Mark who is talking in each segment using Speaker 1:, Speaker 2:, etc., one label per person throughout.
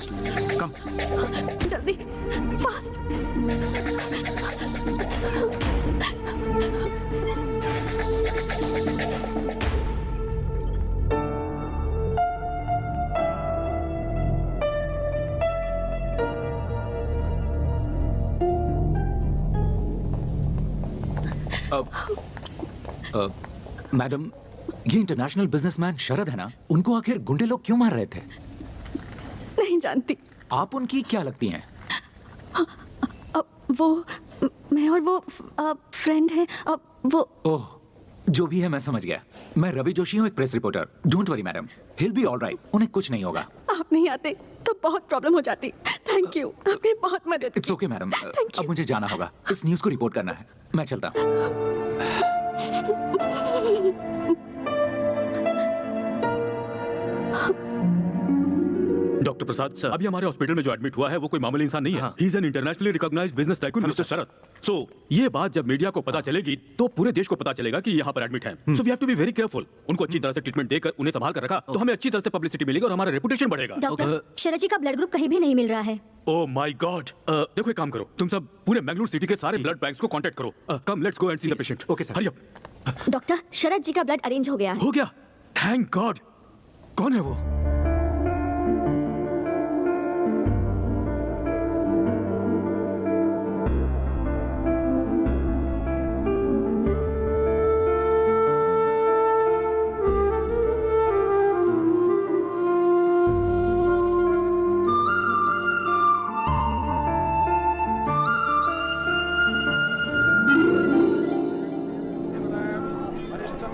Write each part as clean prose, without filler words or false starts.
Speaker 1: Fast कम।
Speaker 2: जल्दी fast.
Speaker 3: Madam, ये international businessman शरद है ना, उनको आखिर गुंडे लोग क्यों मार रहे थे?
Speaker 2: नहीं जानती।
Speaker 3: आप उनकी क्या लगती हैं?
Speaker 2: वो मैं और वो फ्रेंड है। वो
Speaker 3: ओह, जो भी है मैं समझ गया। मैं रवि जोशी हूँ, एक press reporter. Don't worry madam, hill B alright. उन्हें कुछ नहीं होगा।
Speaker 2: आप नहीं आते तो बहुत प्रॉब्लम हो जाती। थैंक यू, आपने बहुत मदद की।
Speaker 3: इट्स ओके मैडम, अब मुझे जाना होगा। इस न्यूज़ को रिपोर्ट करना है। मैं चलता हूँ।
Speaker 4: डॉक्टर प्रसाद सर, अभी हमारे हॉस्पिटल में जो एडमिट हुआ है वो कोई मामूली इंसान नहीं है। He is an internationally recognised business tycoon mister Sharad. So ये बात जब मीडिया को पता चलेगी तो पूरे देश को पता चलेगा कि यहाँ पर एडमिट है। So we have to be very careful. उनको अच्छी तरह से ट्रीटमेंट देकर उन्हें संभाल कर रखा तो हमें अच्छी तरह से पब्लिसिटी मिलेगी और हमारा रेपुटेशन बढ़ेगा।
Speaker 5: डॉक्टर, शरद जी का ब्लड ग्रुप कहीं भी नहीं मिल रहा है।
Speaker 4: ओह माय गॉड। देखो एक काम करो, तुम सब पूरे मैंगलोर सिटी के सारे ब्लड बैंक्स को कांटेक्ट करो। Come let's go and see the patient.
Speaker 1: Okay sir.
Speaker 4: Hurry up.
Speaker 5: Doctor, Sharad ji का ब्लड अरेंज हो गया है।
Speaker 4: हो गया? Thank God. कौन है वो?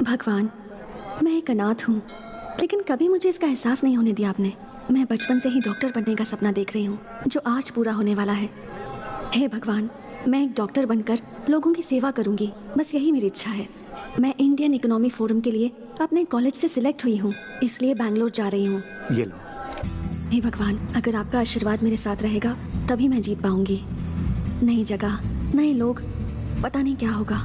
Speaker 2: भगवान, मैं एक अनाथ हूँ, लेकिन कभी मुझे इसका एहसास नहीं होने दिया आपने। मैं बचपन से ही डॉक्टर बनने का सपना देख रही हूँ, जो आज पूरा होने वाला है। हे भगवान, मैं एक डॉक्टर बनकर लोगों की सेवा करूँगी, बस यही मेरी इच्छा है। मैं इंडियन इकोनॉमी फोरम के लिए अपने कॉलेज से सिलेक्ट हुई हूँ, इसलिए बैंगलोर जा रही हूँ।
Speaker 1: ये लो।
Speaker 2: हे भगवान, अगर आपका आशीर्वाद मेरे साथ रहेगा तभी मैं जीत पाऊंगी। नई जगह, नए लोग, पता नहीं क्या होगा।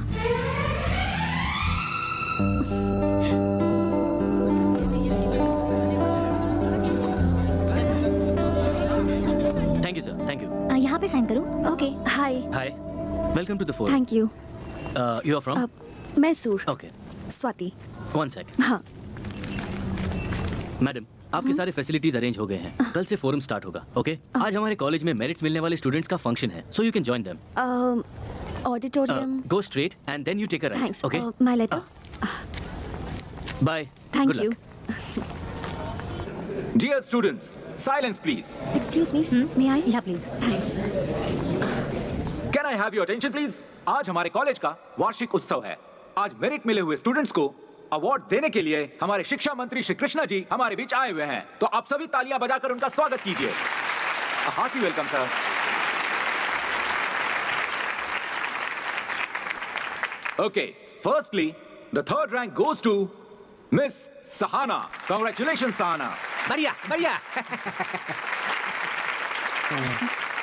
Speaker 6: Thank you sir, thank you.
Speaker 5: यहाँ पे साइन करूँ? Okay.
Speaker 2: Hi.
Speaker 6: Hi, welcome to the forum.
Speaker 2: Thank you.
Speaker 6: You are from?
Speaker 2: Mysore.
Speaker 6: Okay,
Speaker 2: Swati.
Speaker 6: One second.
Speaker 2: हाँ।
Speaker 6: मैडम, आपके सारे फैसिलिटीज अरेंज हो गए हैं। कल से फोरम स्टार्ट होगा। ओके? आज हमारे कॉलेज में मेरिट्स मिलने वाले स्टूडेंट्स का फंक्शन है, so you can join them.
Speaker 2: Auditorium.
Speaker 6: Go straight and then you take a right.
Speaker 2: Thanks.
Speaker 6: Okay?
Speaker 2: My letter.
Speaker 6: Bye.
Speaker 2: Thank you.
Speaker 3: Dear students, silence please.
Speaker 2: Excuse me, may I?
Speaker 5: Yeah please.
Speaker 2: Thanks.
Speaker 3: Can I have your attention please? आज हमारे college का वार्षिक उत्सव है। आज merit मिले हुए students को अवार्ड देने के लिए हमारे शिक्षा मंत्री श्री कृष्णा जी हमारे बीच आए हुए हैं, तो आप सभी तालियां बजाकर उनका स्वागत कीजिए। Hearty welcome sir. Okay, firstly, the third rank goes to Miss Sahana. Congratulations, Sahana.
Speaker 7: बढ़िया बढ़िया।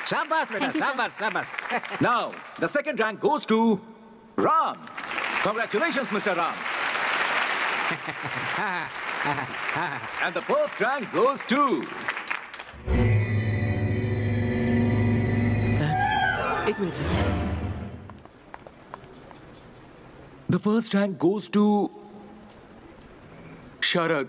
Speaker 7: शाबाश बेटा,
Speaker 5: Thank you, sir.
Speaker 7: शाबाश शाबाश।
Speaker 3: Now, the second rank goes to Ram. Congratulations, Mr. Ram. And the first rank goes to
Speaker 6: एक minute sir.
Speaker 3: the first rank goes to Sharad.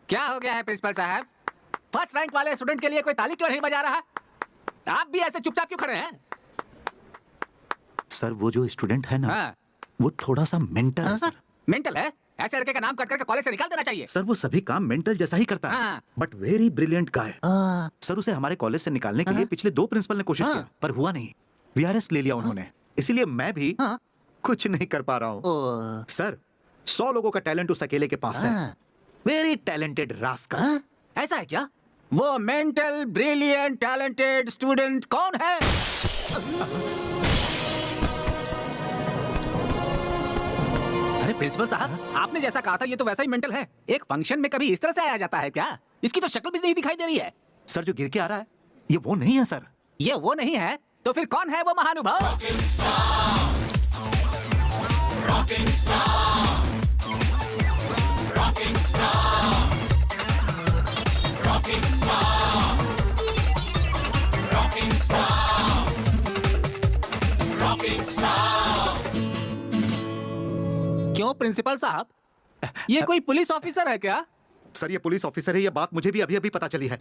Speaker 7: क्या हो गया है प्रिंसिपल साहब? फर्स्ट रैंक वाले स्टूडेंट के लिए कोई ताली क्यों नहीं बजा रहा? आप भी ऐसे चुपचाप क्यों खड़े हैं?
Speaker 1: सर, वो जो स्टूडेंट है ना,
Speaker 7: हाँ।
Speaker 1: वो थोड़ा सा मेंटल है सर।
Speaker 7: मेंटल है? ऐसे लड़के का नाम कट करके कॉलेज से निकाल देना चाहिए।
Speaker 1: सर, वो सभी काम मेंटल जैसा ही करता है,
Speaker 7: हाँ।
Speaker 1: But very brilliant guy. Sir, उसे हमारे कॉलेज से निकालने के लिए पिछले 2 प्रिंसिपल ने कोशिश किया, पर हुआ नहीं। वीआरएस ले लिया उन्होंने, इसीलिए मैं भी कुछ नहीं कर पा रहा हूँ। सर, 100 लोगों का टैलेंट उस अकेले के पास है। Very talented rascal.
Speaker 7: ऐसा है क्या? वो मेंटल ब्रिलियंट टैलेंटेड स्टूडेंट कौन है? अरे प्रिंसिपल साहब, आपने जैसा कहा था ये तो वैसा ही मेंटल है। एक फंक्शन में कभी इस तरह से आया जाता है क्या? इसकी तो शक्ल भी नहीं दिखाई दे रही है।
Speaker 1: सर, जो गिर के आ रहा है ये वो नहीं है सर।
Speaker 7: ये वो नहीं है तो फिर कौन है वो महानुभाव? प्रिंसिपल साहब, ये कोई पुलिस ऑफिसर है क्या?
Speaker 1: सर ये पुलिस ऑफिसर है, ये बात मुझे भी अभी अभी पता चली है।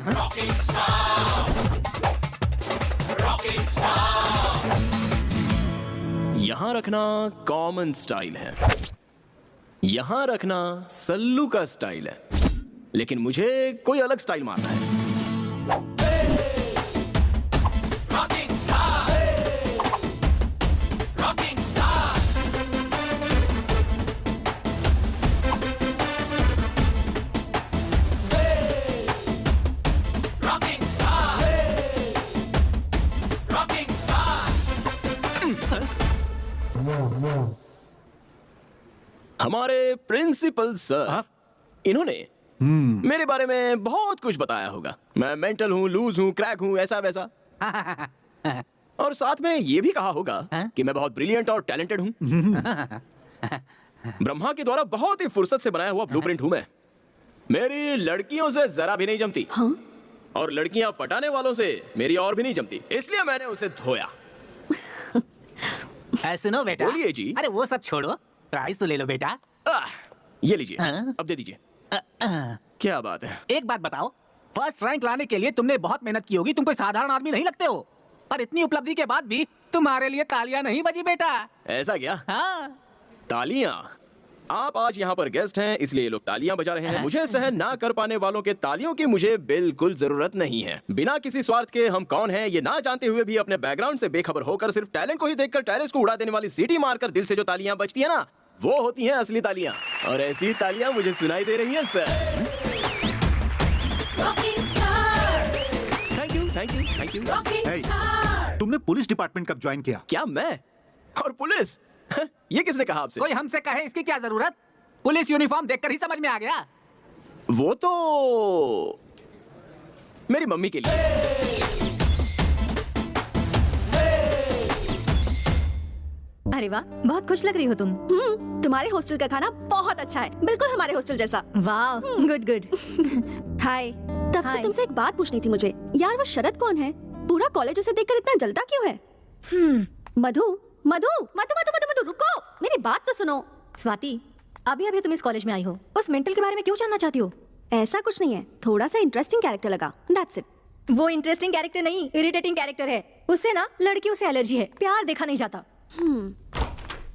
Speaker 8: यहाँ रखना कॉमन स्टाइल है, यहाँ रखना सल्लू का स्टाइल है, लेकिन मुझे कोई अलग स्टाइल मारना है। हमारे प्रिंसिपल सर, इन्होंने मेरे बारे में बहुत कुछ बताया होगा। मैं मेंटल हूँ, लूज हूँ, क्रैक हूँ, ऐसा वैसा। और साथ में ये भी कहा होगा कि मैं बहुत ब्रिलियंट और टैलेंटेड हूँ। ब्रह्मा के द्वारा बहुत ही फुर्सत से बनाया हुआ ब्लूप्रिंट हूँ मैं। मेरी लड़कियों से जरा भी नहीं जमती, और लड़कियां पटाने वालों से मेरी और भी नहीं जमती, इसलिए मैंने उसे धोया।
Speaker 7: सुनो बेटा।
Speaker 8: बोलिए जी।
Speaker 7: अरे वो सब छोड़ो, प्राइस तो ले लो बेटा।
Speaker 8: ये लीजिए, अब दे दीजिए। क्या बात है?
Speaker 7: एक बात बताओ, फर्स्ट रैंक लाने के लिए तुमने बहुत मेहनत की होगी, तुम कोई साधारण आदमी नहीं लगते हो, पर इतनी उपलब्धि के बाद भी तुम्हारे लिए तालियां नहीं बजी बेटा।
Speaker 8: ऐसा क्या?
Speaker 7: हाँ।
Speaker 8: तालियां? आप आज यहाँ पर गेस्ट हैं, इसलिए ये लोग तालियां बजा रहे हैं। मुझे सहन ना कर पाने वालों के तालियों की मुझे बिल्कुल जरूरत नहीं है। बिना किसी स्वार्थ के हम कौन हैं ये ना जानते हुए भी अपने बैकग्राउंड से बेखबर होकर सिर्फ टैलेंट को ही देखकर टेरेस को उड़ा देने वाली सीटी मारकर दिल से जो तालियां बजती है ना, वो होती हैं असली तालियां। और ऐसी तालियां मुझे सुनाई दे रही हैं sir. Thank you, thank you, thank you.
Speaker 1: Hey, तुमने पुलिस डिपार्टमेंट कब ज्वाइन किया?
Speaker 8: क्या मैं? और पुलिस? ये किसने कहा आपसे?
Speaker 7: कोई हमसे कहे इसकी क्या जरूरत? पुलिस यूनिफॉर्म देखकर ही समझ में आ गया।
Speaker 8: वो तो मेरी मम्मी के लिए।
Speaker 5: अरे वाह, बहुत खुश लग रही हो तुम।
Speaker 2: तुम्हारे हॉस्टल का खाना बहुत अच्छा है, बिल्कुल हमारे हॉस्टल जैसा।
Speaker 5: वाह, गुड गुड।
Speaker 2: हाय, तब से
Speaker 5: हाय।
Speaker 2: तुमसे एक बात पूछनी थी मुझे। यार वो शरद कौन है? पूरा कॉलेज उसे देखकर इतना जलता क्यों है? मधु मधु मधु मधु मधु मधु रुको, मेरी बात तो सुनो।
Speaker 5: स्वाति, अभी अभी तुम इस कॉलेज में आई हो, उस मेंटल के बारे में क्यों जानना चाहती हो?
Speaker 2: ऐसा कुछ नहीं है, थोड़ा सा इंटरेस्टिंग कैरेक्टर लगा, दैट्स इट।
Speaker 5: वो इंटरेस्टिंग कैरेक्टर नहीं, इरिटेटिंग कैरेक्टर है। उससे ना लड़कियों से एलर्जी है, प्यार देखा नहीं जाता।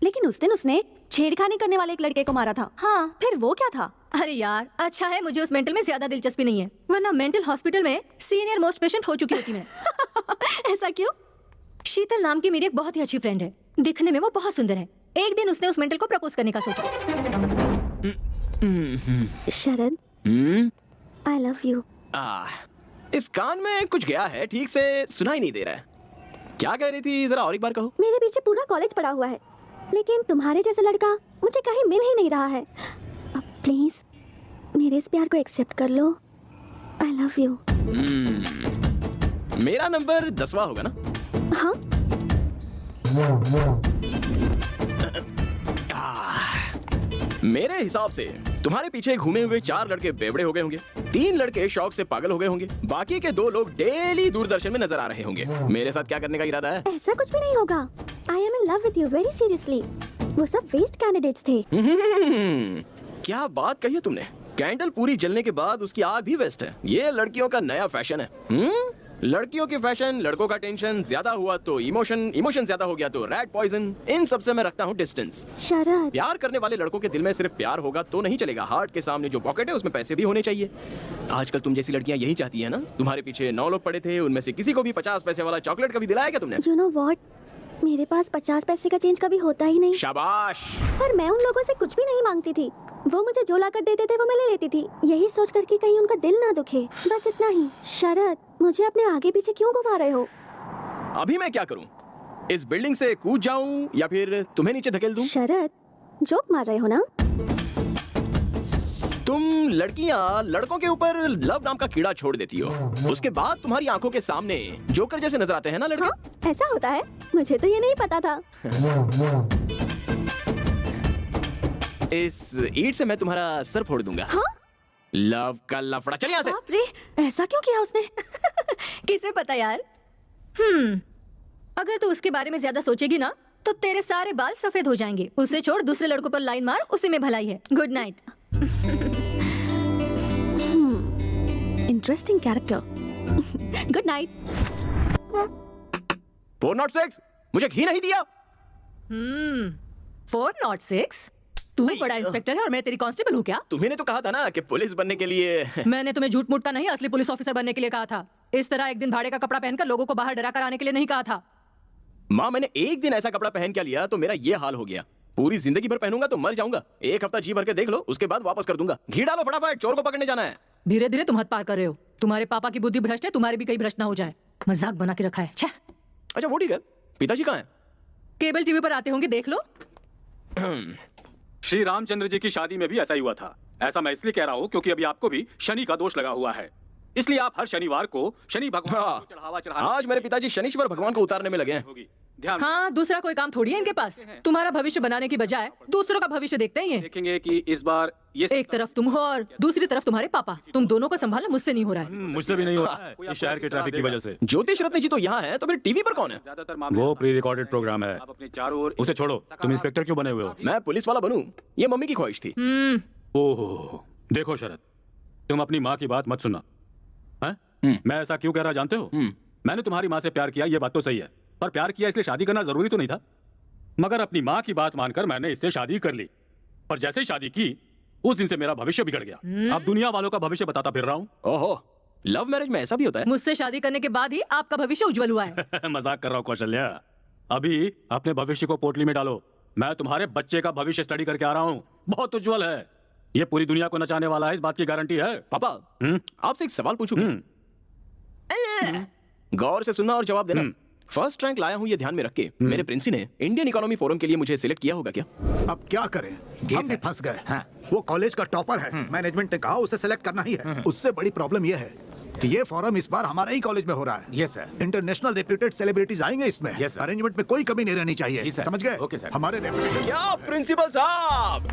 Speaker 2: लेकिन उस दिन उसने छेड़खानी करने वाले एक लड़के को मारा था।
Speaker 5: हाँ,
Speaker 2: फिर वो क्या था?
Speaker 5: अरे यार, अच्छा है मुझे उस मेंटल में ज्यादा दिलचस्पी नहीं है, वरना मेंटल हॉस्पिटल में सीनियर मोस्ट पेशेंट हो चुकी होती मैं।
Speaker 2: ऐसा क्यों?
Speaker 5: शीतल नाम की मेरी एक बहुत ही अच्छी फ्रेंड है, दिखने में वो बहुत सुंदर है। एक दिन उसने उस मेंटल को प्रपोज करने का सोचा।
Speaker 2: शरद, आई लव यू।
Speaker 8: इस कान में कुछ गया है, ठीक से सुनाई नहीं दे रहा है। क्या कह रही थी, जरा और एक बार कहो।
Speaker 2: मेरे पीछे पूरा कॉलेज पड़ा हुआ है, लेकिन तुम्हारे जैसा लड़का मुझे कहीं मिल ही नहीं रहा है। अब प्लीज मेरे इस प्यार को एक्सेप्ट कर लो। I love you.
Speaker 8: मेरा नंबर 10वां होगा ना?
Speaker 2: हाँ।
Speaker 8: मेरे हिसाब से तुम्हारे पीछे घूमे हुए 4 लड़के बेवड़े हो गए होंगे, 3 लड़के शौक से पागल हो गए होंगे, बाकी के 2 लोग डेली दूरदर्शन में नजर आ रहे होंगे। मेरे साथ क्या करने का इरादा है?
Speaker 2: ऐसा कुछ भी नहीं होगा। I am in love with you very seriously. वो सब वेस्ट कैंडिडेट्स थे।
Speaker 8: क्या बात कही है तुमने। कैंडल पूरी जलने के बाद उसकी आग भी वेस्ट है। ये लड़कियों का नया फैशन है। लड़कियों की फैशन, लड़कों का टेंशन ज्यादा हुआ तो इमोशन ज्यादा हो गया तो रैट पॉइजन। इन सब से मैं रखता हूँ डिस्टेंस।
Speaker 2: शरद,
Speaker 8: प्यार करने वाले लड़कों के दिल में सिर्फ प्यार होगा तो नहीं चलेगा, हार्ट के सामने जो पॉकेट है उसमें पैसे भी होने चाहिए। आजकल तुम जैसी लड़कियां यही चाहती है ना। तुम्हारे पीछे 9 लोग पड़े थे, उनमें से किसी को भी 50 पैसे वाला चॉकलेट कभी दिलाया क्या तुमने?
Speaker 2: यू नो व्हाट, मेरे पास 50 पैसे का चेंज कभी होता ही नहीं।
Speaker 8: शाबाश।
Speaker 2: पर मैं उन लोगों से कुछ भी नहीं मांगती थी। वो मुझे जो ला कर देते थे वो मैं ले लेती थी, यही सोच कर कि कहीं उनका दिल ना दुखे, बस इतना ही। शरद, मुझे अपने आगे पीछे क्यों घुमा रहे हो?
Speaker 8: अभी मैं क्या करूं? इस बिल्डिंग से कूद जाऊं या फिर तुम्हें नीचे धकेल दूं?
Speaker 2: शरद, जोक मार रहे हो ना?
Speaker 8: तुम लड़कियां लड़कों के ऊपर लव नाम का कीड़ा छोड़ देती हो, उसके बाद तुम्हारी आंखों के सामने जोकर जैसे नजर आते हैं ना लड़के।
Speaker 2: हाँ, ऐसा होता है? मुझे तो ये नहीं पता था।
Speaker 8: इस ईंट से मैं तुम्हारा सर फोड़ दूंगा।
Speaker 2: हाँ?
Speaker 8: लव का लफड़ा। चल यहाँ से।
Speaker 2: बाप रे, ऐसा क्यों किया उसने?
Speaker 5: किसे पता यार। अगर तू उसके बारे में ज्यादा सोचेगी ना तो तेरे सारे बाल सफेद हो जाएंगे। उसे छोड़, दूसरे लड़कों पर लाइन मार, उसी में भलाई है। Good night.
Speaker 2: Interesting character. Good night.
Speaker 8: 406 मुझे घी नहीं दिया।
Speaker 5: 406? तू बड़ा इंस्पेक्टर है और मैं तेरी कांस्टेबल हूँ क्या?
Speaker 8: तुम्ही ने तो कहा था ना कि पुलिस बनने के लिए
Speaker 5: मैंने तुम्हें झूठ मूठ का नहीं, असली पुलिस ऑफिसर बनने के लिए कहा था। इस तरह एक दिन भाड़े का कपड़ा पहनकर लोगों को बाहर डरा कर आने के लिए नहीं कहा था।
Speaker 8: माँ, मैंने एक दिन ऐसा कपड़ा पहन के लिया तो मेरा ये हाल हो गया। पूरी जिंदगी भर पहनूंगा तो मर जाऊंगा। एक हफ्ता जी भर के देख लो, उसके बाद वापस कर दूंगा। घी डालो फटाफट, चोर को पकड़ने जाना है।
Speaker 5: धीरे धीरे तुम हद पार कर रहे हो। तुम्हारे पापा की बुद्धि भ्रष्ट है, तुम्हारी भी कहीं भ्रष्ट ना हो जाए। मजाक बना के रखा है। छे।
Speaker 8: अच्छा वो ठीक है, पिताजी कहाँ हैं?
Speaker 5: केबल टीवी पर आते होंगे, देख लो।
Speaker 4: श्री रामचंद्र जी की शादी में भी ऐसा ही हुआ था। ऐसा मैं इसलिए कह रहा हूँ क्योंकि अभी आपको भी शनि का दोष लगा हुआ है, इसलिए आप हर शनिवार को शनि भगवान को चढ़ावा चढ़ाना।
Speaker 8: आज मेरे पिताजी शनिश्वर भगवान को उतारने में लगे हैं।
Speaker 4: होगी। ध्यान
Speaker 5: हाँ, दूसरा कोई काम थोड़ी है इनके पास। तुम्हारा भविष्य बनाने की बजाय दूसरों का भविष्य देखते हैं ये।
Speaker 4: देखेंगे कि इस बार ये
Speaker 5: एक तरफ तुम हो और दूसरी तरफ तुम्हारे पापा। तुम दोनों को संभालना मुझसे नहीं हो रहा है।
Speaker 4: मुझसे भी नहीं हो रहा है, इस शहर के ट्रैफिक की वजह से।
Speaker 8: ज्योतिष रत्न जी तो यहाँ है, तो फिर टीवी पर कौन है?
Speaker 3: ज्यादातर मामले
Speaker 4: वो प्री रिकॉर्डेड प्रोग्राम है,
Speaker 3: आप अपने चारों ओर
Speaker 4: उसे छोड़ो। तुम इंस्पेक्टर क्यों बने हुए हो?
Speaker 8: मैं पुलिस वाला बनूं, ये मम्मी की ख्वाहिश थी।
Speaker 4: ओहो, देखो शरद, तुम अपनी माँ की बात मत सुनना। हैं? मैं ऐसा क्यों कह रहा जानते हो? मैंने तुम्हारी माँ से प्यार किया, ये बात तो सही है, पर प्यार किया इसलिए शादी करना जरूरी तो नहीं था। मगर अपनी माँ की बात मानकर मैंने इससे शादी कर ली, पर जैसे ही शादी की उस दिन से मेरा भविष्य बिगड़ गया। अब दुनिया वालों का भविष्य बताता फिर रहा हूँ।
Speaker 8: ओहो, लव मैरिज में ऐसा भी होता है?
Speaker 5: मुझसे शादी करने के बाद ही आपका भविष्य उज्जवल हुआ है।
Speaker 4: मजाक कर रहा हूँ कौशल्या। अभी अपने भविष्य को पोटली में डालो। मैं तुम्हारे बच्चे का भविष्य स्टडी करके आ रहा हूँ, बहुत उज्जवल है। ये पूरी दुनिया को नचाने वाला है, इस बात की गारंटी है।
Speaker 8: पापा, आपसे एक सवाल पूछूं क्या? गौर से सुनना और जवाब देना। फर्स्ट रैंक लाया हूं ये ध्यान में रख के मेरे प्रिंसी ने इंडियन इकोनॉमी फोरम के लिए मुझे सिलेक्ट किया होगा क्या?
Speaker 1: अब क्या करें, हम भी फंस गए। वो कॉलेज का टॉपर है, मैनेजमेंट ने कहा उसे सेलेक्ट करना ही है। उससे बड़ी प्रॉब्लम ये है कि ये फोरम इस बार हमारे ही कॉलेज में हो रहा है।
Speaker 3: Yes sir.
Speaker 1: International reputed celebrities आएंगे इसमें।
Speaker 3: Yes, sir.
Speaker 1: अरेंजमेंट में कोई कमी नहीं रहनी चाहिए,
Speaker 3: जी, sir.
Speaker 1: समझ गए?
Speaker 3: Okay, sir.
Speaker 1: हमारे रेप्यूटेशन।
Speaker 8: क्या प्रिंसिपल साहब?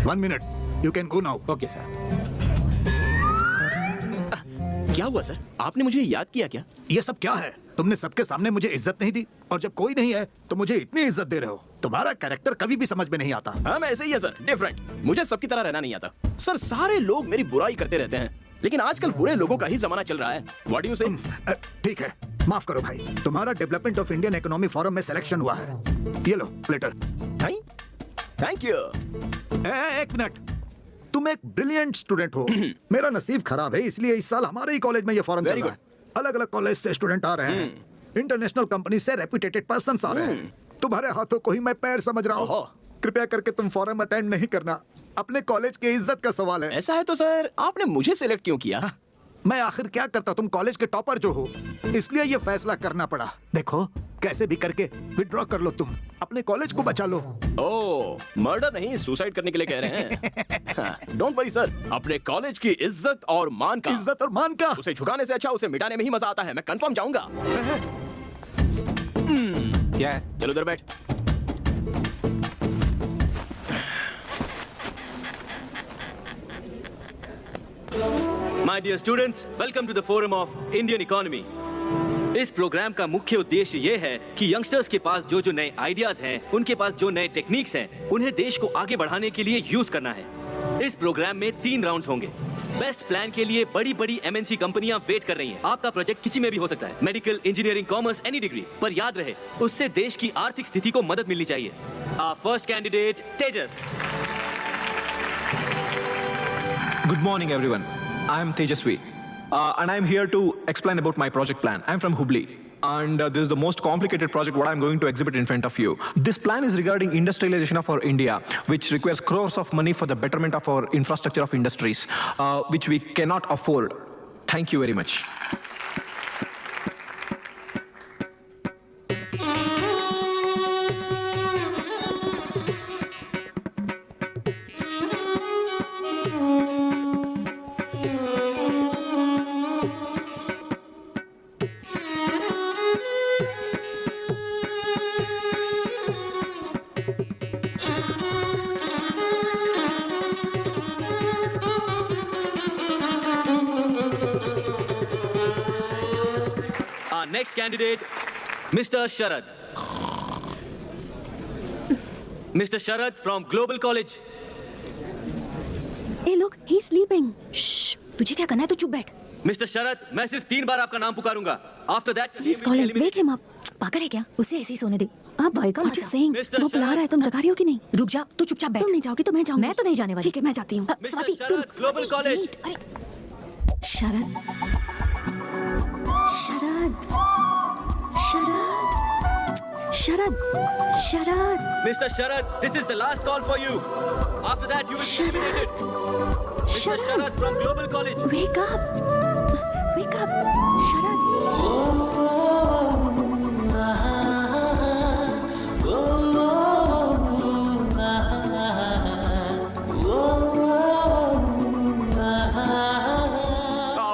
Speaker 1: 1 minute, you can go now.
Speaker 3: Okay sir.
Speaker 8: क्या हुआ सर, आपने मुझे याद किया क्या?
Speaker 1: ये सब क्या है? तुमने सबके सामने मुझे इज्जत नहीं दी, और जब कोई नहीं है तो मुझे इतनी इज्जत दे रहे हो। तुम्हारा कैरेक्टर कभी भी समझ में नहीं आता।
Speaker 8: हम ऐसे ही है सर, डिफरेंट। मुझे सबकी तरह रहना नहीं आता सर। सारे लोग मेरी बुराई करते रहते हैं, लेकिन आजकल बुरे लोगों का ही जमाना चल रहा है। व्हाट डू यू से?
Speaker 1: ठीक है, माफ करो भाई, तुम्हारा development of Indian economy forum में सिलेक्शन हुआ है। ये लो लेटर।
Speaker 8: Thank you.
Speaker 1: एक मिनट, तुम एक ब्रिलियंट स्टूडेंट हो। मेरा नसीब खराब है, इसलिए इस साल हमारे ही कॉलेज में ये फॉरम चल
Speaker 8: Very
Speaker 1: रहा है। अलग अलग कॉलेज से स्टूडेंट आ रहे हैं, इंटरनेशनल कंपनी से रेप्यूटेड पर्संस आ रहे हैं। तुम्हारे हाथों को ही मैं पैर समझ रहा
Speaker 8: ओहो।
Speaker 1: हूँ। कृपया करके तुम फॉरम अटेंड नहीं करना, अपने कॉलेज की इज्जत का सवाल है।
Speaker 8: ऐसा है तो सर आपने मुझे सिलेक्ट क्यों किया?
Speaker 1: मैं आखिर क्या करता, तुम कॉलेज के टॉपर जो हो, इसलिए ये फैसला करना पड़ा। देखो, कैसे भी करके विड्रॉ कर लो, तुम अपने कॉलेज को बचा लो।
Speaker 8: ओह, मर्डर नहीं, सुसाइड करने के लिए कह रहे हैं। डोंट वरी सर, अपने कॉलेज की इज्जत और मान का।
Speaker 1: इज्जत और मान का?
Speaker 8: उसे झुकाने से अच्छा उसे मिटाने में ही मजा आता है। मैं कंफर्म जाऊंगा।
Speaker 3: क्या है?
Speaker 8: चलो उधर बैठ।
Speaker 6: My dear students, welcome to the forum of Indian economy. इस प्रोग्राम का मुख्य उद्देश्य ये है कि यंगस्टर्स के पास जो जो नए आइडियाज हैं, उनके पास जो नए टेक्निक्स हैं, उन्हें देश को आगे बढ़ाने के लिए यूज करना है। इस प्रोग्राम में 3 राउंड्स होंगे। बेस्ट प्लान के लिए बड़ी बड़ी MNC कंपनियां वेट कर रही हैं। आपका प्रोजेक्ट किसी में भी हो सकता है, medical, engineering, commerce, any degree, पर याद रहे उससे देश की आर्थिक स्थिति को मदद मिलनी चाहिए। Our first candidate Tejas.
Speaker 9: Good morning, everyone. I am Tejaswi, and I am here to explain about my project plan. I am from Hubli, and this is the most complicated project what I am going to exhibit in front of you. This plan is regarding industrialization of our India, which requires crores of money for the betterment of our infrastructure of industries, which we cannot afford. Thank you very much.
Speaker 6: Our next candidate, Mr. Sharad. Mister Sharad from global college.
Speaker 2: A look, he is sleeping.
Speaker 5: तुझे क्या करना है? तू चुप बैठ।
Speaker 6: Mister शरद, मैं सिर्फ 3 बार आपका नाम पुकारूंगा। After that
Speaker 2: please call him, wake him up.
Speaker 5: पागल है क्या? उसे ऐसे ही सोने दे।
Speaker 2: आप भाई का मुझे सेइंग,
Speaker 6: Mr.
Speaker 2: वो बुला रहा है, तुम जगा रही हो कि नहीं?
Speaker 5: रुक जा, तू चुपचाप बैठ।
Speaker 2: तुम नहीं जाओगी तो मैं जाऊंगी।
Speaker 5: मैं तो नहीं जाने वाली।
Speaker 2: ठीक है, मैं जाती हूँ।
Speaker 5: स्वाति,
Speaker 6: शरद,
Speaker 5: तुम
Speaker 6: ग्लोबल कॉलेज।
Speaker 5: wait, अरे
Speaker 2: Sharad, Sharad, Sharad, Sharad, Sharad,
Speaker 6: mister Sharad, this is the last call for you. After that you will be eliminated. Mister Sharad from global college.
Speaker 2: wake up, wake up, Sharad.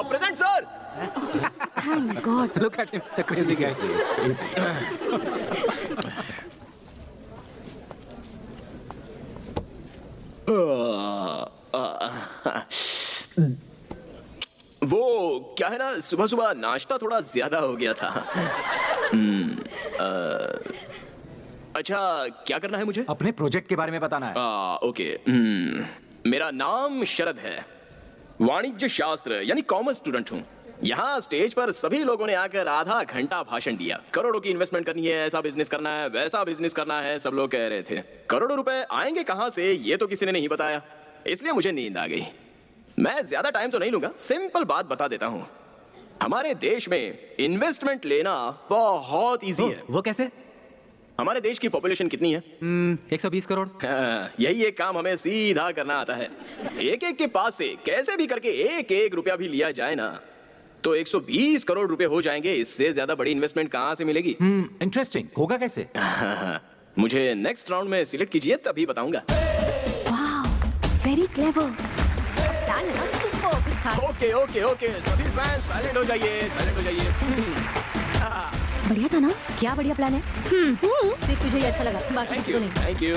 Speaker 8: Present sir.
Speaker 2: Thank God.
Speaker 7: Look at him, the crazy guy.
Speaker 8: वो क्या है ना, सुबह सुबह नाश्ता थोड़ा ज्यादा हो गया था। अच्छा, क्या करना है मुझे?
Speaker 3: अपने प्रोजेक्ट के बारे में बताना है।
Speaker 8: ओके। मेरा नाम शरद है, वाणिज्य शास्त्र यानी कॉमर्स स्टूडेंट हूँ। यहाँ स्टेज पर सभी लोगों ने आकर आधा घंटा भाषण दिया। करोड़ों की इन्वेस्टमेंट करनी है, ऐसा बिजनेस करना है, वैसा बिजनेस करना है, सब लोग कह रहे थे। करोड़ों रुपए आएंगे कहाँ से, ये तो किसी ने नहीं बताया, इसलिए मुझे नींद आ गई। मैं ज्यादा टाइम तो नहीं लूंगा, सिंपल बात बता देता हूँ। हमारे देश में इन्वेस्टमेंट लेना बहुत इजी है।
Speaker 7: वो कैसे?
Speaker 8: हमारे देश की पॉपुलेशन कितनी है?
Speaker 7: 120 करोड़।
Speaker 8: यही एक काम हमें सीधा करना आता है। एक एक के पास से कैसे भी करके एक एक रुपया भी लिया जाए ना, तो 120 करोड़ रुपए हो जाएंगे। इससे ज्यादा बड़ी इन्वेस्टमेंट कहाँ से मिलेगी?
Speaker 3: इंटरेस्टिंग। होगा कैसे?
Speaker 8: मुझे नेक्स्ट राउंड में सिलेक्ट कीजिए, तभी बताऊंगा।
Speaker 2: Wow, very clever.
Speaker 5: कुछ खास।
Speaker 8: ओके ओके ओके, सभी फैंस साइलेंट हो जाइए, साइलेंट हो जाइए।
Speaker 2: बढ़िया था ना?
Speaker 5: क्या बढ़िया प्लान है। सिर्फ तुझे ही अच्छा लगा, बाकी किसी को नहीं।
Speaker 8: Thank you.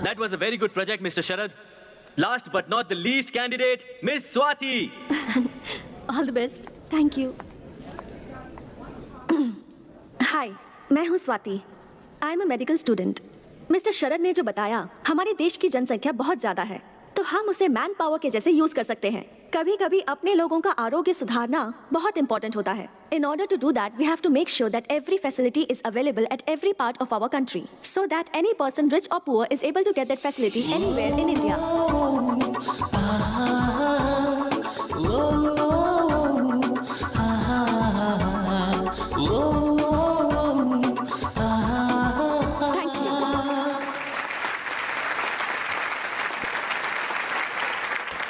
Speaker 6: That was a very good project, Mr. Sharad. Last but not the least candidate, Miss Swati.
Speaker 5: All the best.
Speaker 2: Thank you. Hi, मैं हूँ Swati. I am a medical student. Mister Sharad ने जो बताया, हमारे देश की जनसंख्या बहुत ज्यादा है, तो हम उसे मैन पावर के जैसे यूज कर सकते हैं। कभी कभी अपने लोगों का आरोग्य सुधारना बहुत इंपॉर्टेंट होता है। In order to do that, we have to make sure that every facility is available at every part of our country, so that any person rich और poor is able to get that facility anywhere in India.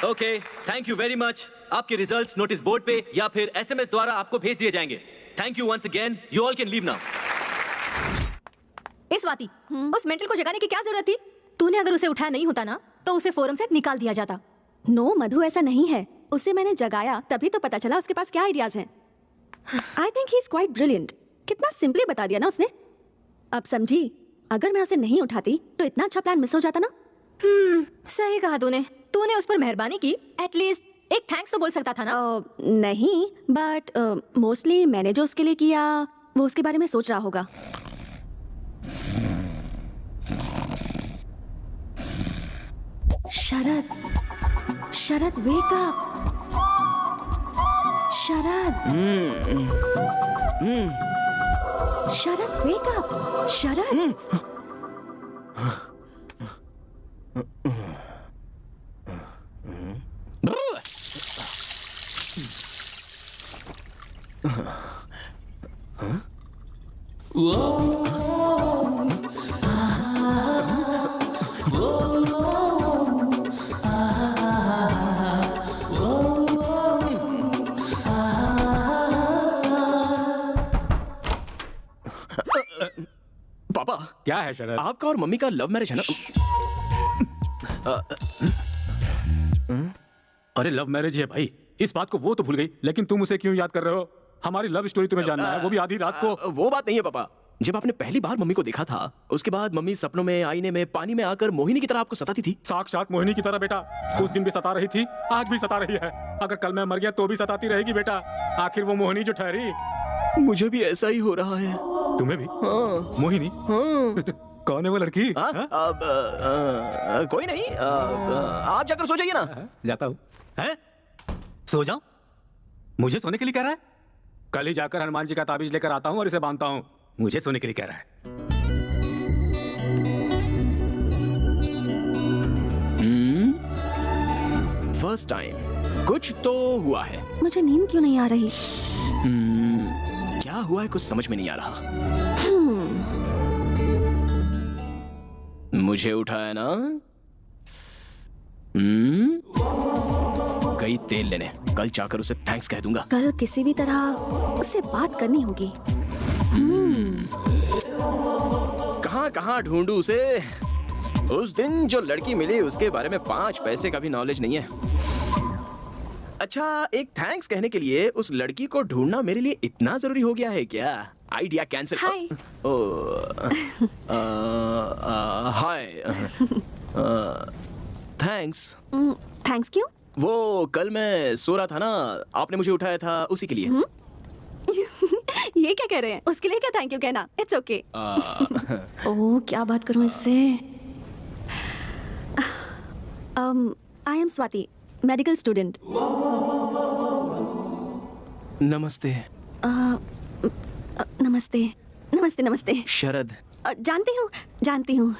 Speaker 6: Okay, thank you very much. आपके results notice board पे या फिर SMS द्वारा आपको भेज दिए जाएंगे। Thank you once again. You all can leave now.
Speaker 5: इस स्वाति, उस मेंटल को जगाने की क्या जरूरत थी? तूने अगर उसे उठाया नहीं होता ना, तो उसे फोरम से निकाल दिया जाता।
Speaker 2: नो मधु, ऐसा नहीं है। उसे मैंने जगाया तभी तो पता चला उसके पास क्या आइडियाज हैं। I think he is quite brilliant. कितना सिंपली बता दिया ना उसने। अब समझी, अगर मैं उसे नहीं उठाती तो इतना अच्छा प्लान मिस हो जाता ना।
Speaker 5: सही कहा तूने। तूने उस पर मेहरबानी की, एटलीस्ट एक थैंक्स तो बोल सकता था ना।
Speaker 2: नहीं, बट मोस्टली मैंने जो उसके लिए किया वो उसके बारे में सोच रहा होगा। शरद, शरद वेक अप। शरद, शरद वेक अप। शरद,
Speaker 8: पापा,
Speaker 4: क्या है शरद?
Speaker 8: आपका और मम्मी का लव मैरिज है ना?
Speaker 4: अरे लव मैरिज है भाई, इस बात को वो तो भूल गई, लेकिन तुम उसे क्यों याद कर रहे हो? हमारी लव स्टोरी तुम्हें जानना है, वो भी आधी रात को।
Speaker 8: वो बात नहीं है पापा। जब आपने पहली बार मम्मी को देखा था, उसके बाद मम्मी सपनों में, आईने में, पानी में आकर मोहिनी की तरह आपको सताती थी।
Speaker 4: साक्षात मोहिनी की तरह बेटा, उस दिन भी सता रही थी, आज भी सता रही है। अगर कल मैं मर गया तो भी सताती रहेगी बेटा। आखिर वो मोहिनी जो ठहरी।
Speaker 8: मुझे भी ऐसा ही हो रहा है।
Speaker 4: तुम्हें भी?
Speaker 8: हाँ।
Speaker 4: मोहिनी?
Speaker 8: हाँ।
Speaker 4: कौन है वो लड़की?
Speaker 8: कोई नहीं, आप जाकर सो जाइए ना।
Speaker 4: जाता हूँ। हैं? सो जाऊं? मुझे सोने के लिए कह रहा है? कल ही जाकर हनुमान जी का ताबीज लेकर आता हूँ और इसे बांधता हूँ। मुझे सोने के लिए कह रहा है।
Speaker 8: फर्स्ट टाइम कुछ तो हुआ है।
Speaker 2: मुझे नींद क्यों नहीं आ रही?
Speaker 8: क्या हुआ है कुछ समझ में नहीं आ रहा। मुझे उठाया ना। गई तेल लेने, कल जाकर उसे थैंक्स कह दूंगा।
Speaker 2: कल किसी भी तरह उससे बात करनी होगी।
Speaker 8: कहां कहां ढूंढूं उसे। उस दिन जो लड़की मिली उसके बारे में 5 पैसे का भी नॉलेज नहीं है। अच्छा, एक थैंक्स कहने के लिए उस लड़की को ढूंढना मेरे लिए इतना जरूरी हो गया है क्या? Idea cancel.
Speaker 2: Hi.
Speaker 8: Hi. Thanks.
Speaker 2: Thanks क्यों?
Speaker 8: वो कल मैं सो रहा था ना, आपने मुझे उठाया था उसी के लिए।
Speaker 2: ये क्या कह रहे हैं? उसके लिए क्या थैंक यू कहना? It's okay. ओह, क्या बात करूं इससे? I am Swati, medical student.
Speaker 8: नमस्ते।
Speaker 2: नमस्ते नमस्ते नमस्ते।
Speaker 8: शरद।
Speaker 2: जानती हूँ।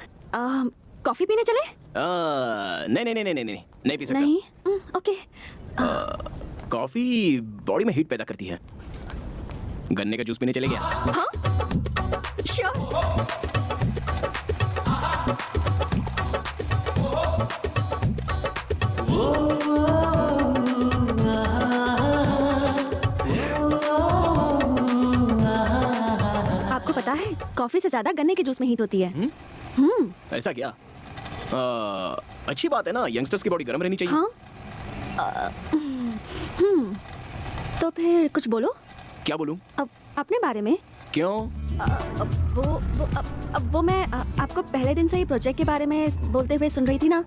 Speaker 2: कॉफी पीने चले?
Speaker 8: नहीं पी सकता।
Speaker 2: नहीं? ओके।
Speaker 8: कॉफी बॉडी में हीट पैदा करती है। गन्ने का जूस पीने चले गया।
Speaker 2: हाँ? श्योर। आपको पता है कॉफी से ज्यादा गन्ने के जूस में हीट होती है।
Speaker 8: ऐसा क्या? अच्छी बात है ना, यंगस्टर्स की बॉडी गर्म रहनी चाहिए।
Speaker 2: हाँ? तो फिर कुछ बोलो।
Speaker 8: क्या बोलूं?
Speaker 2: अब अपने बारे में।
Speaker 8: क्यों?
Speaker 2: वो मैं आपको पहले दिन से ही प्रोजेक्ट के बारे में बोलते हुए सुन रही थी ना।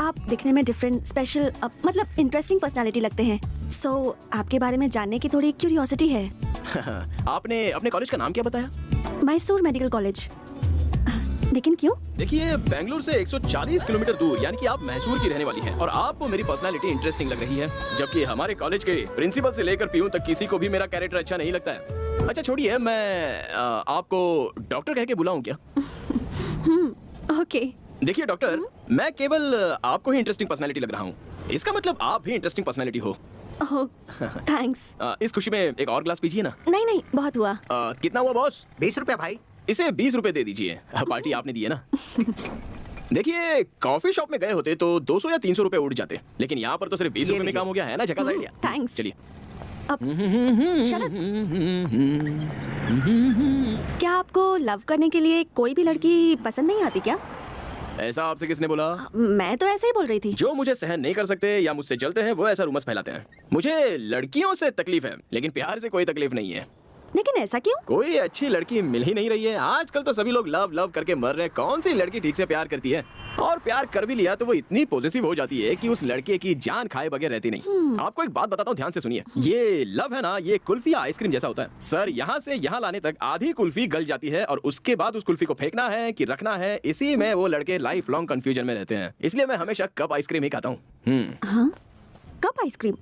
Speaker 2: आप दिखने में डिफरेंट, स्पेशल, मतलब इंटरेस्टिंग पर्सनालिटी लगते हैं। सो आपके बारे में जानने की थोड़ी क्यूरियोसिटी है।
Speaker 8: आपने अपने कॉलेज का नाम क्या बताया?
Speaker 2: Mysore medical college. लेकिन क्यों?
Speaker 8: देखिए, बेंगलुरु से 140 किलोमीटर दूर, यानी कि आप मैसूर की रहने वाली हैं, और आपको मेरी पर्सनालिटी इंटरेस्टिंग लग रही है, जबकि हमारे कॉलेज के प्रिंसिपल से लेकर पीयून तक किसी को भी मेरा कैरेक्टर अच्छा नहीं लगता है। अच्छा छोड़िए, मैं आपको डॉक्टर कह के बुलाऊं क्या?
Speaker 2: ओके।
Speaker 8: देखिए डॉक्टर, मैं केवल आपको ही इंटरेस्टिंग पर्सनालिटी लग रहा हूँ, इसका मतलब आप भी इंटरेस्टिंग पर्सनालिटी हो।
Speaker 2: थैंक्स।
Speaker 8: इस खुशी में एक और ग्लास पीजिए ना।
Speaker 2: नहीं, बहुत हुआ।
Speaker 8: कितना हुआ बॉस?
Speaker 1: 20 रुपया भाई।
Speaker 8: इसे 20 रुपए दे दीजिए, पार्टी आपने दी है ना। देखिए, कॉफी शॉप में गए होते तो 200 या 300 रुपए उड़ जाते, लेकिन यहाँ पर तो सिर्फ 20 रुपए में काम हो गया है ना। झकास आइडिया।
Speaker 2: थैंक्स।
Speaker 8: चलिए।
Speaker 2: शरद, क्या आपको लव करने के लिए कोई भी लड़की पसंद नहीं आती क्या?
Speaker 8: ऐसा आपसे किसने बोला?
Speaker 2: मैं तो ऐसे ही बोल रही थी।
Speaker 8: जो मुझे सहन नहीं कर सकते या मुझसे जलते हैं वो ऐसा रूमर्स फैलाते हैं। मुझे लड़कियों से तकलीफ है, लेकिन प्यार से कोई तकलीफ नहीं है।
Speaker 2: लेकिन ऐसा क्यों?
Speaker 8: कोई अच्छी लड़की मिल ही नहीं रही है। आजकल तो सभी लोग लव लव करके मर रहे हैं। कौन सी लड़की ठीक से प्यार करती है? और प्यार कर भी लिया तो वो इतनी पॉजिटिव हो जाती है कि उस लड़के की जान खाए बगैर रहती नहीं। आपको एक बात बताता हूँ, ध्यान से सुनिए। ये लव है ना, ये कुल्फी या आइसक्रीम जैसा होता है सर। यहाँ से यहाँ लाने तक आधी कुल्फी गल जाती है और उसके बाद उस कुल्फी को फेंकना है कि रखना है, इसी में वो लड़के लाइफ लॉन्ग कंफ्यूजन में रहते हैं। इसलिए मैं हमेशा कप आइसक्रीम ही खाता हूँ।
Speaker 2: हाँ? Cup ice cream?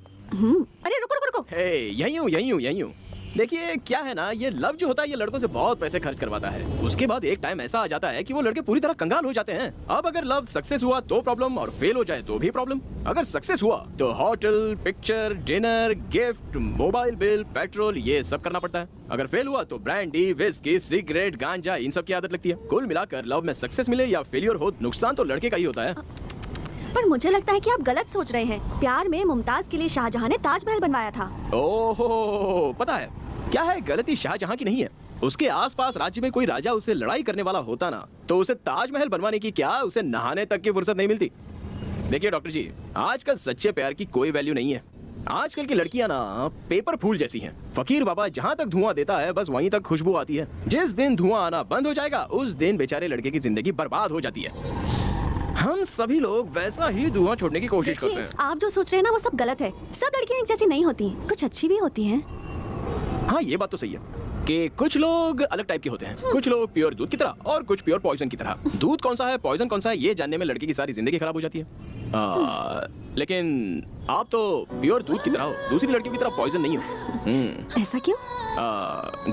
Speaker 2: अरे रुको।
Speaker 8: यही हूँ। देखिए क्या है ना, ये लव जो होता है ये लड़कों से बहुत पैसे खर्च करवाता है। उसके बाद एक टाइम ऐसा आ जाता है कि वो लड़के पूरी तरह कंगाल हो जाते हैं। अब अगर लव सक्सेस हुआ तो प्रॉब्लम, और फेल हो जाए तो भी प्रॉब्लम। अगर सक्सेस हुआ तो hotel, picture, dinner, gift, mobile bill, petrol, ये सब करना पड़ता है। अगर फेल हुआ तो ब्रांडी, विस्की, सिगरेट, गांजा, इन सब की आदत लगती है। कुल मिलाकर लव में सक्सेस मिले या फेलियर हो, नुकसान तो लड़के का ही होता है।
Speaker 2: पर मुझे लगता है कि आप गलत सोच रहे हैं। प्यार में मुमताज के लिए शाहजहां ने ताजमहल बनवाया था।
Speaker 8: ओहो, पता है क्या है, गलती शाहजहां की नहीं है। उसके आसपास राज्य में कोई राजा उससे लड़ाई करने वाला होता ना, तो उसे ताजमहल बनवाने की क्या, उसे नहाने तक की फुर्सत नहीं मिलती। देखिए डॉक्टर जी, आजकल सच्चे प्यार की कोई वैल्यू नहीं है। आजकल की लड़कियां ना पेपर फूल जैसी हैं। फकीर बाबा जहां तक धुआं देता है बस वहीं तक खुशबू आती है। जिस दिन धुआं आना बंद हो जाएगा उस दिन बेचारे लड़के की जिंदगी बर्बाद हो जाती है। हम सभी लोग वैसा ही धुआं छोड़ने की कोशिश करते
Speaker 2: देखिए,
Speaker 8: हैं।
Speaker 2: आप जो सोच रहे हैं ना वो सब गलत है। सब लड़कियां एक जैसी नहीं होती, कुछ अच्छी भी होती हैं।
Speaker 8: हाँ ये बात तो सही है कि कुछ लोग अलग टाइप के होते हैं। कुछ लोग प्योर दूध की तरह और कुछ प्योर पॉइजन की तरह। दूध कौन सा है पॉइजन कौन सा है ये जानने में लड़की की सारी जिंदगी खराब हो जाती है। लेकिन आप तो प्योर दूध की तरह हो, दूसरी लड़कियों की तरह पॉइजन नहीं हो।
Speaker 2: ऐसा क्यों?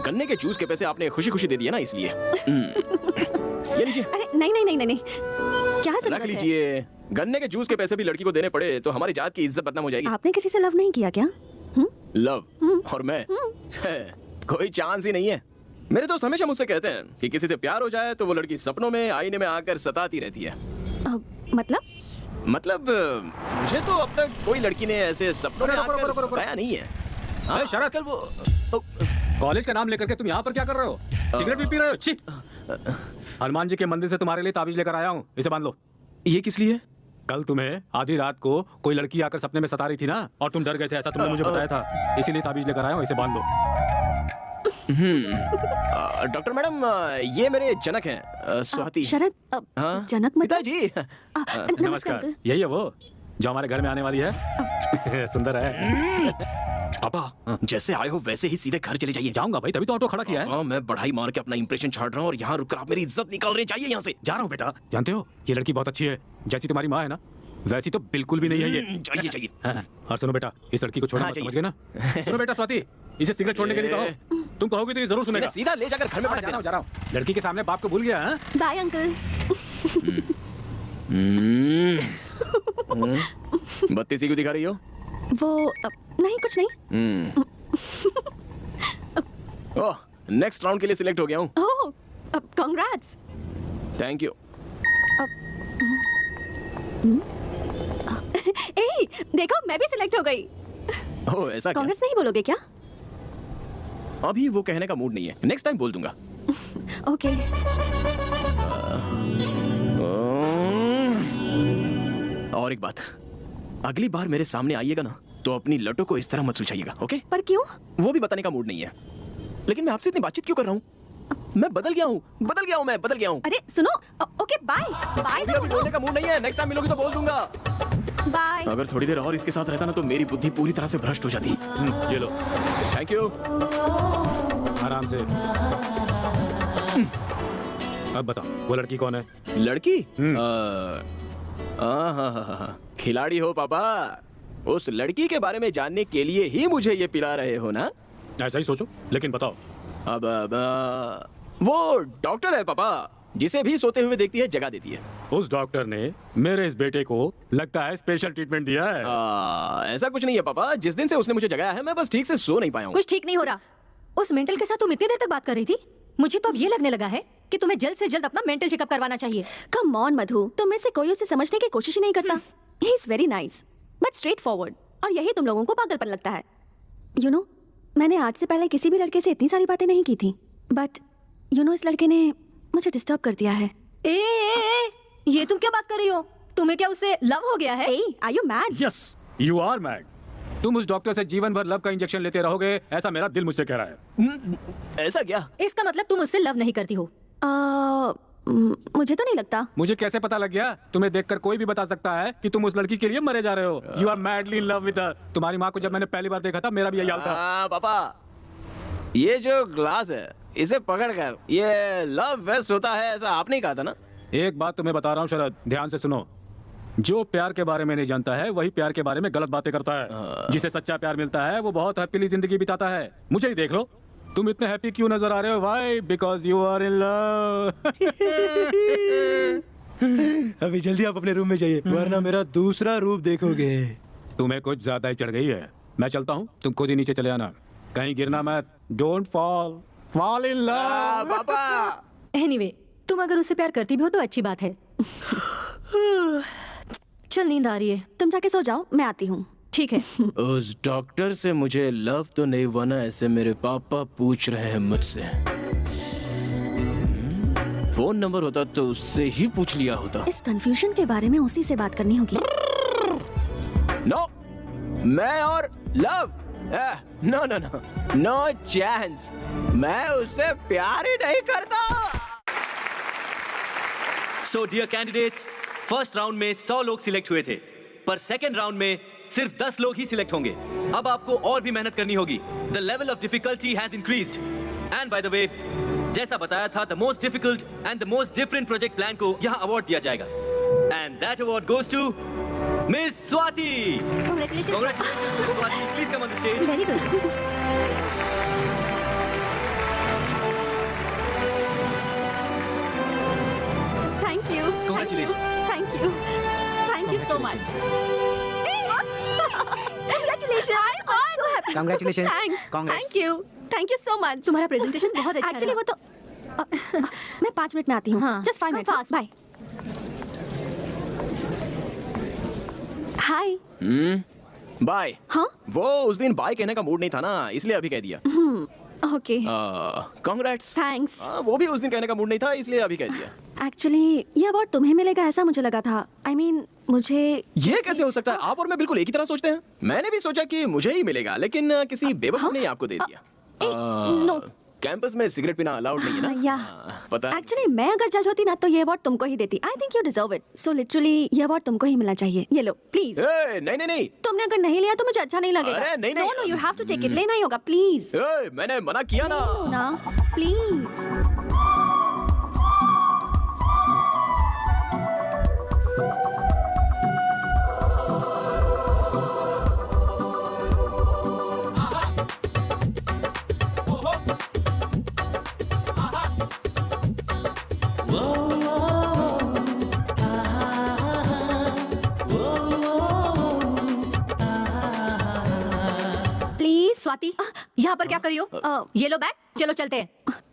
Speaker 8: गन्ने के जूस के पैसे आपने खुशी खुशी दे दिए ना इसलिए। ये लीजिए।
Speaker 2: अरे नहीं नहीं नहीं नहीं, नहीं। क्या
Speaker 8: रख
Speaker 2: जरूरत है?
Speaker 8: लीजिए। गन्ने के जूस के पैसे भी लड़की को देने पड़े तो हमारी जात की इज्जत बदनाम हो जाएगी।
Speaker 2: आपने किसी से लव नहीं किया क्या?
Speaker 8: लव और मैं कोई चांस ही नहीं है। मेरे दोस्त हमेशा मुझसे कहते हैं कि किसी से प्यार हो जाए तो वो लड़की सपनों में आईने में आकर सताती रहती है। मतलब मुझे तो अब तक कोई लड़की ने ऐसे सपनों में आकर सताया नहीं है।
Speaker 4: अरे शरद,
Speaker 8: कल वो
Speaker 4: कॉलेज का नाम लेकर के तुम यहाँ पर क्या कर रहे हो? सिगरेट भी पी रहे हो? छी! हनुमान जी के मंदिर से तुम्हारे लिए ताबीज लेकर आया हूँ, इसे बांध लो।
Speaker 8: ये किस लिए?
Speaker 4: कल तुम्हें आधी रात को कोई लड़की आकर सपने में सता रही थी ना, और तुम डर गए थे, ऐसा तुमने मुझे बताया था। इसीलिए ताबीज लेकर आया हूँ, इसे बांध लो।
Speaker 8: डॉक्टर मैडम ये मेरे जनक हैं, स्वाति।
Speaker 2: शरद,
Speaker 8: हाँ?
Speaker 2: जनक मतलब?
Speaker 8: पिताजी।
Speaker 2: नमस्कार अंकल।
Speaker 4: यही है वो जो हमारे घर में आने वाली है। सुंदर है।
Speaker 8: पापा जैसे आए हो वैसे ही सीधे घर चले जाइए।
Speaker 4: जाऊंगा भाई, तभी तो ऑटो खड़ा किया है।
Speaker 8: मैं बढ़ाई मार के अपना इंप्रेशन छाड़ रहा हूँ और यहाँ रुक कर आप मेरी इज्जत निकाल रहे चाहिए यहाँ से।
Speaker 4: जा रहा हूँ बेटा। जानते हो ये लड़की बहुत अच्छी है, जैसी तुम्हारी माँ है ना वैसी तो बिल्कुल भी नहीं है ये।
Speaker 8: जाइए जाइए।
Speaker 4: हाँ, और सुनो बेटा, इस लड़की को छोड़ना
Speaker 8: हाँ,
Speaker 4: मत, समझ गए ना? सुनो बेटा स्वाति, इसे सिगरेट छोड़ने के लिए कहो। तुम कहोगे तो ये जरूर सुनेगा।
Speaker 8: सीधा ले जाकर घर में पटक देना।
Speaker 4: जा रहा हूँ। लड़की के सामने बाप को भूल गया।
Speaker 2: Bye uncle.
Speaker 8: बत्तीसी क्यों दिखा रही हो?
Speaker 2: वो नहीं, कुछ नहीं।
Speaker 8: ओह, नेक्स्ट राउंड के लिए सिलेक्ट हो गया हूँ।
Speaker 2: ओह, कांग्रेट्स।
Speaker 8: Thank you.
Speaker 2: ए, देखो मैं भी सिलेक्ट हो गई।
Speaker 8: ओह ऐसा क्या?
Speaker 2: कांग्रेस नहीं बोलोगे क्या?
Speaker 8: अभी वो कहने का मूड नहीं है, नेक्स्ट टाइम बोल दूंगा।
Speaker 2: ओके।
Speaker 8: और एक बात, अगली बार मेरे सामने आइएगा ना तो अपनी लटों को इस तरह मत सुलझाइएगा, ओके?
Speaker 2: पर क्यों?
Speaker 8: वो भी बताने का मूड नहीं है, लेकिन मैं आपसे इतनी बातचीत क्यों कर रहा हूँ? मैं बदल गया हूँ, मैं बदल गया हूँ।
Speaker 2: अरे सुनो, ओके बाय बाय।
Speaker 8: अभी बोलने का मूड नहीं है, नेक्स्ट टाइम मिलोगी तो बोल दूंगा।
Speaker 2: बाय।
Speaker 8: अगर थोड़ी देर और इसके साथ रहता ना तो मेरी बुद्धि पूरी तरह से भ्रष्ट हो जाती।
Speaker 4: ये लो।
Speaker 8: Thank you.
Speaker 4: आराम से। अब बताओ वो लड़की कौन है?
Speaker 8: लड़की? खिलाड़ी हो पापा। उस लड़की के बारे में जानने के लिए ही मुझे ये पिला रहे हो ना?
Speaker 4: ऐसा ही सोचो, लेकिन बताओ।
Speaker 8: अब वो डॉक्टर है पापा, जिसे भी सोते हुए देखती है जगा देती है।
Speaker 4: उस डॉक्टर ने मेरे इस बेटे को लगता है स्पेशल ट्रीटमेंट दिया है।
Speaker 8: ऐसा कुछ नहीं है पापा, जिस दिन से उसने मुझे जगाया है मैं बस ठीक से सो नहीं पाया हूँ।
Speaker 5: कुछ ठीक नहीं हो रहा। उस मेंटल के साथ तुम इतनी देर तक बात कर रही थी, मुझे तो अब ये लगने लगा है कि तुम्हें जल्द से जल्द अपना मेंटल चेकअप करवाना चाहिए।
Speaker 2: कम ऑन मधु, तुम में से कोई उसे समझने की कोशिश ही नहीं करता। He is very nice but straight forward, और यही तुम लोगों को पागलपन लगता है। यू नो, मैंने आज से पहले किसी भी लड़के से इतनी सारी बातें नहीं की थी, बट यू नो इस लड़के ने मुझे डिस्टर्ब कर दिया है।
Speaker 5: ए, ये तुम क्या बात कर रही हो? तुम्हें क्या उससे लव हो गया है?
Speaker 2: Are you mad?
Speaker 4: Yes, you are mad. तुम उस डॉक्टर से जीवन भर लव का इंजेक्शन लेते रहोगे, ऐसा मेरा दिल मुझसे कह रहा है।
Speaker 8: ऐसा क्या?
Speaker 5: इसका मतलब तुम उससे लव नहीं करती हो?
Speaker 2: मुझे तो नहीं लगता।
Speaker 4: मुझे कैसे पता लग गया? तुम्हें देखकर कोई भी बता सकता है कि तुम उस लड़की के लिए मरे जा रहे हो। You are madly in love with her. तुम्हारी माँ को जब मैंने पहली बार देखा था मेरा भी यही हाल था।
Speaker 8: पापा, ये जो ग्लास है इसे पकड़कर ये लव वेस्ट होता है, ऐसा आपने ही कहा था ना?
Speaker 4: एक बात तुम्हें बता रहा हूँ शरद, ध्यान से सुनो। जो प्यार के बारे में नहीं जानता है वही प्यार के बारे में गलत बातें करता है। जिसे सच्चा प्यार मिलता है वो बहुत हैप्पीली जिंदगी बिताता है। मुझे ही देख लो, तुम इतने हैप्पी क्यों नजर आ रहे हो? Why? Because you are in love.
Speaker 10: अभी जल्दी आप अपने रूम में जाइए, वरना मेरा दूसरा रूप देखोगे।
Speaker 4: तुम्हें कुछ ज्यादा ही चढ़ गई है। मैं चलता हूँ, तुम खुद ही नीचे चले आना, कहीं गिरना मत। Don't fall in love.
Speaker 8: पापा
Speaker 5: एनीवे, तुम अगर उससे प्यार करती भी हो तो अच्छी बात है। चल, नींद आ रही है,
Speaker 2: तुम जाके सो जाओ, मैं आती हूँ।
Speaker 5: ठीक है।
Speaker 8: उस डॉक्टर से मुझे लव तो नहीं हुआ ना, ऐसे मेरे पापा पूछ रहे हैं मुझसे। फोन नंबर होता तो उससे ही पूछ लिया होता।
Speaker 2: इस कंफ्यूजन के बारे में उसी से बात करनी होगी।
Speaker 8: नो, मैं और love? No no no, no chance. मैं उससे प्यार ही नहीं करता।
Speaker 6: So dear candidates, first round में 100 लोग सिलेक्ट हुए थे, पर सेकंड राउंड में सिर्फ 10 लोग ही सिलेक्ट होंगे। अब आपको और भी मेहनत करनी होगी। The level of difficulty has increased. And by the way, जैसा बताया था, the most difficult and the most different project plan को यहाँ अवार्ड दिया जाएगा। And that award goes to miss Swati.
Speaker 2: Congratulations.
Speaker 6: Congratulations, Miss Swati. Please come on the stage.
Speaker 2: Very good. Thank you.
Speaker 6: Congratulations.
Speaker 2: Thank you. Thank you so much. Congratulations. I'm so happy.
Speaker 7: Congratulations.
Speaker 2: Thanks.
Speaker 1: Congrats.
Speaker 2: Thank you. Thank you so much.
Speaker 5: तुम्हारा presentation बहुत अच्छा
Speaker 2: Actually वो तो मैं 5 minute में आती हूँ.
Speaker 5: हाँ.
Speaker 2: Just 5 minutes.
Speaker 5: Fast.
Speaker 2: Bye. Hi.
Speaker 8: Bye.
Speaker 2: हाँ?
Speaker 8: वो उस दिन बाय कहने का मूड नहीं था ना, इसलिए अभी कह दिया।
Speaker 2: Okay.
Speaker 8: कांग्रेट्स।
Speaker 2: Thanks.
Speaker 8: वो भी उस दिन कहने का मूड नहीं था, इसलिए अभी कह दिया।
Speaker 2: Actually ये अवार्ड तुम्हें मिलेगा ऐसा मुझे लगा था. I mean मुझे
Speaker 8: ये कैसे हो सकता है? आप और मैं बिल्कुल एक ही तरह सोचते हैं। मैंने भी सोचा कि मुझे ही मिलेगा, लेकिन किसी बेवकूफ ने आपको दे दिया।
Speaker 2: no.
Speaker 8: कैंपस में सिगरेट पीना अलाउड नहीं है ना?
Speaker 2: या
Speaker 8: पता है।
Speaker 2: एक्चुअली मैं अगर जज होती ना तो ये अवार्ड तुमको ही देती. I think you deserve it. So literally ये अवार्ड तुमको ही मिलना चाहिए. ये लो प्लीज.
Speaker 8: नहीं नहीं नहीं।
Speaker 2: तुमने अगर नहीं लिया तो मुझे अच्छा नहीं लगेगा.
Speaker 8: अरे, नहीं,
Speaker 2: नो
Speaker 8: नहीं।
Speaker 2: No you have to take it. लेना ही होगा प्लीज.
Speaker 8: मैंने मना किया ना।
Speaker 2: ना प्लीज.
Speaker 5: स्वाति, यहाँ पर क्या कर रही हो? ये लो बैग, चलो चलते हैं।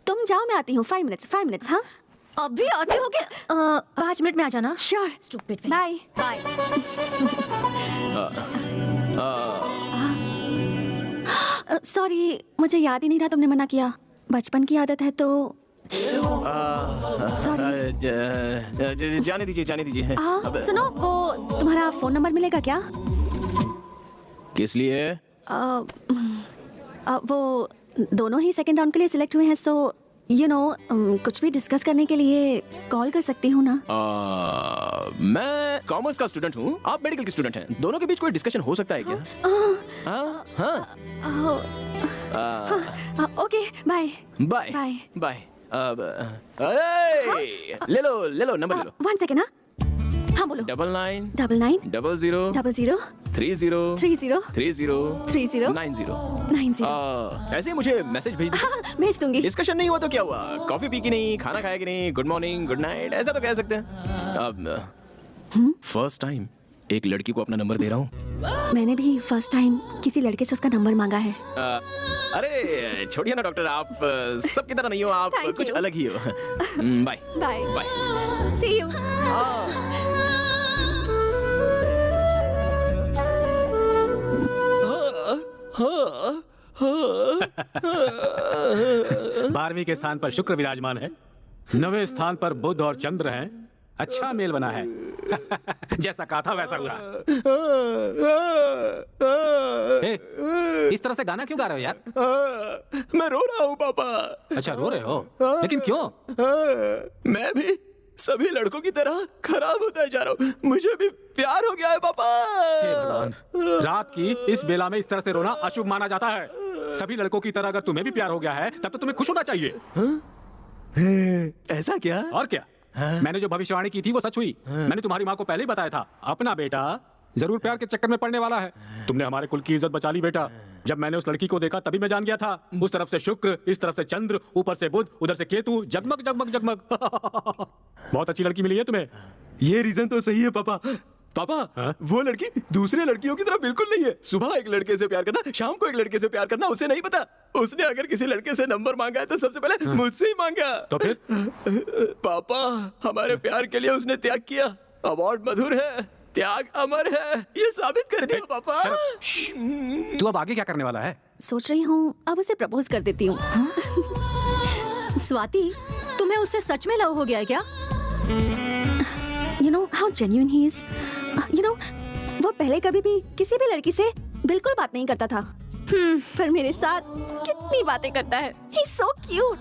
Speaker 2: तुम जाओ मैं आती हूँ. 5 minutes. हाँ
Speaker 5: अभी आती हो क्या? 5 मिनट में आ जाना।
Speaker 2: Sure.
Speaker 5: Stupid.
Speaker 2: Bye.
Speaker 5: Bye.
Speaker 2: Sorry मुझे याद ही नहीं रहा तुमने मना किया. बचपन की आदत है तो सॉरी.
Speaker 8: जाने दीजिए।
Speaker 2: सुनो वो तुम्हारा फोन नंबर मिलेगा क्या?
Speaker 8: किस लिए?
Speaker 2: वो दोनों ही सेकंड राउंड के लिए सिलेक्ट हुए हैं. सो यू नो कुछ भी डिस्कस करने के लिए कॉल कर सकती हूँ ना?
Speaker 8: मैं कॉमर्स का स्टूडेंट हूँ, आप मेडिकल की स्टूडेंट हैं. दोनों के बीच कोई डिस्कशन हो सकता है क्या?
Speaker 2: Okay bye.
Speaker 8: बाय. ले लो नंबर ले लो.
Speaker 2: 1 सेकेंड. हाँ बोलो.
Speaker 8: 99
Speaker 2: 00
Speaker 8: 00 30 30 90. ऐसे ही मुझे मैसेज भेज दीजिए.
Speaker 2: हाँ भेज दूंगी.
Speaker 8: डिस्कशन नहीं हुआ तो क्या हुआ? कॉफी पी की नहीं, खाना खाया कि नहीं, गुड मॉर्निंग गुड नाइट ऐसा तो कह सकते हैं. अब फर्स्ट टाइम एक लड़की को अपना नंबर दे रहा हूँ.
Speaker 2: मैंने भी फर्स्ट टाइम किसी लड़के से उसका नंबर मांगा है.
Speaker 8: अरे छोड़िए ना डॉक्टर, आप सबकी तरह नहीं हो, आप
Speaker 2: Thank
Speaker 8: कुछ
Speaker 2: you.
Speaker 8: अलग ही हो. Bye
Speaker 2: bye. See you.
Speaker 4: बारहवीं के स्थान पर शुक्र विराजमान है, 9वें स्थान पर बुध और चंद्र हैं. अच्छा मेल बना है. जैसा कहा था वैसा हुआ.
Speaker 7: इस तरह से गाना क्यों गा रहे हो यार?
Speaker 8: मैं रो रहा हूँ पापा.
Speaker 7: अच्छा रो रहे हो, लेकिन क्यों?
Speaker 8: मैं भी सभी लड़कों की तरह खराब होता जा रहा हूँ. मुझे भी प्यार हो गया है पापा.
Speaker 4: हे भगवान, रात की इस बेला में इस तरह से रोना अशुभ माना जाता है. सभी लड़कों की तरह अगर तुम्हें भी प्यार हो गया है तब तो तुम्हें खुश होना चाहिए.
Speaker 8: ऐसा क्या?
Speaker 4: और क्या? मैंने जो भविष्यवाणी की थी वो सच हुई. मैंने तुम्हारी माँ को पहले ही बताया था, अपना बेटा जरूर प्यार के चक्कर में पड़ने वाला है. तुमने हमारे कुल की इज्जत बचा ली बेटा. जब मैंने उस लड़की को देखा तभी मैं जान गया था. उस तरफ से शुक्र, इस तरफ से चंद्र, ऊपर से बुध, उधर से केतु, जगमग जगमग जगमग. बहुत अच्छी लड़की मिली है तुम्हें.
Speaker 9: ये रीजन तो सही है पापा. पापा वो लड़की दूसरे लड़कियों की तरह बिल्कुल नहीं है. सुबह एक लड़के से प्यार करना, शाम को एक लड़के से प्यार करना उसे नहीं पता. उसने अगर किसी लड़के से नंबर मांगा है तो सबसे पहले मुझसे ही मांगा.
Speaker 4: तो फिर
Speaker 8: पापा हमारे प्यार के लिए उसने त्याग किया. अवार्ड मधुर है, त्याग अमर है, ये साबित कर दिया पापा.
Speaker 7: तू अब आगे क्या करने वाला है?
Speaker 2: सोच रही हूँ अब उसे प्रपोज कर देती हूँ.
Speaker 5: स्वाति, तुम्हें उससे सच में लव हो गया है क्या?
Speaker 2: You know how genuine he is. You know वो पहले कभी भी किसी भी लड़की से बिल्कुल बात नहीं करता था। पर मेरे साथ कितनी बातें करता है। He is so cute.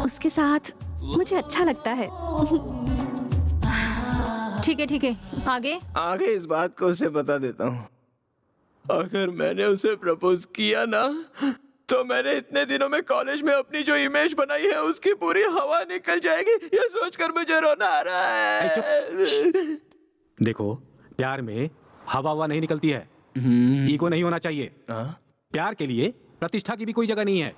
Speaker 2: उसके साथ मुझे अच्छा लगता है।
Speaker 5: ठीक है, आगे।
Speaker 8: आगे इस बात को उसे बता देता हूँ। अगर मैंने उसे प्रपोज किया ना, तो मैंने इतने दिनों में कॉलेज में अपनी जो इमेज बनाई है उसकी पूरी हवा निकल जाएगी। ये सोचकर मुझे रोना आ रहा है।
Speaker 7: देखो, प्यार में हवा नहीं निकलती है। ईगो नहीं होना चाहिए। प्यार के लिए प्रतिष्ठा की भी कोई जगह नहीं है।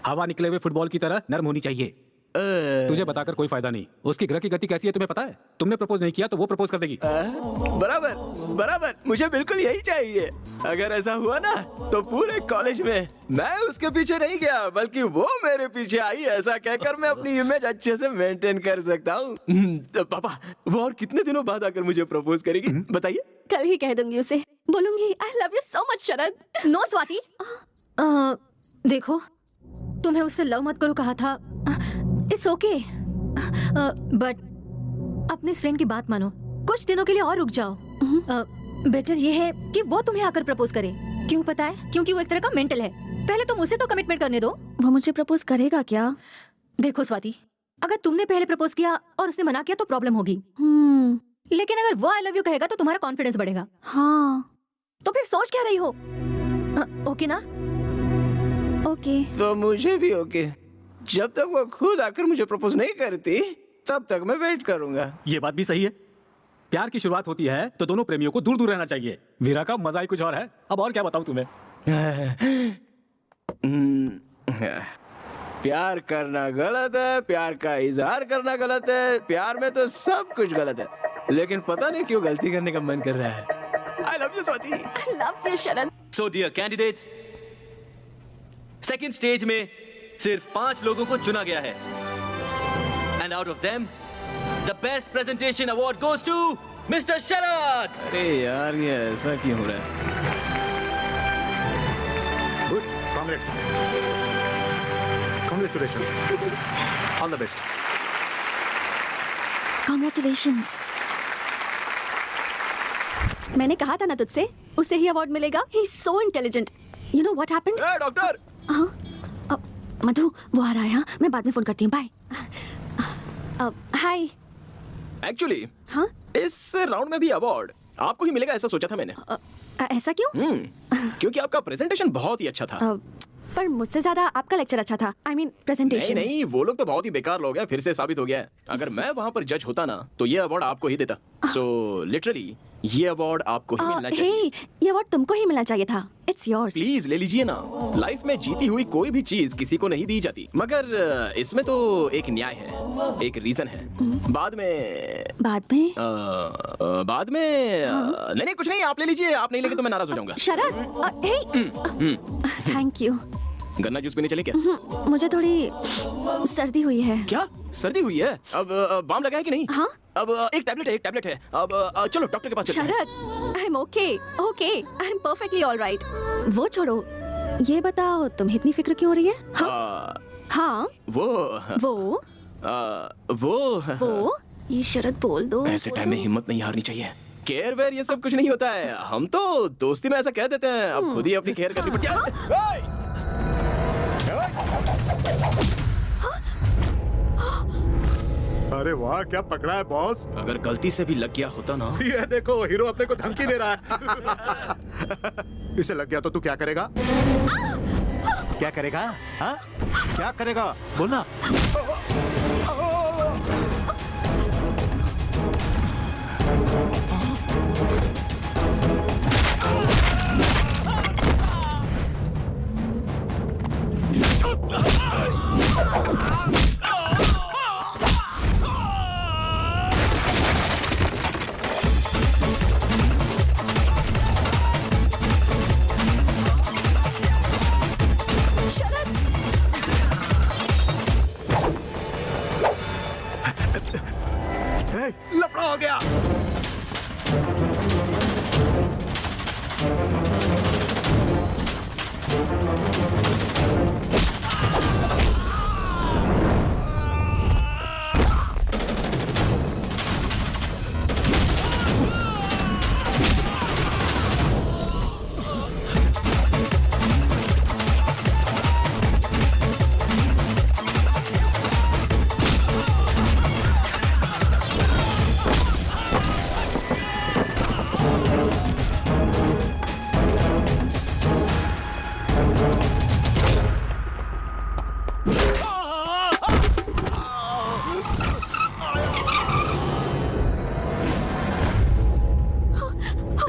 Speaker 7: हवा निकले हुए फुटबॉल की तरह नर्म होनी चाहिए। तुझे बताकर कोई फायदा नहीं। उसकी ग्रह की गति कैसी है तुम्हें पता है? तुमने प्रपोज नहीं किया तो वो प्रपोज कर देगी।
Speaker 8: बराबर बराबर, मुझे बिल्कुल यही चाहिए। अगर ऐसा हुआ ना तो पूरे कॉलेज में मैं उसके पीछे नहीं गया, बल्कि वो मेरे पीछे आई। ऐसा कहकर मैं अपनी इमेज अच्छे से मेंटेन कर सकता हूँ। पापा, वो और कितने दिनों बाद आकर मुझे प्रपोज करेगी बताइए?
Speaker 2: कल ही कह दूंगी उसे। बोलूंगी I love you so much Sharad.
Speaker 5: No Swati, देखो, तुम्हें उससे लव मत करो कहा था। इट्स ओके, बट अपने फ्रेंड की बात मानो। कुछ दिनों के लिए और रुक जाओ। बेटर ये है कि वो तुम्हें आकर प्रपोज करे। क्यों पता है? क्योंकि वो एक तरह का मेंटल है। पहले तुम उसे तो कमिटमेंट करने दो।
Speaker 2: वो मुझे प्रपोज करेगा क्या?
Speaker 5: देखो स्वाति, अगर तुमने पहले प्रपोज किया और उसने मना किया तो प्रॉब्लम होगी। लेकिन अगर वो आई लव यू कहेगा तो तुम्हारा कॉन्फिडेंस बढ़ेगा।
Speaker 2: हाँ,
Speaker 5: तो फिर सोच क्या रही हो? ओके ना?
Speaker 2: ओके।
Speaker 8: तो मुझे भी ओके। जब तक वो खुद आकर मुझे प्रपोज नहीं करती तब तक मैं वेट करूंगा।
Speaker 4: ये बात भी सही है। प्यार की शुरुआत होती है तो दोनों प्रेमियों को दूर दूर रहना चाहिए। वीरा का मजा ही कुछ और है। अब और क्या बताऊं तुम्हें।
Speaker 8: प्यार करना गलत है, प्यार का इजहार करना गलत है, प्यार में तो सब कुछ गलत है। लेकिन पता नहीं क्यों गलती करने का मन कर रहा है। I love you Swati.
Speaker 2: I love you Sharad.
Speaker 6: So dear candidates, second stage में सिर्फ 5 लोगों को चुना गया है। And out of them the best presentation award goes to mister Sharad.
Speaker 8: अरे यार, ये ऐसा क्यों हो रहा है?
Speaker 1: Good, congratulations, all the best.
Speaker 2: Congratulations. मैंने कहा था ना तुझसे, उसे ही अवार्ड मिलेगा। He is so intelligent. You know what happened?
Speaker 8: Doctor.
Speaker 2: मधु, वो आ रहा है। हाँ, मैं बाद में फोन करती हूँ। बाय। हाय।
Speaker 8: एक्चुअली
Speaker 2: हाँ,
Speaker 8: इस राउंड में भी अवार्ड आपको ही मिलेगा, ऐसा सोचा था मैंने।
Speaker 2: ऐसा क्यों?
Speaker 8: क्योंकि आपका प्रेजेंटेशन बहुत ही अच्छा था।
Speaker 2: पर मुझसे ज्यादा आपका लेक्चर अच्छा था। I mean presentation.
Speaker 8: नहीं, वो लोग तो बहुत ही बेकार लोग हैं। फिर से साबित हो गया है। अगर मैं वहाँ पर जज होता ना तो ये अवार्ड आपको ही देता। सो लिटरली ये अवार्ड आपको ही मिलना चाहिए।
Speaker 2: ये अवार्ड तुमको ही मिलना चाहिए था। It's yours.
Speaker 8: प्लीज ले लीजिए ना। लाइफ में जीती हुई कोई भी चीज किसी को नहीं दी जाती, मगर इसमें तो एक न्याय है, एक रीजन है। बाद में नहीं कुछ नहीं, आप ले लीजिए। आप नहीं लेंगे तो मैं नाराज हो जाऊंगा।
Speaker 2: शरद, थैंक यू।
Speaker 8: गन्ना जूस पीने चले क्या?
Speaker 2: मुझे थोड़ी सर्दी हुई है।
Speaker 8: क्या सर्दी हुई है? अब बाम लगा है कि नहीं?
Speaker 2: हाँ,
Speaker 8: अब एक टैबलेट है। अब चलो डॉक्टर के पास चलते हैं।
Speaker 2: Sharad, I am okay, I am perfectly all right. वो छोड़ो, ये बताओ तुम्हें इतनी फिक्र क्यों हो रही है? हाँ, वो ये शरद बोल दो।
Speaker 8: ऐसे टाइम में हिम्मत नहीं हारनी चाहिए। केयर वेयर ये सब कुछ नहीं होता है। हम तो दोस्ती में ऐसा कह देते हैं। अब खुद ही अपनी केयर करनी पड़ती है।
Speaker 1: अरे वाह, क्या पकड़ा है बॉस।
Speaker 8: अगर गलती से भी लग गया होता ना।
Speaker 1: ये देखो, हीरो अपने को धमकी दे रहा है। इसे लग गया तो तू क्या करेगा? क्या करेगा? हाँ, क्या करेगा? बोलना।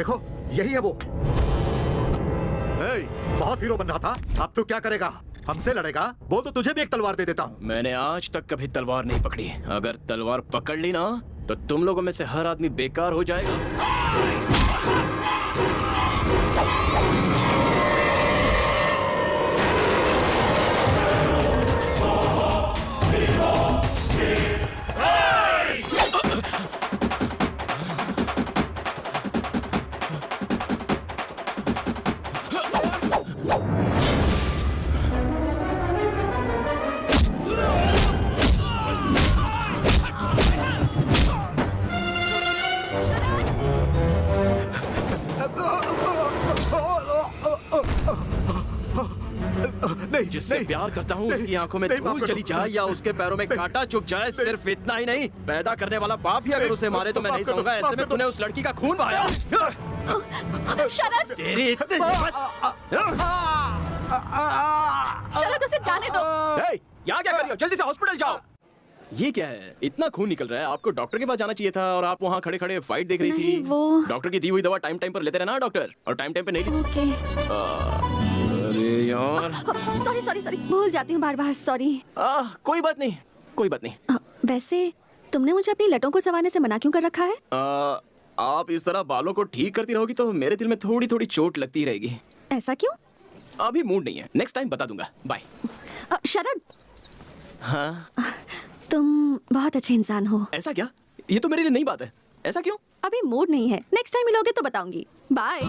Speaker 1: देखो यही है वो। ए, बहुत हीरो बन रहा था, अब तू क्या करेगा? हमसे लड़ेगा? बोल तो तुझे भी एक तलवार दे देता हूँ।
Speaker 8: मैंने आज तक कभी तलवार नहीं पकड़ी। अगर तलवार पकड़ ली ना तो तुम लोगों में से हर आदमी बेकार हो जाएगा। जिससे प्यार करता हूँ उसकी आंखों में धूल चली जाए या उसके पैरों में कांटा चुभ जाए, सिर्फ इतना ही नहीं, पैदा करने वाला बाप ही अगर उसे मारे तो मैं नहीं सहूंगा। ऐसे में तूने उस लड़की का खून बहाया।
Speaker 5: शरद,
Speaker 8: तेरी इतनी
Speaker 5: शरद उसे जाने दो।
Speaker 8: यहाँ क्या कर रही हो? जल्दी से हॉस्पिटल जाओ। ये क्या है? इतना खून निकल रहा है, आपको डॉक्टर के पास जाना चाहिए था और आप वहाँ खड़े खड़े फाइट देख रही थी।
Speaker 2: वो
Speaker 8: डॉक्टर की दी हुई दवा टाइम टाइम पर लेते रहना डॉक्टर, और टाइम टाइम पे नहीं।
Speaker 2: ओके।
Speaker 8: अरे यार,
Speaker 2: सॉरी सॉरी सॉरी, भूल जाती हूँ बार बार, सॉरी।
Speaker 8: कोई बात नहीं, कोई बात नहीं।
Speaker 2: वैसे तुमने मुझे अपनी लटों को संवारने से मना क्यों कर रखा है?
Speaker 8: आप इस तरह बालों को ठीक करती रहोगी तो मेरे दिल में थोड़ी थोड़ी चोट लगती रहेगी।
Speaker 2: ऐसा क्यों?
Speaker 8: अभी मूड नहीं है, नेक्स्ट टाइम बता दूंगा। बाय।
Speaker 2: शरद,
Speaker 8: हाँ
Speaker 2: तुम बहुत अच्छे इंसान हो।
Speaker 8: ऐसा क्या? ये तो मेरे लिए नई बात है। ऐसा क्यों?
Speaker 2: अभी मूड नहीं है, नेक्स्ट टाइम मिलोगे तो बताऊंगी। बाय।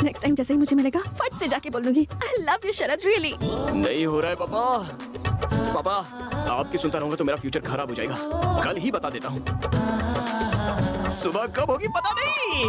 Speaker 2: नेक्स्ट टाइम जैसे ही मुझे मिलेगा फट से जाके बोल दूंगी आई लव यू शरद, रियली।
Speaker 8: नहीं हो रहा है पापा। पापा, आपकी सुनता रहूंगा तो मेरा फ्यूचर खराब हो जाएगा। कल ही बता देता हूँ। सुबह कब होगी पता नहीं।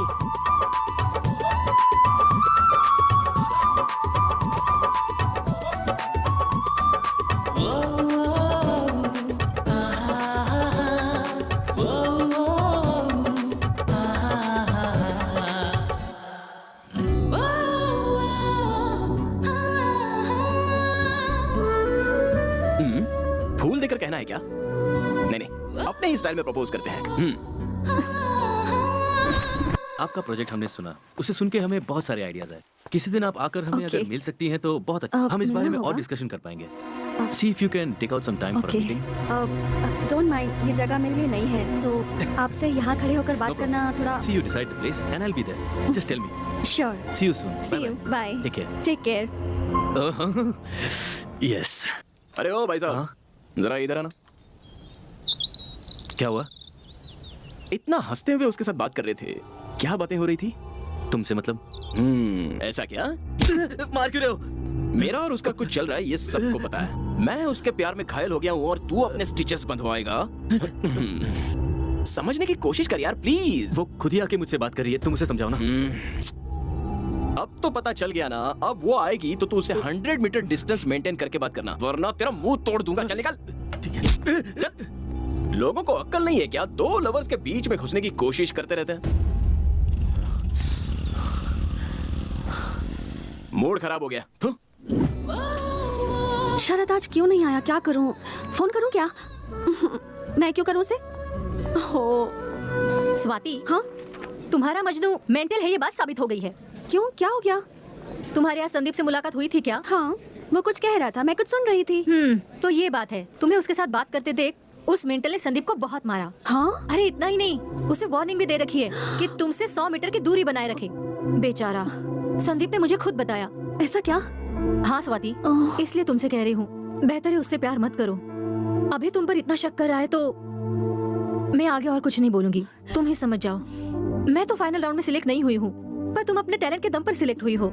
Speaker 8: फूल देकर कहना है क्या? नहीं नहीं, अपने ही स्टाइल में प्रपोज करते हैं।
Speaker 6: आपका प्रोजेक्ट हमने सुना, उसे सुन के हमें बहुत सारे आइडियाज आए। किसी दिन आप आकर हमें अगर मिल सकती हैं तो बहुत अच्छा। हम इस बारे में और डिस्कशन कर पाएंगे। See if you can take out some time for a meeting.
Speaker 2: Don't mind, ये जगह मेरे लिए नहीं है, so आपसे यहाँ खड़े होकर बात करना थोड़ा।
Speaker 6: See you decide the place and I'll be there. Just tell me.
Speaker 2: Sure.
Speaker 6: See you soon.
Speaker 2: See you. Bye.
Speaker 6: Take care.
Speaker 2: Take care.
Speaker 6: Yes.
Speaker 8: अरे ओ भाई साहब, जरा इधर आना।
Speaker 6: क्या हुआ?
Speaker 8: इतना हंसते हुए उसके साथ बात कर रहे थे, क्या बातें हो रही थी?
Speaker 6: तुमसे मतलब?
Speaker 8: ऐसा क्या? मार क्यों रहे हो? मेरा और उसका कुछ चल रहा है, ये सबको पता है। मैं उसके प्यार में घायल हो गया हूँ और तू अपने स्टिचेस बंधवाएगा। समझने की कोशिश कर यार प्लीज।
Speaker 6: वो खुद ही आके मुझसे बात कर रही है, तुम उसे समझाओ ना।
Speaker 8: अब तो पता चल गया ना, अब वो आएगी तो तू उसे 100 मीटर डिस्टेंस मेंटेन करके बात करना, वरना तेरा मुंह तोड़ दूंगा। चल निकल।
Speaker 6: ठीक है।
Speaker 8: चल। लोगों को अक्ल नहीं है क्या? दो लवर्स के बीच में घुसने की कोशिश करते रहते हैं। मूड खराब हो गया।
Speaker 2: शरद आज क्यों नहीं आया? क्या करूं? फोन करूं क्या? मैं क्यों करूं उसे? हो
Speaker 5: स्वाति,
Speaker 2: हाँ
Speaker 5: तुम्हारा मजनू मेंटल है, ये बात साबित हो गई है।
Speaker 2: क्यों, क्या हो गया?
Speaker 5: तुम्हारे यहाँ संदीप से मुलाकात हुई थी क्या?
Speaker 2: हाँ, वो कुछ कह रहा था, मैं कुछ सुन रही थी।
Speaker 5: तो ये बात है, तुम्हें उसके साथ बात करते देख उस मेंटल ने संदीप को बहुत मारा।
Speaker 2: हाँ?
Speaker 5: अरे इतना ही नहीं, उसे वार्निंग भी दे रखी है कि तुमसे 100 मीटर की दूरी बनाए रखे। बेचारा संदीप ने मुझे खुद बताया।
Speaker 2: ऐसा क्या?
Speaker 5: हाँ स्वाति, इसलिए तुमसे कह रही हूँ, बेहतर है उससे प्यार मत करो। अभी तुम पर इतना शक कर रहा है तो मैं आगे और कुछ नहीं बोलूंगी, तुम ही समझ जाओ। मैं तो फाइनल राउंड में सिलेक्ट नहीं हुई हूँ, पर तुम अपने टैलेंट के दम पर सिलेक्ट हुई हो।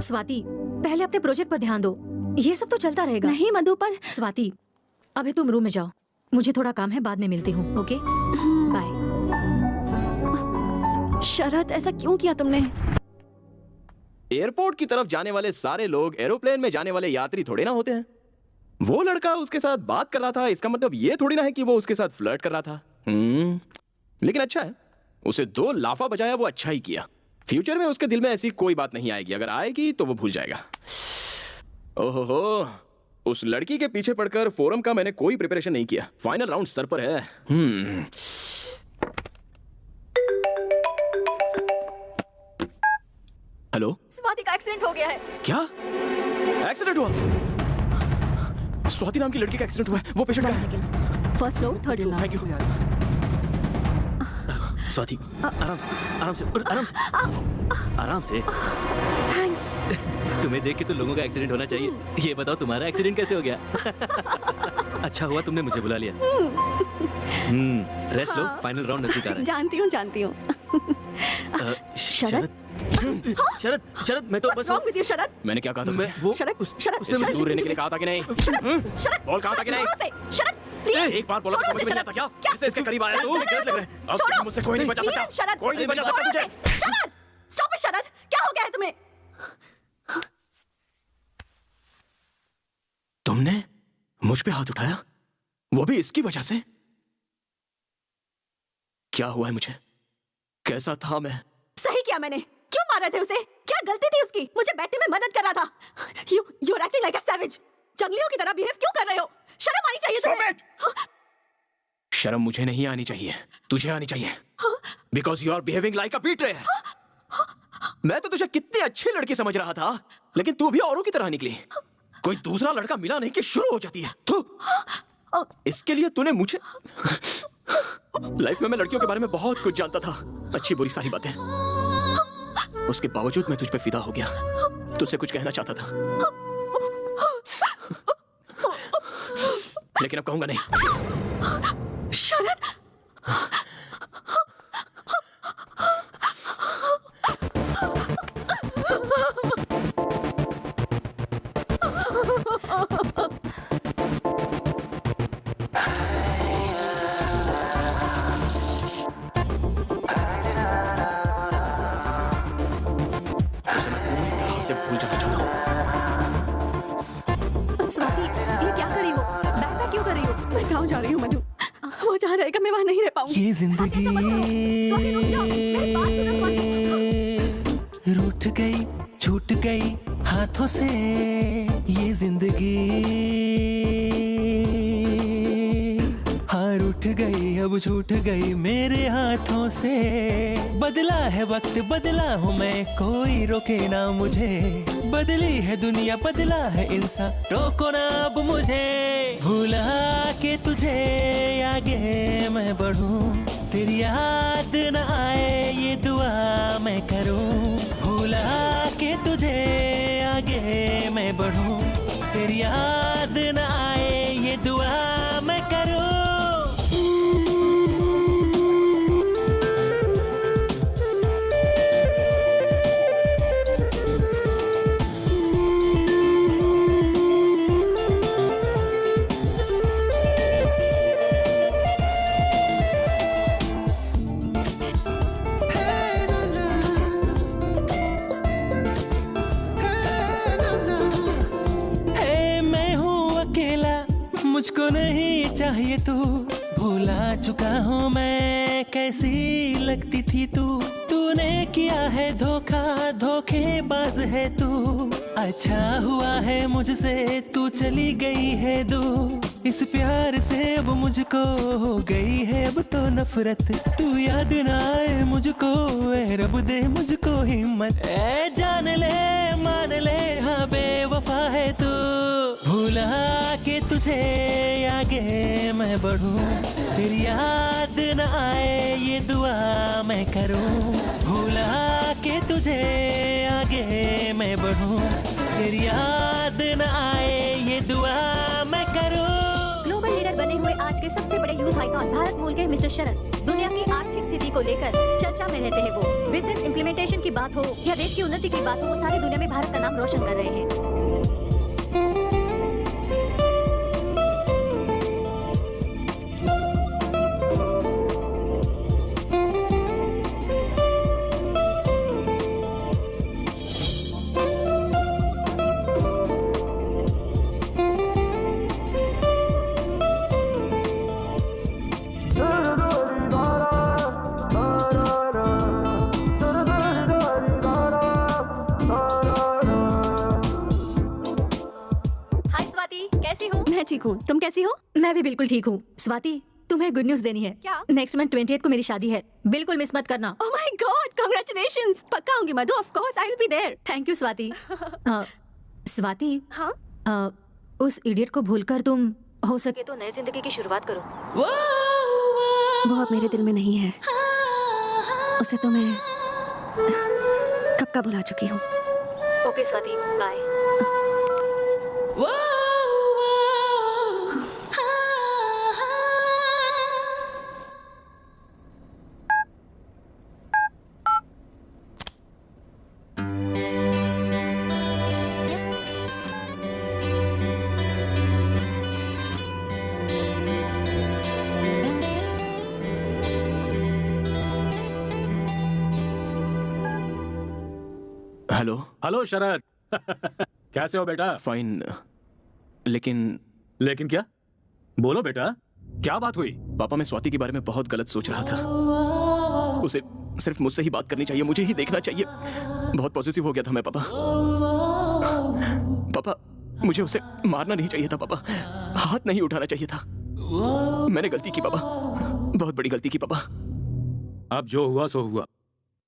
Speaker 5: स्वाति, पहले अपने प्रोजेक्ट पर ध्यान दो, ये सब तो चलता रहेगा।
Speaker 2: नहीं मधु, पर
Speaker 5: स्वाति अभी तुम रूम में जाओ, मुझे थोड़ा काम है, बाद में मिलती हूँ। Okay bye.
Speaker 2: शरद ऐसा क्यों किया तुमने?
Speaker 8: एयरपोर्ट की तरफ जाने वाले सारे लोग एरोप्लेन में जाने वाले यात्री थोड़े ना होते हैं। वो लड़का उसके साथ बात कर रहा था, इसका मतलब ये थोड़ी ना है कि वो उसके साथ फ्लर्ट कर रहा था। लेकिन अच्छा है, उसे 2 लाफा बजाया, वो अच्छा ही किया। फ्यूचर में उसके दिल में ऐसी कोई बात नहीं आएगी, अगर आएगी तो वो भूल जाएगा। ओहो, उस लड़की के पीछे पड़कर फोरम का मैंने कोई प्रिपरेशन नहीं किया। फाइनल राउंड सर पर है। हेलो,
Speaker 5: स्वाति का एक्सीडेंट हो गया है।
Speaker 8: क्या एक्सीडेंट हुआ? स्वाति नाम की लड़की का एक्सीडेंट हुआ है। वो पेशेंट है।
Speaker 2: First floor, third floor.
Speaker 8: Thank you.
Speaker 6: Swati, आराम से, आराम से, आराम से, आराम से।
Speaker 2: थैंक्स।
Speaker 6: तुम्हें देख के तो लोगों का एक्सीडेंट होना चाहिए। ये बताओ तुम्हारा एक्सीडेंट कैसे हो गया? अच्छा हुआ तुमने मुझे बुला लिया। रेस्ट लो, फाइनल राउंड नजदीक आ रहा है।
Speaker 2: जानती हूँ, जानती हूँ। शरद?
Speaker 6: शरद, शरद, मैं तो
Speaker 2: What's
Speaker 6: बस
Speaker 2: wrong with you, शरद?
Speaker 8: मैंने क्या कहा था तुझे?
Speaker 6: वो
Speaker 2: शरद, शरद,
Speaker 8: उसने मुझे
Speaker 2: शरद,
Speaker 8: दूर रहने
Speaker 2: listen
Speaker 8: के लिए
Speaker 2: to
Speaker 8: कहा था कि नहीं?
Speaker 2: me. शरद, शरद,
Speaker 8: बोल कहा था कि नहीं?
Speaker 2: छोड़ो उसे, शरद, please.
Speaker 8: एक बार बोला तो
Speaker 2: छोड़ो
Speaker 8: समझ
Speaker 2: उसे,
Speaker 8: में नहीं
Speaker 2: शरद.
Speaker 8: आता क्या?
Speaker 2: क्या?
Speaker 8: जिससे इसके करीब आया तू
Speaker 2: छोड़ो,
Speaker 8: गलत लग रहा है। अब
Speaker 2: छोड़ो.
Speaker 8: मुझसे कोई नहीं बचा सकता।
Speaker 2: Please, शरद,
Speaker 8: कोई नहीं बचा सकता
Speaker 2: छोड़ो
Speaker 8: तुझे।
Speaker 2: उसे. शरद, stop it, शरद. क्या हो गया है तुम्हें?
Speaker 8: तुमने मुझ पे हाथ उठाया, वो भी इसकी वजह से? क्या हुआ है मुझे? कैसा था मैं?
Speaker 2: सही किया मैंने। क्यों मारे थे उसे? क्या गलती थी उसकी? मुझे बैठने में मदद कर रहा था। You're acting like a savage. जंगलियों की तरह बिहेव क्यों कर रहे हो? शर्म आनी चाहिए तुम्हें।
Speaker 8: शर्म मुझे नहीं आनी चाहिए, तुझे आनी चाहिए। Because you are behaving like a betrayer. मैं तो तुझे कितनी अच्छी लड़की समझ रहा था, लेकिन तू भी औरों की तरह निकली। कोई दूसरा लड़का मिला नहीं कि शुरू हो जाती है। थू। इसके लिए तूने मुझे लाइफ में मैं लड़कियों के बारे में बहुत कुछ जानता था, अच्छी बुरी सारी बातें। उसके बावजूद मैं तुझ पे फिदा हो गया, तुझसे कुछ कहना चाहता था, लेकिन अब कहूंगा नहीं।
Speaker 2: शरद,
Speaker 8: उसे मैं पूरी तरह से भूल जाना चाहता हूँ।
Speaker 5: स्वाति, ये क्या कर रही हो? बैक बैक क्यों कर रही हो?
Speaker 2: मैं गाँव जा रही हूँ मधु। वो जहाँ रहेगा मैं वहाँ नहीं रह पाऊंगी।
Speaker 11: ये जिंदगी
Speaker 2: स्वाति रुक जाओ, मेरी बात सुनो स्वाति।
Speaker 11: रूठ गई, छूट गई हाथों से ये जिंदगी। हाँ रूठ गई, अब छूट गई मेरे हाथों से। बदला है वक्त, बदला हूँ मैं, कोई रोके ना मुझे। बदली है दुनिया, बदला है इंसान, रोको ना अब मुझे। भूला के तुझे आगे मैं बढ़ूं, तेरी याद न आए ये दुआ मैं करूं। भूला के तुझे आगे मैं बढ़ूं, तेरी याद न आए ये दुआ मैं करूं। मुझको नहीं चाहिए तू, भूला चुका हूँ मैं कैसी लगती थी तू। तूने किया है धोखा, धोखेबाज है तू। अच्छा हुआ है मुझसे तू चली गई है दूर। इस प्यार से अब मुझको हो गई है अब तो नफरत। तू याद ना आए मुझको, ए रब दे मुझको हिम्मत। ए जान ले मान ले, हाँ बेवफा है तू। भूला के तुझे आगे मैं बढ़ूं, तेरी याद न आए ये दुआ मैं करूं। भूला के तुझे आगे मैं बढ़ूं, तेरी याद न आए ये दुआ मैं करूं।
Speaker 5: ग्लोबल लीडर बने हुए आज के सबसे बड़े यूथ आइकॉन भारत मूल के मिस्टर शरद दुनिया की आर्थिक स्थिति को लेकर चर्चा में रहते हैं। वो बिजनेस इंप्लीमेंटेशन की बात हो या देश की उन्नति की बात हो, वो सारी दुनिया में भारत का नाम रोशन कर रहे हैं।
Speaker 2: मैं ठीक हूँ, तुम कैसी हो?
Speaker 5: मैं भी बिल्कुल ठीक हूँ। स्वाति, तुम्हें गुड न्यूज देनी है।
Speaker 2: क्या?
Speaker 5: नेक्स्ट मंथ 28 को मेरी शादी है, बिल्कुल मिस मत करना।
Speaker 2: Oh my God, congratulations. पक्का आऊंगी Madhu, of course I will be there.
Speaker 5: Thank you Swati. Swati,
Speaker 2: हाँ?
Speaker 5: उस इडियट को भूलकर तुम हो सके तो नई जिंदगी की शुरुआत करो।
Speaker 2: वो अब मेरे दिल में नहीं है, उसे तो मैं कब का भुला चुकी हूँ।
Speaker 5: Okay Swati, bye.
Speaker 8: Hello.
Speaker 4: Hello Sharad. कैसे हो बेटा?
Speaker 8: फाइन, लेकिन
Speaker 4: क्या? बोलो बेटा, क्या बात हुई?
Speaker 8: पापा, मैं स्वाति के बारे में बहुत गलत सोच रहा था। उसे सिर्फ मुझसे ही बात करनी चाहिए, मुझे ही देखना चाहिए। बहुत पॉजिटिव हो गया था मैं पापा। पापा, मुझे उसे मारना नहीं चाहिए था पापा, हाथ नहीं उठाना चाहिए था। मैंने गलती की पापा, बहुत बड़ी गलती की पापा।
Speaker 4: अब जो हुआ सो हुआ,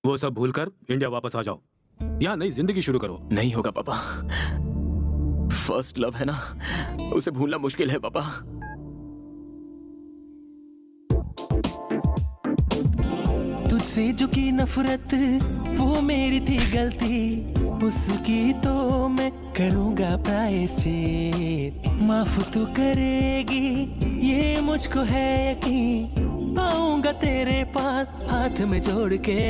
Speaker 4: वो सब भूलकर इंडिया वापस आ जाओ, यहाँ नई जिंदगी शुरू करो।
Speaker 8: नहीं होगा पापा, फर्स्ट लव है ना, उसे भूलना मुश्किल है पापा।
Speaker 11: तुझसे जो की नफरत वो मेरी थी गलती, उसकी तो मैं करूंगा प्रायश्चित। माफ तू करेगी ये मुझको है यकीन, आऊंगा तेरे पास हाथ में जोड़ के।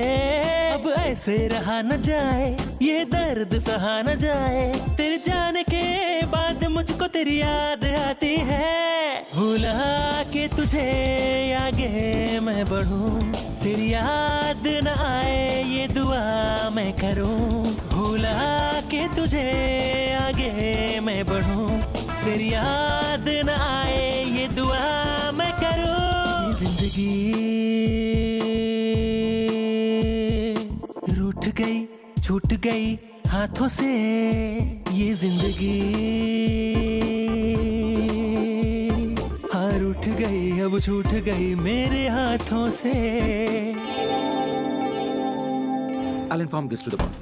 Speaker 11: अब ऐसे रहा न जाए, ये दर्द सहा न जाए, तेरे जाने के बाद मुझको तेरी याद आती है। भुला के तुझे आगे मैं बढ़ूं, तेरी याद न आए ये दुआ मैं करूं। भुला के तुझे आगे मैं बढ़ूं, तेरी याद न आए ये दुआ मैं करूं। ये जिंदगी रूठ गई, छूट गई हाथों से, ये जिंदगी हाँ रूठ गई, अब छूट गई मेरे हाथों से।
Speaker 3: I'll inform this to the boss.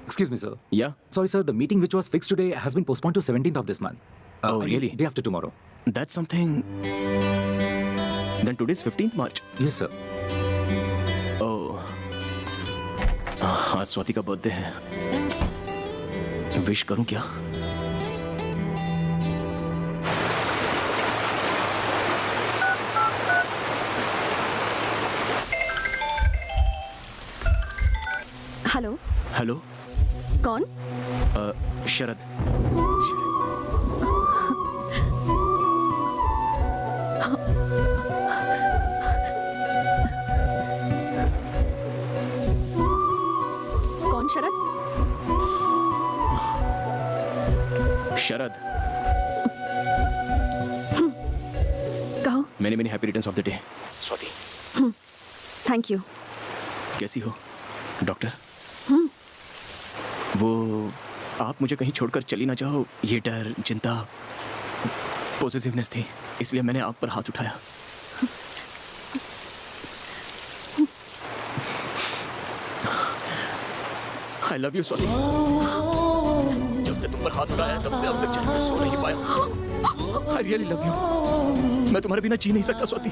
Speaker 3: Excuse me, sir.
Speaker 8: Yeah?
Speaker 3: Sorry, sir. The meeting which was fixed today has been postponed to 17th of this month.
Speaker 8: Oh,
Speaker 3: I mean,
Speaker 8: really?
Speaker 3: Day after tomorrow.
Speaker 8: That's something. Then today's 15th March.
Speaker 3: Yes, sir.
Speaker 8: Oh. आज स्वाति का birthday है, wish करूं क्या?
Speaker 2: Hello.
Speaker 8: Hello.
Speaker 2: कौन?
Speaker 8: शरद।
Speaker 2: कौन शरद?
Speaker 8: शरद।
Speaker 2: कहो।
Speaker 8: मैंने मैंने happy returns of the day Swati.
Speaker 2: Thank you.
Speaker 8: कैसी हो डॉक्टर? वो आप मुझे कहीं छोड़कर चली ना जाओ, ये डर, चिंता, पॉजिटिवनेस थी, इसलिए मैंने आप पर हाथ उठाया। आई लव यू स्वाति। जब से तुम पर हाथ उठाया तब से अब तक चैन से सो नहीं पाया। I really love you. मैं तुम्हारे बिना जी नहीं सकता स्वाति,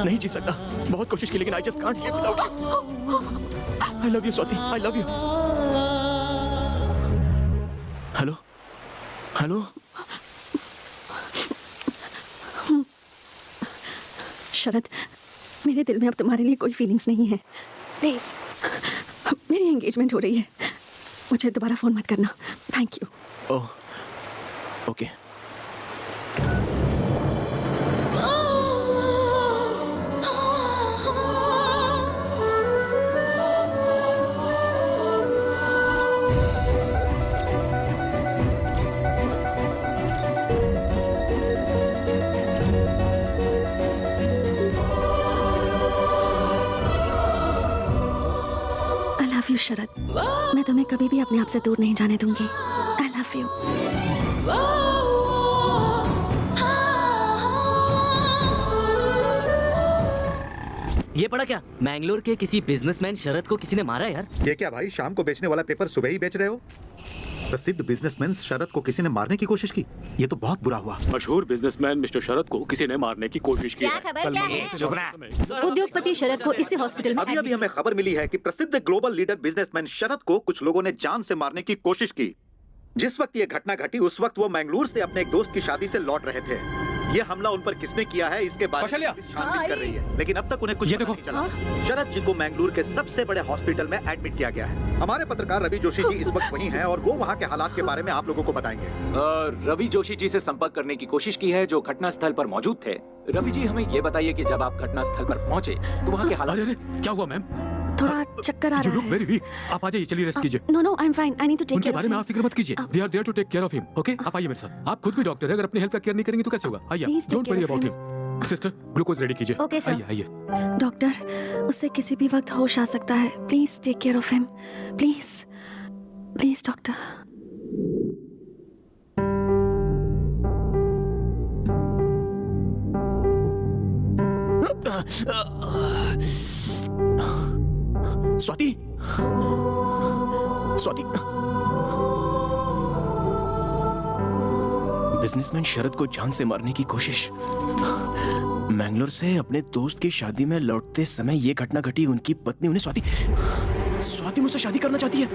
Speaker 8: नहीं जी सकता। बहुत कोशिश की लेकिन I just can't live without you. I love you Swati, I love you. Hello hello.
Speaker 2: Sharad, मेरे दिल में अब तुम्हारे लिए कोई फीलिंग्स नहीं है। प्लीज, मेरी एंगेजमेंट हो रही है, मुझे दोबारा फोन मत करना। Thank you.
Speaker 8: Oh okay.
Speaker 2: Sharad, मैं तुम्हें कभी भी अपने आप से दूर नहीं जाने दूंगी। आई लव यू।
Speaker 6: ये पढ़ा क्या? मैंगलोर के किसी बिजनेसमैन शरद को किसी ने मारा यार।
Speaker 1: ये क्या भाई, शाम को बेचने वाला पेपर सुबह ही बेच रहे हो? प्रसिद्ध बिजनेसमैन शरद को किसी ने मारने की कोशिश की, ये तो बहुत बुरा हुआ।
Speaker 4: मशहूर बिजनेसमैन मिस्टर शरद को किसी ने मारने की कोशिश की है।
Speaker 5: उद्योगपति शरद को इसी हॉस्पिटल में
Speaker 1: अभी हमें खबर मिली है कि प्रसिद्ध ग्लोबल लीडर बिजनेसमैन शरद को कुछ लोगों ने जान से मारने की कोशिश की। जिस वक्त ये घटना घटी उस वक्त वो मैंगलोर से अपने एक दोस्त की शादी से लौट रहे थे। ये हमला उन पर किसने किया है इसके बारे में पुलिस छानबीन कर रही है, लेकिन अब तक उन्हें कुछ पता नहीं चला। शरद जी को मैंगलोर के सबसे बड़े हॉस्पिटल में एडमिट किया गया है। हमारे पत्रकार रवि जोशी जी इस वक्त वहीं हैं और वो वहाँ के हालात के बारे में आप लोगों को बताएंगे।
Speaker 3: रवि जोशी जी से संपर्क करने की कोशिश की है जो घटना स्थल पर मौजूद थे। रवि जी हमें ये बताइए कि जब आप घटना स्थल पर पहुंचे तो वहाँ के हालात।
Speaker 4: अरे क्या हुआ मैम?
Speaker 2: थोड़ा चक्कर आ
Speaker 4: You
Speaker 2: रहा
Speaker 4: look
Speaker 2: है।
Speaker 4: very weak. आप आ जाइए, चलिए रेस्ट कीजिए।
Speaker 2: No no I am fine, I need to take
Speaker 4: उनके
Speaker 2: केयर
Speaker 4: बारे में आप फिक्र मत कीजिए। We are there to take care of him. Okay? आप आइए मेरे साथ। आप खुद भी डॉक्टर हैं, अगर अपनी हेल्थ का केयर नहीं करेंगे तो कैसे होगा? आइए,
Speaker 2: Please take
Speaker 4: don't worry
Speaker 2: care of
Speaker 4: about him. Sister, glucose ready कीजिए।
Speaker 5: Okay, sir.
Speaker 4: आइए आइए।
Speaker 2: डॉक्टर, उससे किसी भी वक्त होश आ सकता है। Please take care of him, please please doctor.
Speaker 8: Swati, Swati, businessman Sharad को जान से मारने की कोशिश। मैंगलोर से अपने दोस्त की शादी में लौटते समय ये घटना घटी। उनकी पत्नी उन्हें स्वाति मुझसे शादी करना चाहती है।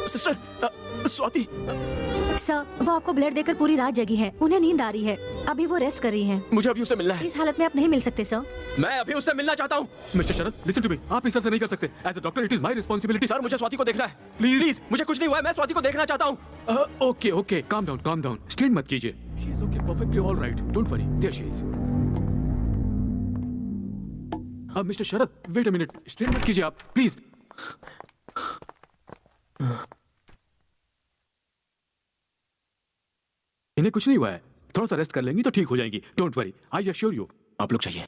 Speaker 8: सिस्टर, स्वाति।
Speaker 5: सर, वो आपको ब्लड देकर पूरी रात जगी है, उन्हें नींद आ रही है, अभी वो रेस्ट कर रही हैं।
Speaker 8: मुझे अभी उससे मिलना है।
Speaker 5: इस हालत में आप नहीं मिल सकते सर।
Speaker 8: मैं अभी उससे मिलना चाहता हूँ।
Speaker 4: Mister Sharad, listen to me. आप इस तरह से नहीं कर सकते। As a doctor it is my responsibility.
Speaker 8: Sir, मुझे स्वाति को देखना है।
Speaker 4: प्लीज,
Speaker 8: मुझे कुछ नहीं हुआ है, मैं स्वाति को देखना चाहता हूँ।
Speaker 4: Okay okay, calm down, strain मत कीजिए। She is okay, perfectly all right, don't worry, there she is. अब mister Sharad, wait a minute, strain मत कीजिए आप, प्लीज। इन्हें कुछ नहीं हुआ है, थोड़ा सा रेस्ट कर लेंगी तो ठीक हो जाएंगी। Don't worry, I assure you.
Speaker 8: आप लोग चाहिए।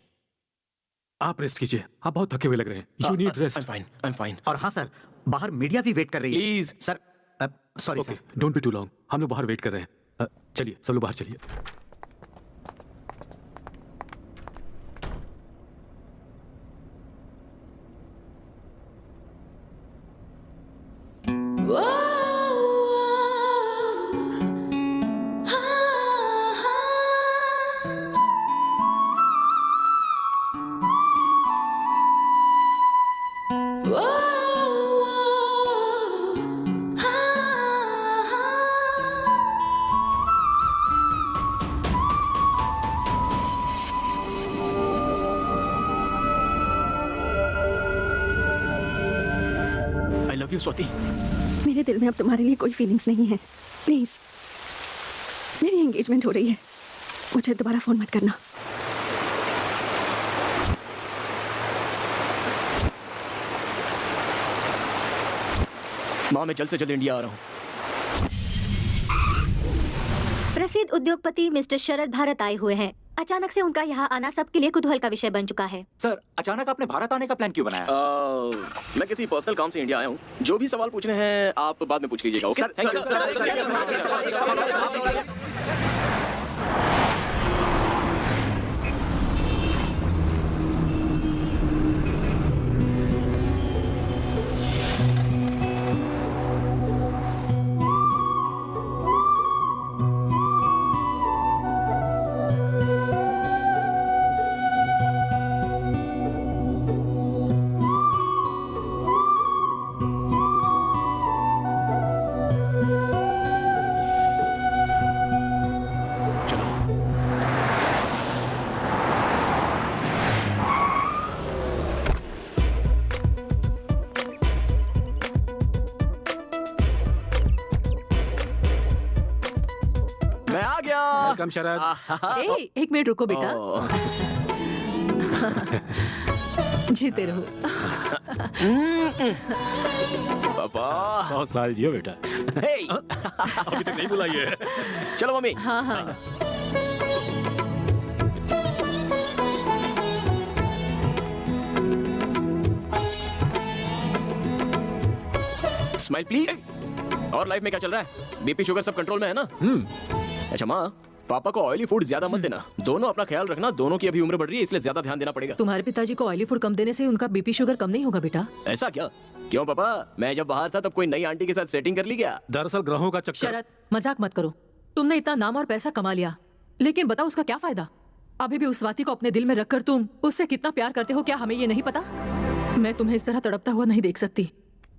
Speaker 4: आप रेस्ट कीजिए, आप बहुत थके हुए लग रहे हैं। You need rest.
Speaker 8: I am fine.
Speaker 1: और हाँ सर, बाहर मीडिया भी वेट कर रही है।
Speaker 8: Please
Speaker 1: sir, sorry
Speaker 4: okay,
Speaker 1: sir.
Speaker 4: Don't be too long, हम लोग बाहर वेट कर रहे हैं। चलिए सब लोग बाहर चलिए।
Speaker 8: आई लव यू स्वाति।
Speaker 2: मेरे दिल में अब तुम्हारे लिए कोई फीलिंग्स नहीं है। प्लीज, मेरी एंगेजमेंट हो रही है, मुझे दोबारा फोन मत करना।
Speaker 8: माँ, मैं जल्द से जल्द इंडिया आ रहा हूँ।
Speaker 5: प्रसिद्ध उद्योगपति मिस्टर शरद भारत आए हुए हैं। अचानक से उनका यहाँ आना सबके लिए कुतूहल का विषय बन चुका है।
Speaker 3: सर, अचानक आपने भारत आने का प्लान क्यों बनाया?
Speaker 8: मैं किसी पर्सनल काम से इंडिया आया हूँ। जो भी सवाल पूछने हैं आप बाद में पूछ लीजिएगा। ओके? Thank you. मैं आ गया।
Speaker 7: वेलकम शरद।
Speaker 5: एक मिनट रुको बेटा। जीते रहो।
Speaker 8: पापा,
Speaker 4: 100 साल जियो बेटा।
Speaker 8: हे,
Speaker 4: अभी तक नहीं बुलाई है।
Speaker 8: चलो मम्मी।
Speaker 5: हाँ हाँ।
Speaker 8: Smile please. और लाइफ में क्या चल रहा है? बीपी शुगर सब कंट्रोल में है ना? अच्छा माँ, पापा को ऑयली फूड ज्यादा मत देना। दोनों अपना ख्याल रखना, दोनों की अभी उम्र बढ़ रही है इसलिए ज्यादा ध्यान देना पड़ेगा।
Speaker 5: तुम्हारे पिताजी को ऑयली फूड कम देने से उनका बीपी शुगर कम नहीं होगा बेटा।
Speaker 8: ऐसा क्या? क्यों पापा, मैं जब बाहर था तब कोई नई आंटी के साथ सेटिंग कर ली क्या?
Speaker 4: दरअसल ग्रहों का चक्कर।
Speaker 5: शरद, मजाक मत करो। तुमने इतना नाम और पैसा कमा लिया, लेकिन बताओ उसका क्या फायदा? अभी भी उस स्वाति को अपने दिल में रखकर तुम उससे कितना प्यार करते हो, क्या हमें ये नहीं पता? मैं तुम्हें इस तरह तड़पता हुआ नहीं देख सकती।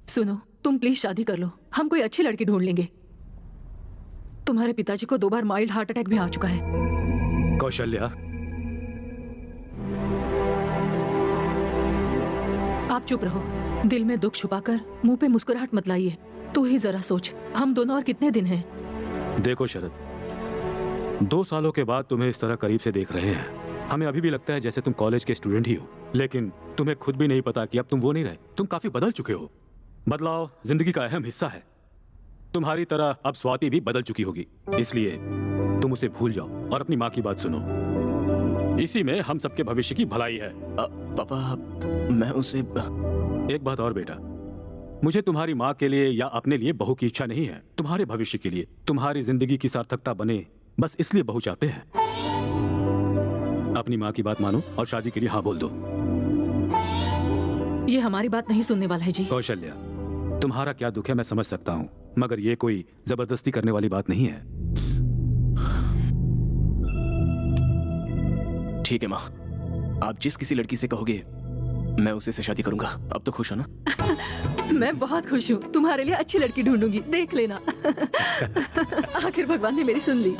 Speaker 5: सुनो, तुम प्लीज शादी कर लो, हम कोई अच्छी लड़की ढूंढ लेंगे। तुम्हारे पिताजी को 2 बार माइल्ड हार्ट अटैक भी आ चुका है।
Speaker 4: कौशल्या,
Speaker 5: आप चुप रहो, दिल में दुख छुपाकर मुंह पे मुस्कुराहट मत लाइए। तू ही जरा सोच, हम दोनों और कितने दिन हैं?
Speaker 4: देखो शरद, 2 सालों के बाद तुम्हें इस तरह करीब से देख रहे हैं। हमें अभी भी लगता है जैसे तुम कॉलेज के स्टूडेंट ही हो, लेकिन तुम्हें खुद भी नहीं पता कि अब तुम वो नहीं रहे। तुम काफी बदल चुके हो। बदलाव जिंदगी का अहम हिस्सा है। तुम्हारी तरह अब स्वाति भी बदल चुकी होगी, इसलिए तुम उसे भूल जाओ और अपनी माँ की बात सुनो। इसी में हम सबके भविष्य की भलाई है।
Speaker 8: पापा, मैं उसे
Speaker 4: एक बात और बेटा, मुझे तुम्हारी माँ के लिए या अपने लिए बहू की इच्छा नहीं है। तुम्हारे भविष्य के लिए, तुम्हारी जिंदगी की सार्थकता बने, बस इसलिए बहू चाहते हैं। अपनी माँ की बात मानो और शादी के लिए हाँ बोल दो।
Speaker 5: ये हमारी बात नहीं सुनने वाला है जी।
Speaker 4: कौशल्या, तुम्हारा क्या दुख है मैं समझ सकता हूँ, मगर ये कोई जबरदस्ती करने वाली बात नहीं है।
Speaker 8: ठीक है माँ, आप जिस किसी लड़की से कहोगे मैं उसी से शादी करूंगा। अब तो खुश हो ना?
Speaker 5: मैं बहुत खुश हूँ, तुम्हारे लिए अच्छी लड़की ढूंढूंगी, देख लेना। आखिर भगवान ने मेरी सुन ली।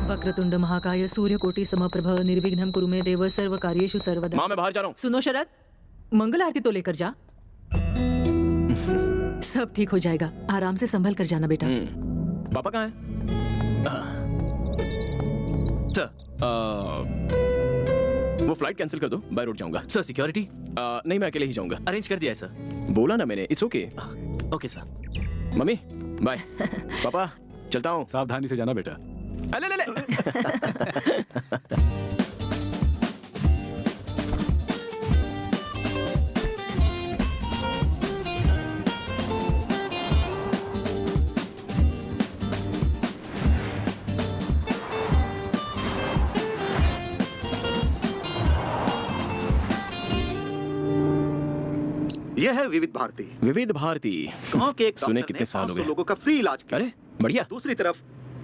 Speaker 5: वक्रतुंड महाकाय सूर्यकोटि समप्रभ निर्विघ्नं कुरु मे देव सर्व कार्येषु सर्वदा।
Speaker 8: माँ, मैं बाहर जा रहा हूँ।
Speaker 5: सुनो शरद, मंगल आरती तो लेकर जा। सब ठीक हो जाएगा, आराम से संभल कर जाना बेटा।
Speaker 8: पापा कहाँ हैं? सर, वो फ्लाइट कैंसिल कर दो, बाय रोड जाऊंगा।
Speaker 6: Sir security?
Speaker 8: नहीं, मैं अकेले ही जाऊंगा।
Speaker 6: अरेंज कर दिया है सर।
Speaker 8: बोला ना मैंने, it's okay.
Speaker 6: Okay sir.
Speaker 8: Mummy bye. पापा चलता हूँ।
Speaker 4: सावधानी से जाना बेटा।
Speaker 8: ले ले ले।
Speaker 1: यह है विविध भारती।
Speaker 8: विविध भारती
Speaker 1: गांव के एक
Speaker 8: सुने
Speaker 1: डॉक्टर
Speaker 8: कितने
Speaker 1: ने
Speaker 8: साल हो
Speaker 1: 500
Speaker 8: गए?
Speaker 1: लोगों का फ्री इलाज किया।
Speaker 8: अरे बढ़िया।
Speaker 1: दूसरी तरफ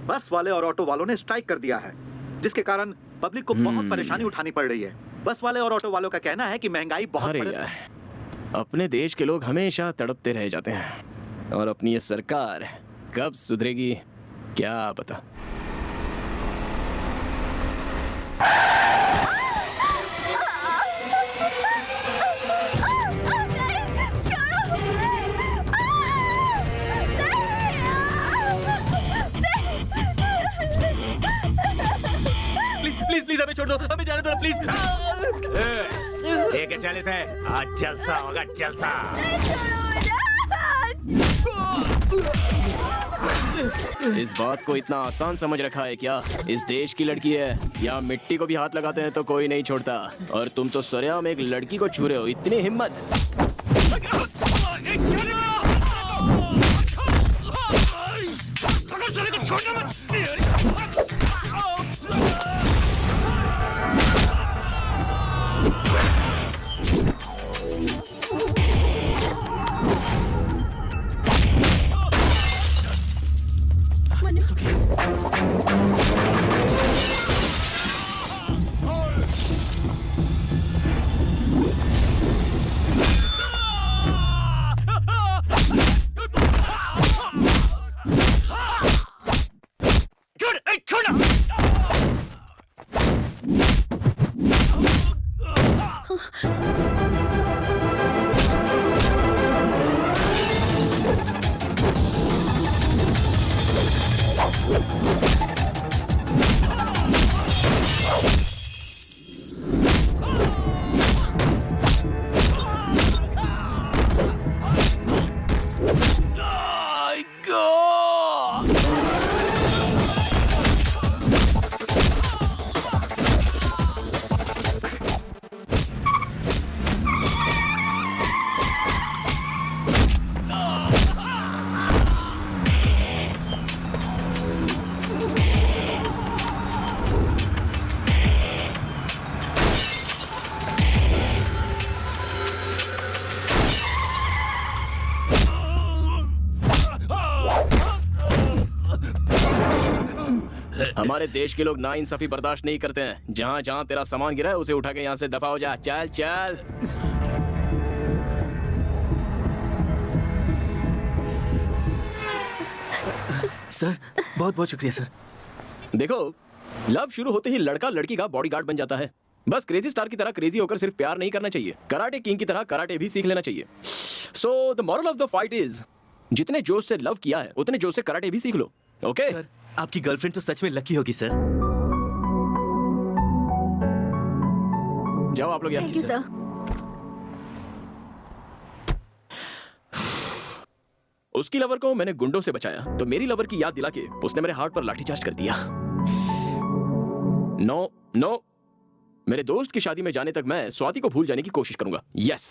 Speaker 1: बस वाले और ऑटो वालों ने स्ट्राइक कर दिया है, जिसके कारण पब्लिक को बहुत परेशानी उठानी पड़ रही है। बस वाले और ऑटो वालों का कहना है कि महंगाई बहुत
Speaker 8: अरे यार, अपने देश के लोग हमेशा तड़पते रह जाते हैं और अपनी ये सरकार कब सुधरेगी क्या पता।
Speaker 6: प्लीज प्लीज हमें छोड़ दो, हमें जाने दो प्लीज।
Speaker 3: एक 40 है, आज जलसा होगा जलसा।
Speaker 8: इस बात को इतना आसान समझ रखा है क्या? इस देश की लड़की है, यहाँ मिट्टी को भी हाथ लगाते हैं तो कोई नहीं छोड़ता, और तुम तो सरेआम एक लड़की को छू रहे हो। इतनी हिम्मत! हमारे देश के लोग नाइंसाफी बर्दाश्त नहीं करते हैं। जहाँ जहाँ तेरा सामान गिरा है उसे उठा के यहाँ से दफा हो जा। चल चल।
Speaker 6: सर बहुत बहुत शुक्रिया सर।
Speaker 8: देखो, लव शुरू होते ही लड़का लड़की का बॉडीगार्ड बन जाता है। बस क्रेजी स्टार की तरह क्रेजी होकर सिर्फ प्यार नहीं करना चाहिए, कराटे किंग की तरह कराटे भी सीख लेना चाहिए। So the moral of the fight is, जितने जोश से लव किया है उतने जोश से कराटे भी सीख लो। ओके
Speaker 6: सर, आपकी गर्लफ्रेंड तो सच में लकी होगी सर।
Speaker 8: जाओ आप लोग
Speaker 5: थैंक यू
Speaker 8: यहाँ।
Speaker 5: सर।
Speaker 8: उसकी लवर को मैंने गुंडों से बचाया तो मेरी लवर की याद दिला के उसने मेरे हार्ट पर लाठीचार्ज कर दिया। नो नो, मेरे दोस्त की शादी में जाने तक मैं स्वाति को भूल जाने की कोशिश करूंगा। यस।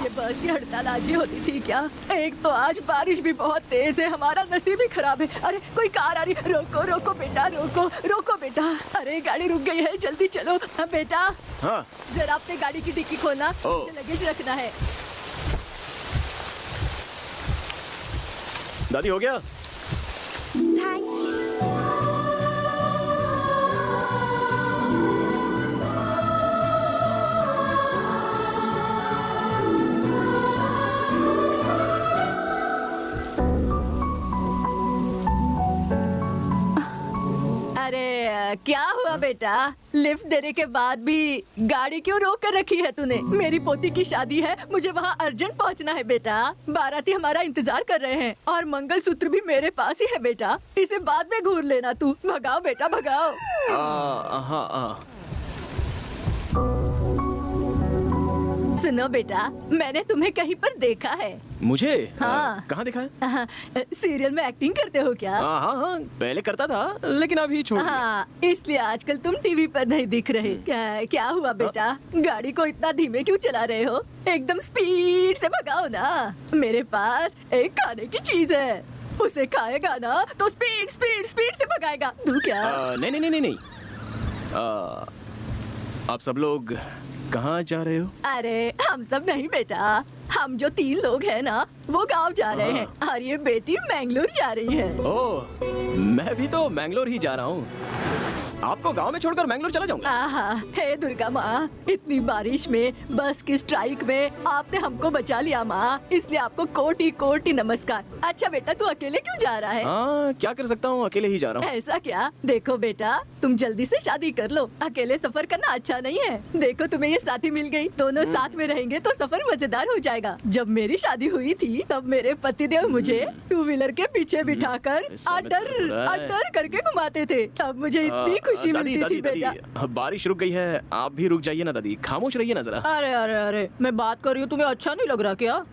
Speaker 12: ये बस की हड़ताल आज ही होती थी क्या? एक तो आज बारिश भी बहुत तेज है, हमारा नसीब ही खराब है। अरे कोई कार आ रही है, रोको रोको बेटा, रोको रोको बेटा। अरे गाड़ी रुक गई है, जल्दी चलो। हाँ बेटा,
Speaker 8: हाँ
Speaker 12: जरा अपने गाड़ी की डिक्की खोलना, मुझे लगेज रखना है।
Speaker 8: दादी हो गया?
Speaker 12: अरे क्या हुआ बेटा? लिफ्ट देने के बाद भी गाड़ी क्यों रोक कर रखी है तूने? मेरी पोती की शादी है, मुझे वहाँ अर्जेंट पहुँचना है बेटा। बाराती हमारा इंतजार कर रहे हैं और मंगलसूत्र भी मेरे पास ही है बेटा। इसे बाद में घूर लेना तू। भगाओ बेटा भगाओ। सुनो बेटा, मैंने तुम्हें कहीं पर देखा है।
Speaker 8: मुझे?
Speaker 12: हाँ।
Speaker 8: कहाँ देखा है?
Speaker 12: सीरियल में एक्टिंग करते हो क्या?
Speaker 8: हाँ हाँ, पहले करता था लेकिन अभी छोड़ दिया।
Speaker 12: हाँ, इसलिए आजकल तुम टीवी पर नहीं दिख रहे। क्या हुआ बेटा? गाड़ी को इतना धीमे क्यों चला रहे हो? एकदम स्पीड से भगाओ ना। मेरे पास एक खाने की चीज है, उसे खाएगा ना तो स्पीड स्पीड स्पीड से भगाएगा। तू क्या?
Speaker 8: नहीं नहीं नहीं नहीं। आप सब लोग कहाँ जा रहे हो?
Speaker 12: अरे हम सब नहीं बेटा, हम जो 3 लोग हैं ना वो गांव जा रहे हैं और ये बेटी मैंगलोर जा रही है।
Speaker 8: ओह, मैं भी तो मैंगलोर ही जा रहा हूँ। आपको गांव में छोड़कर मैंगलोर चला जाऊंगा।
Speaker 12: हे दुर्गा माँ, इतनी बारिश में बस की स्ट्राइक में आपने हमको बचा लिया माँ, इसलिए आपको कोटि कोटि नमस्कार। अच्छा बेटा, तू अकेले क्यों जा रहा है?
Speaker 8: हाँ, क्या कर सकता हूँ, अकेले ही जा रहा हूँ।
Speaker 12: ऐसा क्या? देखो बेटा, तुम जल्दी से शादी कर लो, अकेले सफर करना अच्छा नहीं है। देखो तुम्हें ये साथी मिल गई, दोनों साथ में रहेंगे तो सफर मजेदार हो जाएगा। जब मेरी शादी हुई थी तब मेरे पतिदेव मुझे 2 व्हीलर के पीछे बिठाकर अडर करके घुमाते थे, तब मुझे इतनी खुशी मिलती थी बेटा।
Speaker 8: बारिश रुक गई है, आप भी रुक जाइए ना दादी, खामोश रहिए ना जरा।
Speaker 12: अरे अरे अरे, मैं बात कर रही हूँ, तुम्हें अच्छा नहीं लग रहा क्या?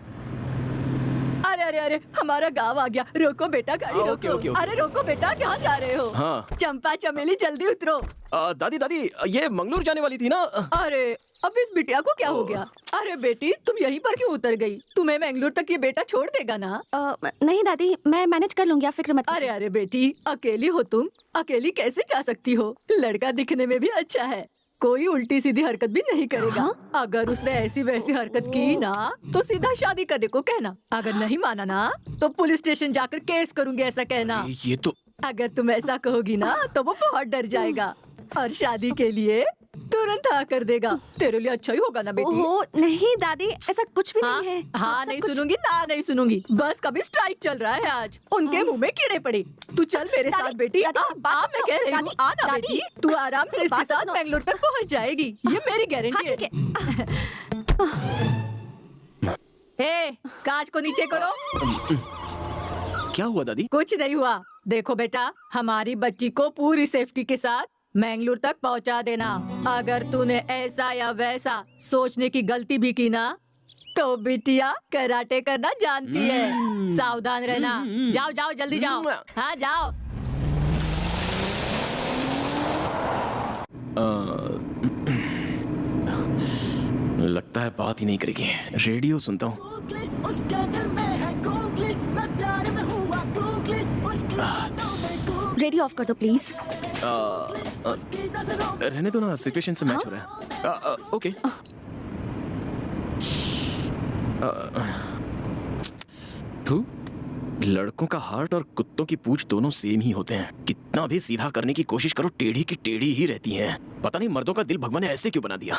Speaker 12: अरे अरे अरे, हमारा गांव आ गया। रोको बेटा, गाड़ी रोको।
Speaker 8: ओके।
Speaker 12: अरे रोको बेटा, कहाँ जा रहे हो?
Speaker 8: हाँ।
Speaker 12: चंपा चमेली जल्दी उतरो।
Speaker 8: दादी दादी, ये मंगलोर जाने वाली थी ना?
Speaker 12: अरे अब इस बिटिया को क्या हो गया? अरे बेटी, तुम यहीं पर क्यों उतर गई? तुम्हें मैंगलोर तक ये बेटा छोड़ देगा ना?
Speaker 2: नहीं दादी, मैं मैनेज कर लूंगी, आप फिक्र मत
Speaker 12: अरे अरे बेटी, अकेली हो तुम, अकेली कैसे जा सकती हो? लड़का दिखने में भी अच्छा है, कोई उल्टी सीधी हरकत भी नहीं करेगा। अगर उसने ऐसी वैसी हरकत की ना तो सीधा शादी करने को कहना, अगर नहीं माना ना तो पुलिस स्टेशन जाकर केस करूंगी ऐसा कहना।
Speaker 8: ये तो
Speaker 12: अगर तुम ऐसा कहोगी ना तो वो बहुत डर जाएगा और शादी के लिए तुरंत हाँ कर देगा। तेरे लिए अच्छा ही होगा ना बेटी?
Speaker 2: ओह नहीं दादी, ऐसा कुछ भी नहीं है।
Speaker 12: हाँ नहीं सुनूंगी ना, नहीं सुनूंगी। बस कभी स्ट्राइक चल रहा है आज, उनके मुंह में कीड़े पड़े। तू चल मेरे साथ बेटी। मैं कह रही हूँ आना बेटी, तू आराम से इसके साथ बेंगलोर तक पहुँच जाएगी, ये मेरी गारंटी है। कांच को नीचे करो।
Speaker 8: क्या हुआ दादी?
Speaker 12: कुछ नहीं हुआ। देखो बेटा, हमारी बच्ची को पूरी सेफ्टी के साथ मैंगलोर तक पहुंचा देना। अगर तूने ऐसा या वैसा सोचने की गलती भी की ना तो बिटिया कराटे करना जानती है, सावधान रहना। जाओ जाओ जल्दी जाओ। हाँ जाओ।
Speaker 8: लगता है बात ही नहीं करेगी, रेडियो सुनता हूँ।
Speaker 2: रेडियो ऑफ कर दो प्लीज।
Speaker 8: रहने दो ना, सिचुएशन से मैच हो रहा है। ओके। थू, लड़कों का हार्ट और कुत्तों की पूंछ दोनों सेम ही होते हैं। कितना भी सीधा करने की कोशिश करो, टेढ़ी की टेढ़ी ही रहती हैं। पता नहीं मर्दों का दिल भगवान ने ऐसे क्यों बना दिया।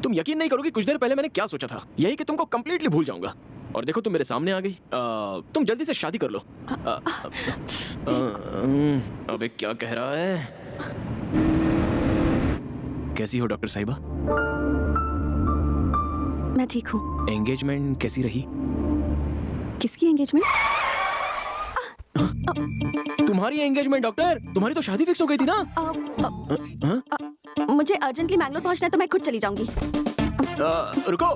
Speaker 8: तुम यकीन नहीं करोगे कुछ देर पहले मैंने क्या सोचा था, यही कि तुमको कंप्लीटली भूल जाऊंगा, और देखो तुम मेरे सामने आ गई। तुम जल्दी से शादी कर लो। अबे क्या कह रहा है? कैसी हो डॉक्टर साहिबा?
Speaker 2: मैं ठीक हूँ।
Speaker 8: एंगेजमेंट कैसी रही?
Speaker 2: किसकी एंगेजमेंट?
Speaker 8: तुम्हारी एंगेजमेंट डॉक्टर, तुम्हारी तो शादी फिक्स हो गई थी ना?
Speaker 2: मुझे अर्जेंटली मैंगलोर पहुंचना है तो मैं खुद चली जाऊंगी।
Speaker 8: रुको,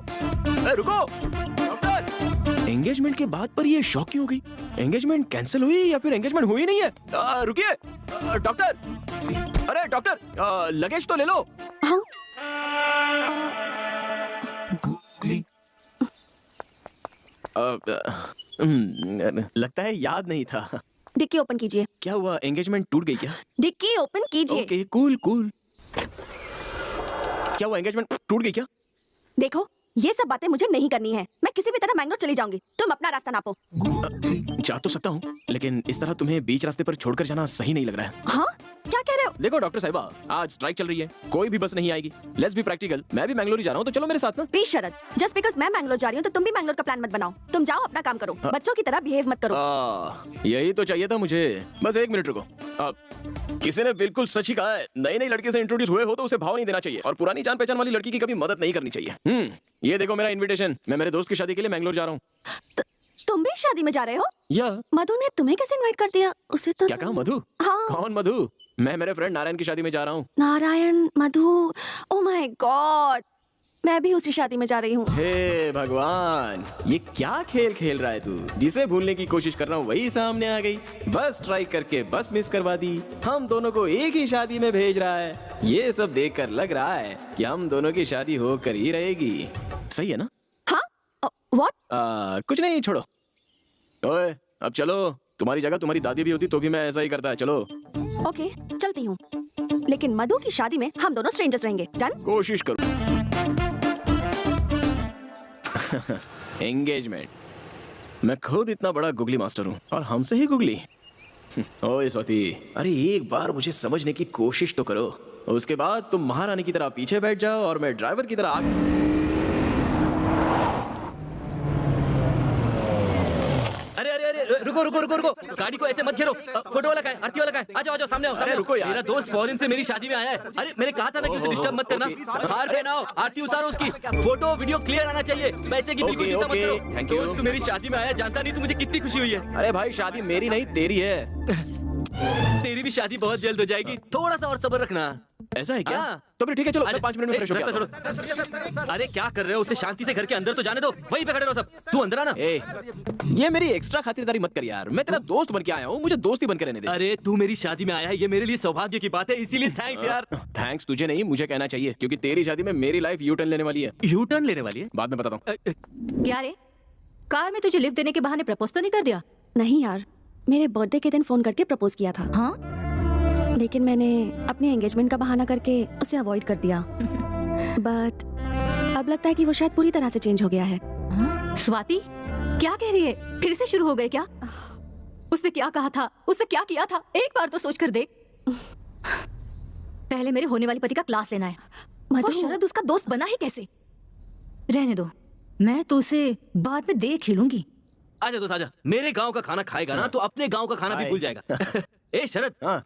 Speaker 8: रुको डॉक्टर। एंगेजमेंट के बाद पर ये शौक क्यों हो गई? एंगेजमेंट कैंसिल हुई या फिर एंगेजमेंट हुई नहीं है? रुकिए डॉक्टर, अरे डॉक्टर लगेज तो ले लो।
Speaker 2: हाँ?
Speaker 8: लगता है याद नहीं था।
Speaker 2: डिक्की ओपन कीजिए।
Speaker 8: क्या हुआ, एंगेजमेंट टूट गई क्या?
Speaker 2: डिक्की ओपन कीजिए।
Speaker 8: Okay cool cool. क्या हुआ, एंगेजमेंट टूट गई क्या?
Speaker 2: देखो ये सब बातें मुझे नहीं करनी है, मैं किसी भी तरह मैंगलोर चली जाऊंगी, तुम अपना रास्ता नापो।
Speaker 8: जा तो सकता हूँ, लेकिन इस तरह तुम्हें बीच रास्ते पर छोड़कर जाना सही नहीं लग रहा है।
Speaker 2: हाँ क्या कह रहे हो?
Speaker 8: देखो डॉक्टर साहिबा, आज स्ट्राइक चल रही है, कोई भी बस नहीं आएगी। लेट्स बी प्रैक्टिकल, मैं भी मैंगलोर ही जा रहा हूँ, तो चलो मेरे साथ ना।
Speaker 2: प्लीज शरद, जस्ट बिकॉज मैं मैंगलोर जा रही हूँ तो तुम भी मैंगलोर का प्लान मत बनाओ। तुम जाओ अपना काम करो, बच्चों की तरह बिहेव मत करो।
Speaker 8: यही तो चाहिए था मुझे। बस एक मिनट रुको। किसी ने बिल्कुल सच ही कहा है, नई नई लड़की से इंट्रोड्यूस हुए हो तो उसे भाव नहीं देना चाहिए, और पुरानी जान पहचान वाली लड़की की कभी मदद नहीं करनी चाहिए। ये देखो मेरा इन्विटेशन, मैं मेरे दोस्त की शादी के लिए मैंगलोर जा रहा हूँ।
Speaker 2: तुम भी शादी में जा रहे हो?
Speaker 8: या
Speaker 2: मधु ने तुम्हें कैसे इनवाइट कर दिया? उसे तो
Speaker 8: क्या कहा? मधु?
Speaker 2: हाँ।
Speaker 8: कौन मधु? मैं मेरे फ्रेंड नारायण की शादी में जा रहा हूँ।
Speaker 2: नारायण, मधु, ओ माय गॉड, मैं भी उसी शादी में जा रही हूँ।
Speaker 8: हे भगवान, ये क्या खेल खेल रहा है तू? जिसे भूलने की कोशिश कर रहा हूँ वही सामने आ गई। बस ट्राई करके बस मिस करवा दी। हम दोनों को एक ही शादी में भेज रहा है। ये सब देखकर लग रहा है कि हम दोनों की शादी होकर ही रहेगी। सही है ना?
Speaker 2: हाँ? व्हाट?
Speaker 8: कुछ नहीं, छोड़ो। ओए अब चलो, तुम्हारी जगह तुम्हारी दादी भी होती तो भी मैं ऐसा ही करता। चलो।
Speaker 2: ओके चलती हूँ, लेकिन मधु की शादी में हम दोनों स्ट्रेंजर्स रहेंगे। डन?
Speaker 8: कोशिश करो। एंगेजमेंट। मैं खुद इतना बड़ा गुगली मास्टर हूँ और हमसे ही गुगली। ओए स्वाति, अरे एक बार मुझे समझने की कोशिश तो करो। उसके बाद तुम महारानी की तरह पीछे बैठ जाओ और मैं ड्राइवर की तरह आगे।
Speaker 6: अरे अरे अरे रुको रुको रुको रुको, गाड़ी को ऐसे मत घेरो। फोटो वाला कहाँ है? आरती वाला कहाँ है? आ जाओ आ जाओ, सामने आओ।
Speaker 8: अरे रुको यार,
Speaker 6: मेरा दोस्त फॉरेन से मेरी शादी में आया है। अरे मैंने कहा था ना कि उसे डिस्टर्ब मत करना। हार पहनाओ, आरती उतारो उसकी। फोटो वीडियो क्लियर आना चाहिए, पैसे की बिल्कुल चिंता मत करो।
Speaker 8: Thank you.
Speaker 6: दोस्त तू मेरी शादी में आया, जानता नहीं तू मुझे कितनी खुशी हुई है।
Speaker 8: अरे भाई शादी मेरी नहीं तेरी है।
Speaker 6: तेरी भी शादी बहुत जल्द हो जाएगी, थोड़ा सा और सब्र रखना।
Speaker 8: ऐसा है क्या?
Speaker 6: हाँ।
Speaker 8: तो फिर ठीक है, चलो मैं 5 मिनट में फ्रेश हो
Speaker 6: रास्ता
Speaker 8: जाता हूँ।
Speaker 6: छोड़ो। अरे क्या कर रहे हो? उसे शांति से घर के अंदर तो जाने दो, वहीं पे खड़े रहो सब। तू अंदर आना।
Speaker 8: ये मेरी एक्स्ट्रा खातिरदारी मत कर यार, मैं तेरा दोस्त बन के आया हूँ, मुझे दोस्ती बन के रहने दे।
Speaker 6: अरे तू मेरी शादी में आया है, ये मेरे लिए सौभाग्य की बात है, इसीलिए थैंक्स यार।
Speaker 8: थैंक्स तुझे नहीं, मुझे कहना चाहिए, क्योंकि तेरी शादी में मेरी लाइफ यू टर्न लेने वाली है।
Speaker 6: यू टर्न लेने वाली है?
Speaker 8: बाद में बताता हूँ।
Speaker 5: क्या रे, कार में तुझे लिफ्ट देने के बहाने प्रपोज तो नहीं कर दिया?
Speaker 2: नहीं यार, मेरे बर्थडे के दिन फोन करके प्रपोज किया था।
Speaker 5: हाँ?
Speaker 2: लेकिन मैंने अपनी एंगेजमेंट का बहाना करके उसे अवॉइड कर दिया। बट अब लगता है कि वो शायद पूरी तरह से चेंज हो गया है।
Speaker 5: स्वाति क्या कह रही है? फिर से शुरू हो गए क्या? उसने क्या कहा था, उसने क्या किया था, एक बार तो सोच कर देख। पहले मेरे होने वाली पति का क्लास लेना है। वो शरद उसका दोस्त बना है कैसे? रहने दो, मैं तो उसे बाद में देख ही लूंगी।
Speaker 6: आजा दोस्त आजा, मेरे गांव का खाना खाएगा ना तो अपने गांव का खाना भी भूल जाएगा। ए शरद,
Speaker 8: हाँ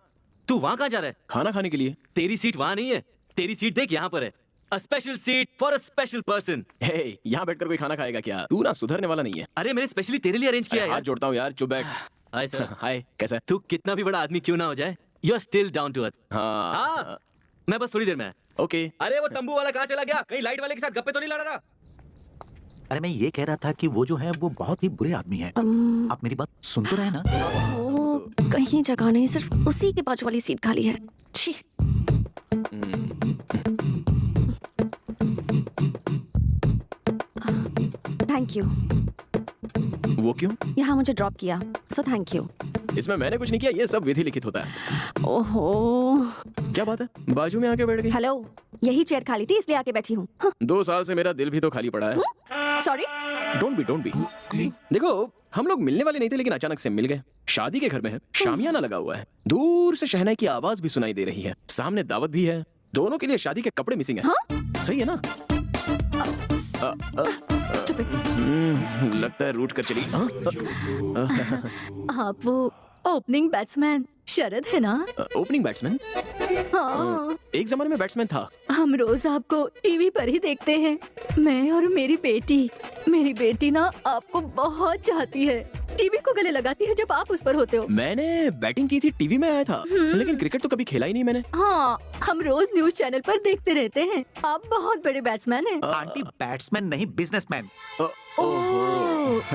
Speaker 6: तू वहाँ कहाँ जा रहा है?
Speaker 8: खाना खाने के लिए।
Speaker 6: तेरी सीट वहाँ नहीं है, तेरी सीट देख यहाँ पर है। A special seat for a special person.
Speaker 8: हे, यहाँ बैठकर कोई खाना खाएगा क्या? तू ना सुधरने वाला नहीं है।
Speaker 6: अरे मैंने स्पेशली तेरे लिए अरेंज किया है
Speaker 8: हाथ
Speaker 6: यार।
Speaker 8: जोड़ता हूँ यार, चुप बैठ।
Speaker 6: Hi sir.
Speaker 8: हाय, कैसा है?
Speaker 6: तू कितना भी बड़ा आदमी क्यों ना हो जाए, you are still down to earth.
Speaker 8: हाँ
Speaker 6: हाँ, मैं बस थोड़ी देर में आया।
Speaker 8: ओके।
Speaker 6: अरे वो तंबू वाला कहाँ चला गया? कहीं लाइट वाले के साथ गप्पे तो नहीं लड़ा रहा?
Speaker 1: अरे मैं ये कह रहा था कि वो जो है वो बहुत ही बुरे आदमी है। आप मेरी बात सुन तो रहे ना?
Speaker 2: ओ, कहीं जगह नहीं, सिर्फ उसी के बाजू वाली सीट खाली है। छी। Thank you.
Speaker 8: वो क्यों?
Speaker 2: यहाँ मुझे ड्रॉप किया, सो थैंक यू।
Speaker 8: इसमें मैंने कुछ नहीं किया, ये सब विधि लिखित होता है।
Speaker 2: ओहो,
Speaker 8: क्या बात है, बाजू में आके बैठ गई?
Speaker 2: हेलो, यही चेयर खाली थी इसलिए आके बैठी हूँ।
Speaker 8: 2 साल से मेरा दिल भी तो खाली पड़ा है।
Speaker 2: सॉरी,
Speaker 8: डोंट बी देखो, हम लोग मिलने वाले नहीं थे लेकिन अचानक से मिल गए। शादी के घर में है, शामियाना लगा हुआ है, दूर से शहनाई की आवाज भी सुनाई दे रही है, सामने दावत भी है, दोनों के लिए शादी के कपड़े मिसिंग है। सही है ना? लगता है रूट कर चली।
Speaker 12: आप वो ओपनिंग बैट्समैन शरद है ना?
Speaker 8: Opening batsman?
Speaker 12: हाँ,
Speaker 8: एक जमाने में बैट्समैन था।
Speaker 12: हम रोज आपको टीवी पर ही देखते हैं। मैं और मेरी बेटी ना आपको बहुत चाहती है। टीवी को गले लगाती है जब आप उस पर होते हो।
Speaker 8: मैंने बैटिंग की थी, टीवी में आया था, लेकिन क्रिकेट तो कभी खेला ही नहीं मैंने।
Speaker 12: हाँ, हम रोज न्यूज चैनल पर देखते रहते हैं। आप बहुत बड़े बैट्समैन हैं।
Speaker 1: आंटी बैट्समैन नहीं बिजनेसमैन।
Speaker 12: ओह,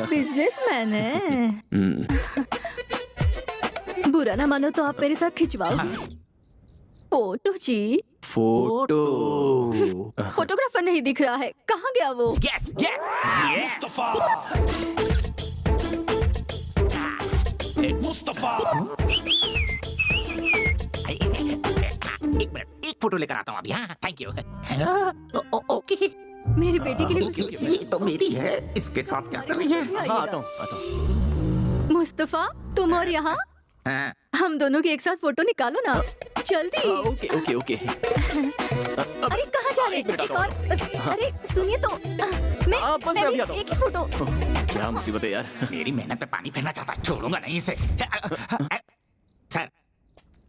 Speaker 12: बिजनेसमैन है। बुरा ना मानो तो आप मेरे साथ खिंचवाओगे फोटो जी?
Speaker 8: फोटो?
Speaker 12: फोटोग्राफर नहीं दिख रहा है, कहाँ गया वो?
Speaker 3: यस मुस्तफा। एक मिनट, एक फोटो लेकर आता हूँ अभी। हाँ, थैंक यू। ओके,
Speaker 12: मेरी बेटी के लिए कुछ सोचिए।
Speaker 3: ये तो मेरी है, इसके साथ क्या कर रही है?
Speaker 8: हाँ, आता हूँ।
Speaker 12: मुस्तफा, तुम और यहाँ
Speaker 3: हाँ।
Speaker 12: हम दोनों की एक साथ फोटो निकालो ना, जल्दी।
Speaker 8: ओके।
Speaker 12: अरे कहाँ जा रहे हैं? एक और, अरे सुनिए तो,
Speaker 8: बस मैं अभी आता हूँ।
Speaker 12: एक ही फोटो।
Speaker 8: क्या मुसीबत है यार।
Speaker 3: मेरी मेहनत पे पानी फेरना चाहता, छोड़ूंगा नहीं इसे। सर,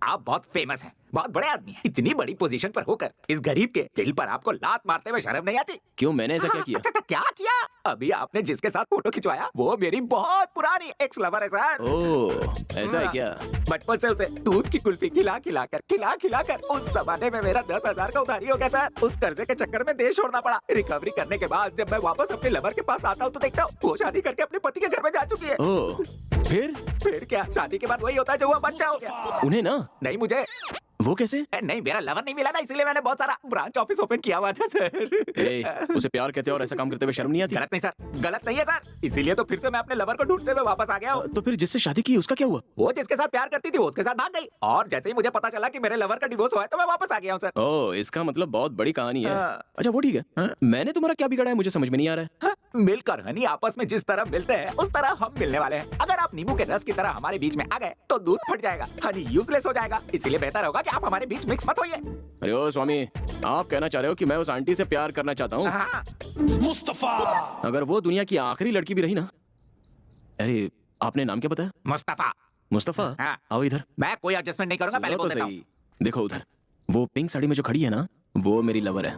Speaker 3: आप बहुत फेमस हैं, बहुत बड़े आदमी हैं। इतनी बड़ी पोजीशन पर होकर इस गरीब के दिल पर आपको लात मारते हुए शर्म नहीं आती?
Speaker 8: क्यों, मैंने ऐसा क्या किया?
Speaker 3: अच्छा, क्या किया? अभी आपने जिसके साथ फोटो खिंचवाया वो मेरी बहुत पुरानी एक्स लवर है सर।
Speaker 8: ओह, ऐसा है क्या?
Speaker 3: बचपन से उसे दूध की कुल्फी खिला कर उस जमाने में मेरा 10,000 का उधारी हो गया सर। उस कर्जे के चक्कर में देश छोड़ना पड़ा। रिकवरी करने के बाद जब मैं वापस अपने लवर के पास आता हूँ तो देखता हूँ वो शादी करके अपने पति के घर में जा चुकी है।
Speaker 8: ओह, फिर
Speaker 3: क्या? शादी के बाद वही होता है जो हुआ, बच्चा हो गया।
Speaker 8: उन्हें ना?
Speaker 3: नहीं, मुझे।
Speaker 8: वो कैसे?
Speaker 3: नहीं, मेरा लवर नहीं मिला ना, इसीलिए मैंने बहुत सारा ब्रांच ऑफिस ओपन किया हुआ था सर।
Speaker 8: उसे प्यार कहते हो और ऐसा काम करते हुए शर्म नहीं आती?
Speaker 3: गलत नहीं सर, गलत नहीं है सर। इसीलिए तो फिर से मैं अपने लवर को ढूंढते हुए वापस आ गया हूँ।
Speaker 8: तो फिर जिससे शादी की उसका क्या हुआ?
Speaker 3: वो जिसके साथ प्यार करती थी वो उसके साथ भाग गई, और जैसे ही मुझे पता चला कि मेरे लवर का डिवोर्स हुआ है तो मैं वापस आ गया हूँ सर।
Speaker 8: ओह, इसका मतलब बहुत बड़ी कहानी है। अच्छा, वो ठीक है। मैंने तुम्हारा क्या बिगाड़ा है, मुझे समझ में नहीं आ रहा है।
Speaker 3: मिलकर हनी आपस में जिस तरह मिलते हैं उस तरह हम मिलने वाले हैं। अगर आप नींबू के रस की तरह हमारे बीच में आ गए तो दूध फट जाएगा, हनी यूजलेस हो जाएगा। इसीलिए बेहतर होगा कि आप हमारे बीच मिक्स मत होइए।
Speaker 8: अरे ओ स्वामी, आप कहना चाह रहे हो कि मैं उस आंटी से प्यार करना चाहता हूँ?
Speaker 3: मुस्तफा,
Speaker 8: अगर वो दुनिया की आखिरी लड़की भी रही ना। अरे, आपने नाम क्या बताया? मुस्तफा।
Speaker 3: हाँ।
Speaker 8: आओ इधर।
Speaker 3: मैं कोई एडजस्टमेंट नहीं करूंगा, पहले
Speaker 8: सुनो
Speaker 3: बोल
Speaker 8: तो
Speaker 3: देता
Speaker 8: सही। देखो उधर, वो पिंक साड़ी में जो खड़ी है ना, वो मेरी लवर है।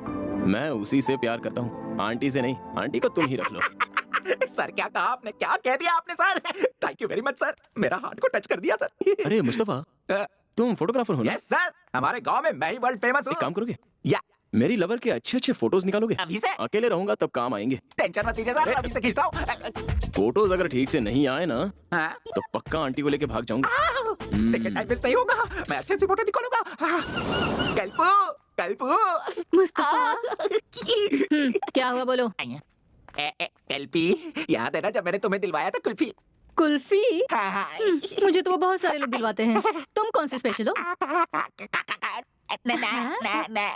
Speaker 8: मैं उसी से प्यार करता हूँ, आंटी से नहीं। आंटी को तुम ही रख लो।
Speaker 3: सर, क्या कहा आपने? क्या कह दिया आपने sir? Thank you very much sir, मेरा हार्ट को टच कर दिया सर।
Speaker 8: अरे मुस्तफा, तुम फोटोग्राफर हो ना?
Speaker 3: यस सर, हमारे गांव में मैं ही वर्ल्ड फेमस हूँ।
Speaker 8: एक काम करोगे?
Speaker 3: या
Speaker 8: मेरी लवर के अच्छे फोटोज निकालोगे?
Speaker 3: अभी से?
Speaker 8: अकेले रहूंगा तब काम आएंगे।
Speaker 3: टेंशन मत लीजिए सर, अभी से खींचता हूँ।
Speaker 8: फोटोज अगर ठीक से नहीं आए ना
Speaker 3: हाँ?
Speaker 8: तो पक्का आंटी को लेके भाग जाऊंगा।
Speaker 3: सेकंड टाइम मिस नहीं होगा, मैं अच्छे से फोटो निकालूंगा। कल्पू
Speaker 12: मुस्तफा, क्या हुआ बोलो?
Speaker 3: एलपी, याद है ना जब मैंने तुम्हें दिलवाया था कुल्फी?
Speaker 12: कुल्फी?
Speaker 3: हाँ।
Speaker 12: मुझे तो वो बहुत सारे लोग दिलवाते हैं, तुम कौन सी स्पेशल हो?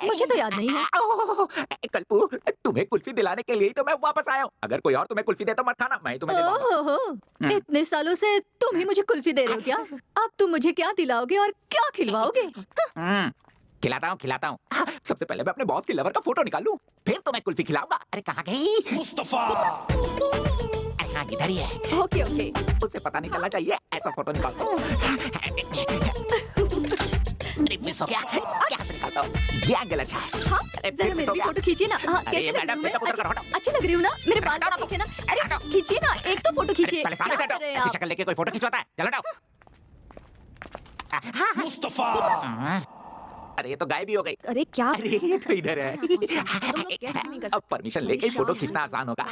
Speaker 12: मुझे तो याद नहीं है।
Speaker 3: कल्पू, तुम्हें कुल्फी दिलाने के लिए ही तो मैं वापस आया हूँ। अगर कोई और तुम्हें कुल्फी दे तो मत खाना, मैं ही तुम्हें दिलाऊंगा।
Speaker 12: ओहो, इतने सालों से तुम ही मुझे कुल्फी दे रहे हो क्या? अब तुम मुझे क्या दिलाओगे और क्या खिलवाओगे?
Speaker 3: खिलाता हूँ। सबसे पहले मैं अपने बॉस की लवर का फोटो निकालूं, फिर तो मैं कुल्फी खिलाऊंगा। अरे कहाँ गई? मुस्तफा। अरे हाँ, इधर ही है।
Speaker 12: ओके,
Speaker 3: उसे पता नहीं चलना चाहिए, ऐसा फोटो निकालता हूँ। मिस हो गया, क्या से निकालता हूँ? ये एंगल अच्छा है।
Speaker 12: हाँ, जरा मेरी भी फोटो खींचिए ना। हाँ, कैसे लग रही हूँ मैं? अच्छी लग रही हूँ ना? मेरे बाल खींचे ना? अरे खींचिए ना, एक तो फोटो खींचिए।
Speaker 3: पहले सामने से हटो, ऐसी शक्ल लेके कोई फोटो खिंचवाता है? चलो हटो। मुस्तफा। अरे ये तो गायब ही हो गई।
Speaker 2: अरे क्या?
Speaker 3: अरे ये तो इधर है।
Speaker 2: कैसे नहीं कर
Speaker 3: अब परमिशन लेके ही फोटो खींचना आसान होगा।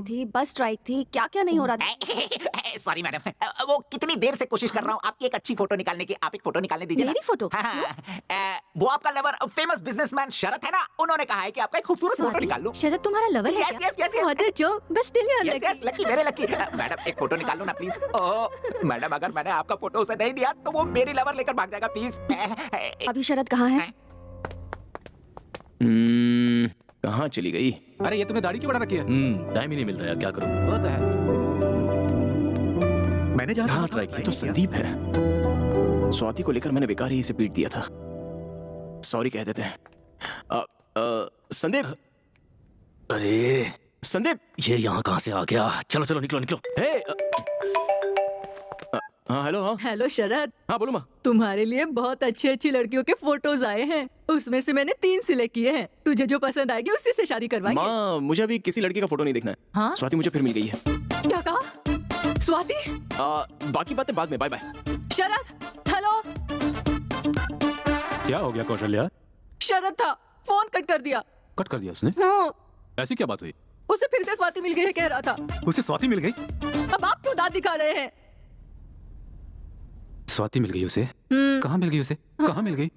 Speaker 2: थी, बस स्ट्राइक थी, क्या क्या नहीं हो रहा था?
Speaker 3: सॉरी मैडम, वो कितनी देर से कोशिश कर रहा हूँ आपकी एक अच्छी फोटो निकालने की। आप एक फोटो निकालने दीजिए।
Speaker 2: मेरी फोटो?
Speaker 3: वो आपका लवर फेमस बिजनेसमैन शरद है ना, उन्होंने कहा है कि आपका एक खूबसूरत फोटो निकाल लूं।
Speaker 12: शरद तुम्हारा लवर है क्या? What a joke, but still you are lucky.
Speaker 3: Lucky, very lucky. Madam एक फोटो निकाल लो ना प्लीज। ओह मैडम, अगर मैंने आपका फोटो उसे नहीं दिया तो वो मेरी लवर लेकर भाग जाएगा प्लीज।
Speaker 2: अभी शरद कहाँ है?
Speaker 8: कहाँ चली गई?
Speaker 7: अरे ये तुमने दाढ़ी क्यों बढ़ा रखी है?
Speaker 6: टाइम ही नहीं मिलता यार, क्या करूं?
Speaker 7: वो तो है।
Speaker 1: मैंने जहाँ
Speaker 6: हाँ ट्राई
Speaker 8: ये तो संदीप है। स्वाति को लेकर मैंने बेकार ही इसे पीट दिया था। सॉरी कह देते हैं। संदीप,
Speaker 6: अरे
Speaker 8: संदीप,
Speaker 6: ये यहाँ कहाँ से आ गया? चलो चलो निकलो निकलो।
Speaker 8: हे, हाँ हेलो। हाँ
Speaker 12: हेलो शरद,
Speaker 8: हाँ बोलो माँ।
Speaker 12: तुम्हारे लिए बहुत अच्छी अच्छी लड़कियों के फोटोज आए हैं। उसमें से मैंने 3 सिलेक्ट किए हैं। तुझे जो पसंद आएगी उसी से शादी करवाएंगे।
Speaker 8: माँ मुझे अभी किसी लड़की का फोटो नहीं देखना है।
Speaker 12: हाँ?
Speaker 8: स्वाति मुझे फिर मिल गई है।
Speaker 12: क्या कहा? स्वाति?
Speaker 8: बाकी बातें बाद में। Bye bye.
Speaker 12: शरद, हेलो।
Speaker 7: क्या हो गया कौशल्या?
Speaker 12: शरद था, फोन कट कर दिया।
Speaker 7: कट कर दिया उसने? ऐसी क्या बात हुई?
Speaker 12: उसे फिर से स्वाति मिल गई है कह रहा था।
Speaker 7: उसे स्वाति मिल गई?
Speaker 12: अब आप क्यों दांत दिखा रहे हैं?
Speaker 7: स्वाति मिल गई उसे? कहाँ मिल गई उसे? कहाँ मिल गई?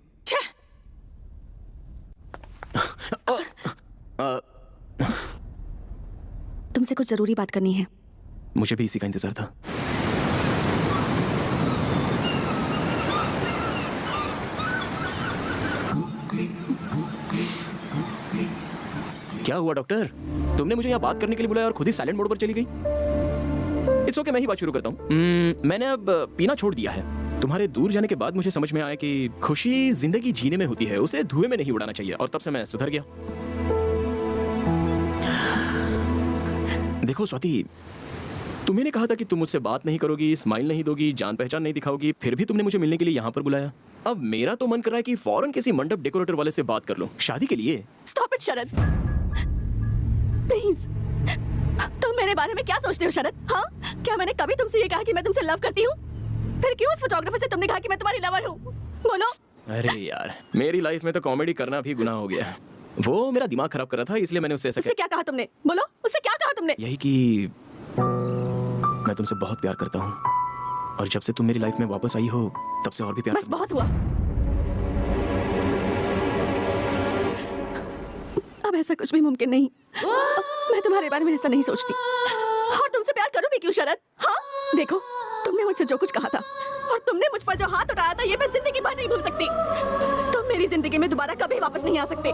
Speaker 2: तुमसे कुछ जरूरी बात करनी है।
Speaker 8: मुझे भी इसी का इंतजार था। क्या हुआ डॉक्टर? तुमने मुझे यहाँ बात करने के लिए बुलाया और खुद ही साइलेंट मोड पर चली गई। इट्स ओके, मैं ही बात शुरू करता हूँ। मैंने अब पीना छोड़ दिया है। तुम्हारे दूर जाने के बाद मुझे समझ में आया कि खुशी जिंदगी जीने में होती है, उसे धुएं में नहीं उड़ाना चाहिए। और तब से मैं सुधर गया। देखो स्वाति, तुम्हें कहा था कि तुम मुझसे बात नहीं करोगी, स्माइल नहीं दोगी, जान पहचान नहीं दिखाओगी, फिर भी तुमने मुझे मिलने के लिए यहाँ पर बुलाया। अब मेरा तो मन कर रहा है कि फौरन किसी मंडप डेकोरेटर वाले से बात कर लो शादी के लिए।
Speaker 2: Stop it Sharad, please. तुम मेरे बारे में क्या सोचते हो शरद? हाँ, क्या मैंने कभी तुमसे ये कहा कि मैं तुमसे लव करती हूँ? फिर क्यों उस फोटोग्राफर से तुमने कहा कि मैं तुम्हारी लवर हूँ? बोलो।
Speaker 8: अरे यार, मेरी लाइफ में तो कॉमेडी करना भी गुनाह हो गया है। वो मेरा दिमाग खराब कर रहा था, इसलिए मैंने उससे ऐसा
Speaker 2: उससे क्या कहा तुमने? बोलो, उससे क्या कहा तुमने?
Speaker 8: यही कि मैं तुमसे बहुत प्यार करता हूँ और जब से तुम मेरी लाइफ में वापस आई हो तब से और भी प्यार।
Speaker 2: बस बहुत हुआ। अब ऐसा कुछ भी मुमकिन नहीं। मैं तुम्हारे बारे में ऐसा नहीं सोचती और तुमसे प्यार करूं भी क्यों शरद? हाँ, देखो, तुमने मुझसे जो कुछ कहा था और तुमने मुझ पर जो हाथ उठाया था, ये मैं जिंदगी भर नहीं भूल सकती। तुम मेरी जिंदगी में दोबारा कभी वापस नहीं आ सकते।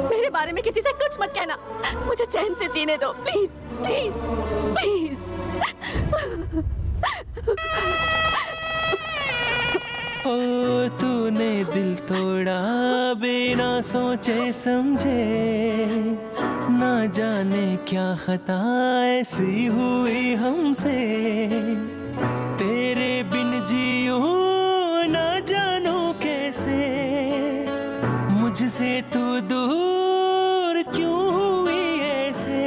Speaker 2: मेरे बारे में किसी से कुछ मत कहना। मुझे चैन से जीने दो, प्लीज प्लीज प्लीज।
Speaker 11: ओ तूने दिल तोड़ा बिना सोचे समझे, ना जाने क्या खता ऐसी हुई हमसे। तेरे बिन जियूं ना जानू कैसे, मुझसे तू दूर क्यों हुई ऐसे।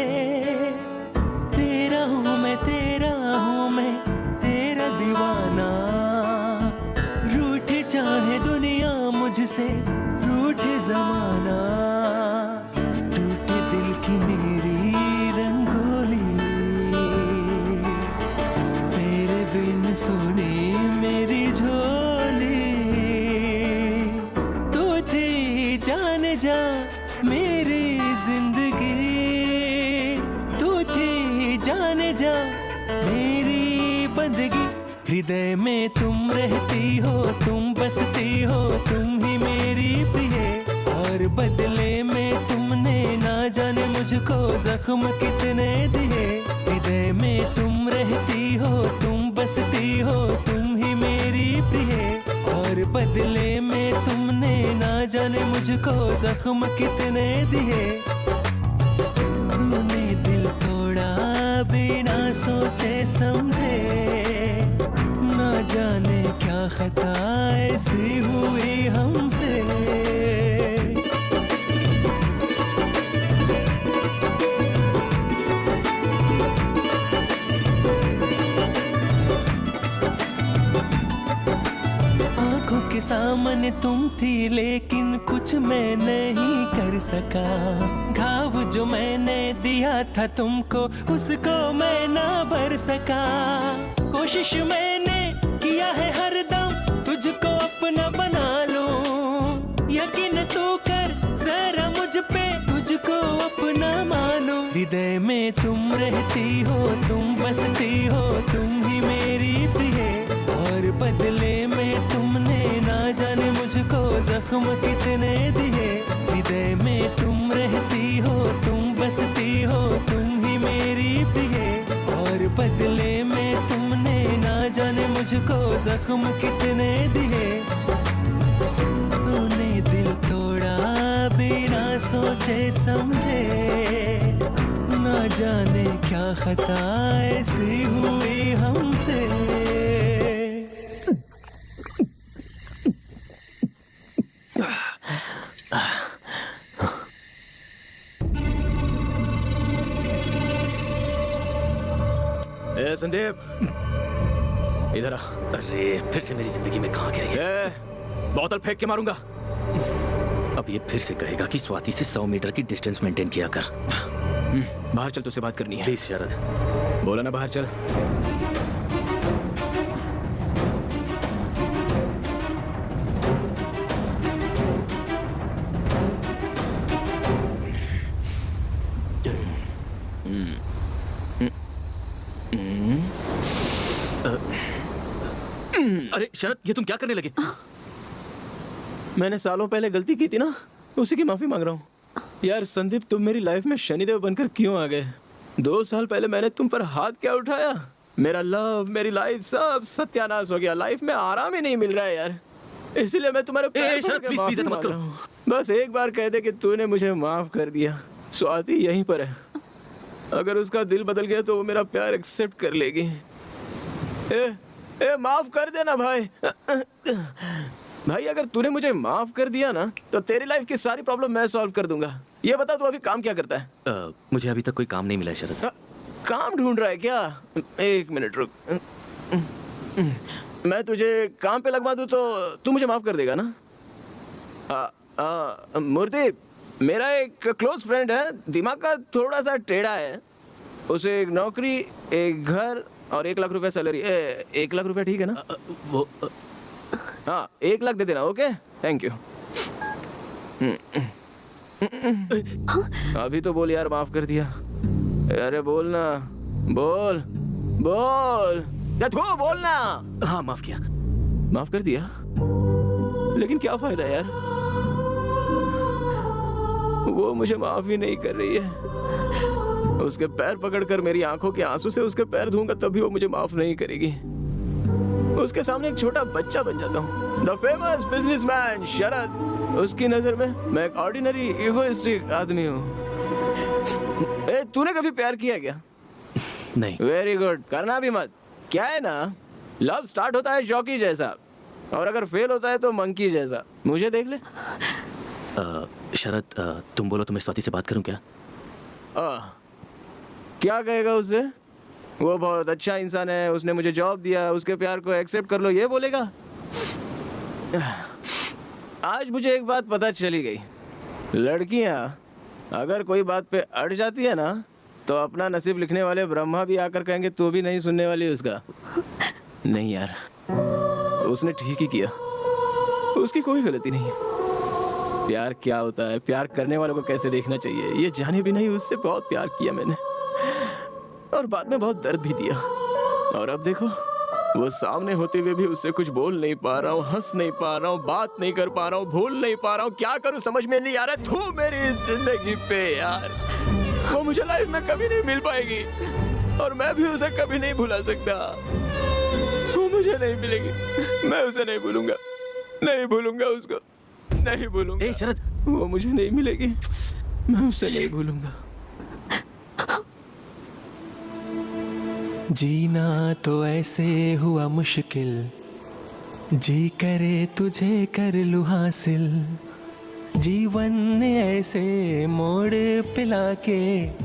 Speaker 11: तेरा हूँ मैं, तेरा हूँ मैं, तेरा दीवाना। रूठे चाहे दुनिया मुझसे, रूठे जमाना। टूटे दिल की मेरी रंगोली, तेरे बिन सोनी मेरी झोली। तू थी जाने जा मेरी जिंदगी, तू थी जाने जा मेरी बंदगी। हृदय में तुम रहती हो, तुम बसती हो, तुम ही मेरी प्रिय। और बदले में तुमने ना जाने मुझको जख्म कितने दिए। हृदय में तुम रहती हो, तुम बसती हो, तुम ही मेरी प्रिय। और बदले में तुमने ना जाने मुझको जख्म कितने दिए। तूने दिल तोड़ा बिना सोचे समझे, ना जाने क्या खता ऐसी हुई हमसे। आंखों के सामने तुम थी लेकिन कुछ मैं नहीं कर सका। घाव जो मैंने दिया था तुमको, उसको मैं ना भर सका। कोशिश मैंने किया है हरदम तुझको अपना बना लूं। यकीन तू कर जरा मुझ पे, तुझको अपना मानो। हृदय में तुम रहती हो, तुम बसती हो, तुम ही मेरी प्रिय। और बदले में तुमने ना जाने मुझको जख्म कितने दिए। हृदय में तुम रहती हो, मुझको जख्म कितने दिए, तूने दिल तोड़ा बिना सोचे समझे, ना जाने क्या खता ऐसी हुई हमसे।
Speaker 8: ए संदीप, इधर आ।
Speaker 6: अरे फिर से मेरी जिंदगी में कहाँ गया ये?
Speaker 8: बोतल फेंक के मारूंगा।
Speaker 6: अब ये फिर से कहेगा कि स्वाति से 100 मीटर की डिस्टेंस मेंटेन किया कर।
Speaker 8: बाहर चल, तुझसे बात करनी है।
Speaker 6: प्लीज शरद।
Speaker 8: बोला ना बाहर चल।
Speaker 6: अरे शरद, ये तुम क्या करने लगे?
Speaker 8: मैंने सालों पहले गलती की थी ना, उसी की माफी मांग रहा हूँ। यार संदीप, तुम मेरी लाइफ में शनिदेव बनकर क्यों आ गए? 2 साल पहले मैंने तुम पर हाथ क्या उठाया? मेरा लव, मेरी लाइफ सब सत्यानाश हो गया। लाइफ में आराम ही नहीं मिल रहा है यार, इसलिए मैं तुम्हारे पैर पकड़ के माफी मांग रहा हूँ। बस एक बार कह दे कि तूने मुझे माफ कर दिया। स्वाति यहीं पर है, अगर उसका दिल बदल गया तो वो मेरा प्यार एक्सेप्ट कर लेगी। माफ कर देना भाई। भाई अगर तूने मुझे माफ कर दिया ना तो तेरी लाइफ की सारी प्रॉब्लम मैं सॉल्व कर दूंगा। ये बता तू अभी काम क्या करता है?
Speaker 6: मुझे अभी तक कोई काम नहीं मिला है शरद।
Speaker 8: काम ढूंढ रहा है क्या? 1 मिनट रुक, मैं तुझे काम पे लगवा दूं तो तू मुझे माफ कर देगा ना? मूर्ति, मेरा एक क्लोज फ्रेंड है, दिमाग का थोड़ा सा टेढ़ा है। उसे एक नौकरी, एक घर और 1 लाख रुपए सैलरी। 1 लाख रुपए ठीक है ना?
Speaker 6: वो
Speaker 8: हाँ 1 लाख दे देना। Okay, thank you. अभी तो बोल यार, माफ कर दिया। अरे बोल ना, बोल बोल या तू बोल ना।
Speaker 6: हाँ माफ किया।
Speaker 8: माफ कर दिया, लेकिन क्या फायदा यार, वो मुझे माफ ही नहीं कर रही है। उसके पैर पकड़कर मेरी आंखों के आंसू से उसके पैर धोऊंगा तब भी वो मुझे माफ नहीं करेगी। उसके सामने एक छोटा बच्चा बन जाता हूँ। द फेमस बिजनेसमैन शरद, उसकी नजर में मैं एक ऑर्डिनरी इगोइस्टिक आदमी हूँ। तूने कभी प्यार किया क्या?
Speaker 6: नहीं।
Speaker 8: वेरी गुड, करना भी मत। क्या है ना, लव स्टार्ट होता है जॉकी जैसा, और अगर फेल होता है तो मंकी जैसा। मुझे देख ले।
Speaker 6: शरद, तुम बोलो तो मैं स्वाति से बात करूं क्या?
Speaker 8: क्या कहेगा उससे? वो बहुत अच्छा इंसान है, उसने मुझे जॉब दिया, उसके प्यार को एक्सेप्ट कर लो, ये बोलेगा? आज मुझे एक बात पता चली गई, लड़कियां अगर कोई बात पे अड़ जाती है ना तो अपना नसीब लिखने वाले ब्रह्मा भी आकर कहेंगे तू भी नहीं सुनने वाली उसका। नहीं यार, उसने ठीक ही किया, उसकी कोई गलती नहीं। प्यार क्या होता है, प्यार करने वालों को कैसे देखना चाहिए, ये जाने भी नहीं उससे बहुत प्यार किया मैंने, और बाद में बहुत दर्द भी दिया। और अब देखो, वो सामने होते हुए भी उससे कुछ बोल नहीं पा रहा हूँ, हंस नहीं पा रहा हूँ, बात नहीं कर पा रहा हूँ, भूल नहीं पा रहा हूँ। क्या करूँ समझ में नहीं आ रहा। तू मेरी जिंदगी पे यार, वो मुझे लाइफ में कभी नहीं मिल पाएगी और मैं भी उसे कभी नहीं भुला सकता। वो मुझे नहीं मिलेगी, मैं उसे नहीं भूलूंगा, नहीं भूलूंगा उसको, नहीं भूलूंगा।
Speaker 6: शरद,
Speaker 8: वो मुझे नहीं मिलेगी, मैं उसे नहीं भूलूंगा।
Speaker 11: जीना तो ऐसे हुआ मुश्किल, जी करे तुझे कर लूं हासिल। जीवन ने ऐसे मोड़ पिला के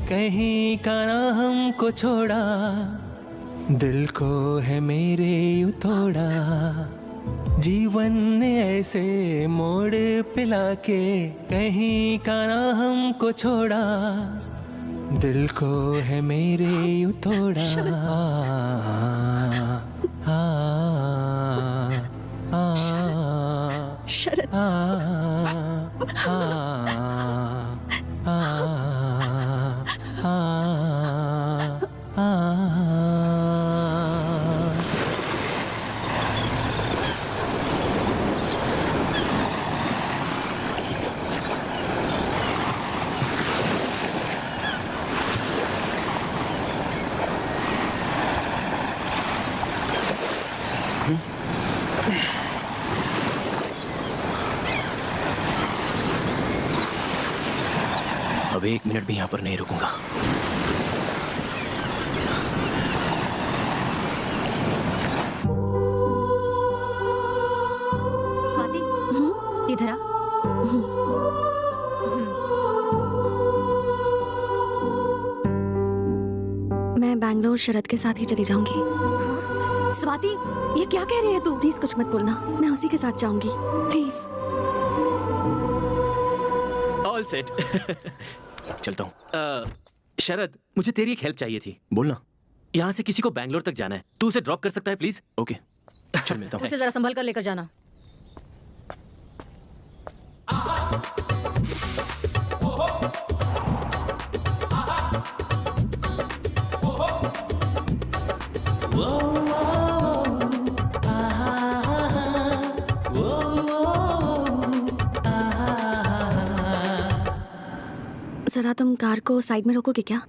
Speaker 11: कहीं का ना हमको छोड़ा, दिल को है मेरे यूं तोड़ा। जीवन ने ऐसे मोड़ पिला के कहीं का ना हमको छोड़ा, दिल को है मेरे यूं तोड़ा।
Speaker 2: शरद,
Speaker 6: अब 1 मिनट भी यहाँ पर नहीं रुकूंगा।
Speaker 5: स्वाति, इधर आ।
Speaker 2: मैं बैंगलोर शरद के साथ ही चली जाऊंगी।
Speaker 5: स्वाति, ये क्या कह रही है तू?
Speaker 2: प्लीज कुछ मत बोलना, मैं उसी के साथ जाऊंगी, प्लीज।
Speaker 6: All set. चलता हूँ। शरद, मुझे तेरी एक हेल्प चाहिए थी। बोलना। यहाँ से किसी को बैंगलोर तक जाना है, तू उसे ड्रॉप कर सकता है प्लीज? ओके, चल मिलता हूँ।
Speaker 5: उसे जरा संभल कर लेकर जाना।
Speaker 2: जरा तुम कार को साइड में रोकोगे क्या?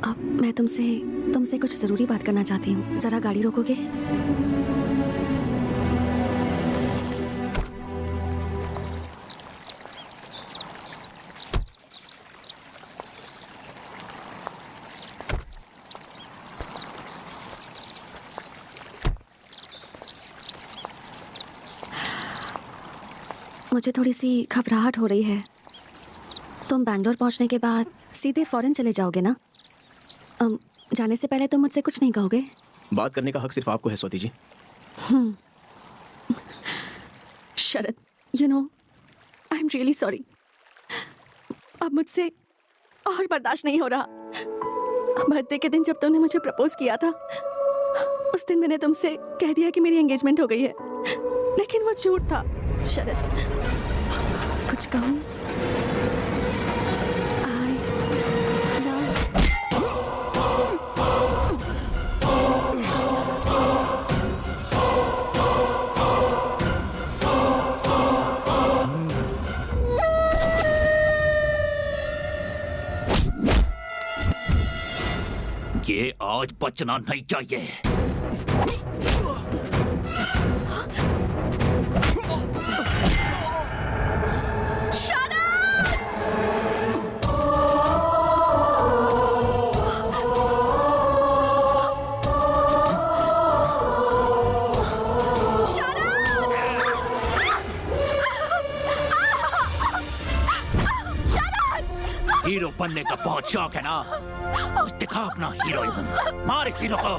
Speaker 2: अब मैं तुमसे कुछ जरूरी बात करना चाहती हूँ। जरा गाड़ी रोकोगे? मुझे थोड़ी सी घबराहट हो रही है। तुम बैंगलोर पहुंचने के बाद सीधे फॉरेन चले जाओगे ना? जाने से पहले तुम मुझसे कुछ नहीं कहोगे?
Speaker 8: बात करने का हक सिर्फ आपको है Swati ji.
Speaker 2: Sharad, you know, I am really sorry. अब मुझसे और बर्दाश्त नहीं हो रहा। बर्थडे के दिन जब तुमने मुझे प्रपोज किया था, उस दिन मैंने तुमसे कह दिया कि मेरी एंगेजमेंट हो गई है, लेकिन वो झूठ था। शरद, कुछ कहूँ?
Speaker 3: ये आज बचना नहीं चाहिए। हीरो बनने का बहुत शौक है ना? दिखा अपना हीरोइज्म, मार इस हीरो को।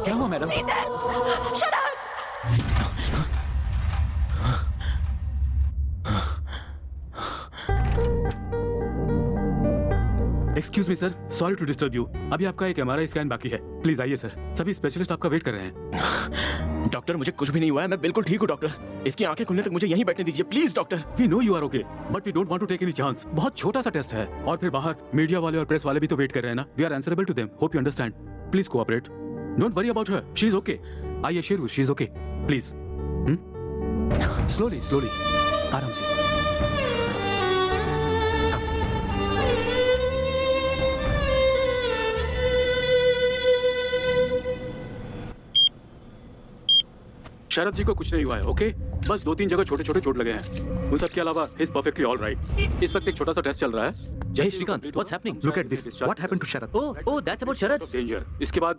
Speaker 3: क्या हुआ madam?
Speaker 4: Excuse me sir, sorry to disturb you. अभी आपका एक MRI स्कैन बाकी है, प्लीज आइए सर। सभी स्पेशलिस्ट आपका वेट कर रहे हैं।
Speaker 8: डॉक्टर मुझे कुछ भी नहीं हुआ है, मैं बिल्कुल ठीक हूँ डॉक्टर। इसकी आंखें खुलने तक मुझे यहीं बैठने दीजिए please doctor.
Speaker 4: We know you are okay, but we don't want to take any chance. बहुत छोटा सा टेस्ट है, और फिर बाहर मीडिया वाले और प्रेस वाले भी तो वेट कर रहे हैं ना। We are answerable to them, hope you understand. Please cooperate, don't worry about her, she is okay. I assure you she is okay, please. Slowly slowly, आराम से। शरद जी को कुछ नहीं हुआ है, ओके? बस 2-3 जगह छोटे छोटे चोट लगे हैं। उन सब के अलावा इज परफेक्टली ऑल राइट। इस वक्त एक छोटा सा टेस्ट चल रहा है।
Speaker 6: Jai Shrikant, what's happening?
Speaker 1: Look at this. What happened to Sharad?
Speaker 6: Oh that's about Sharad.
Speaker 4: Danger. इसके बाद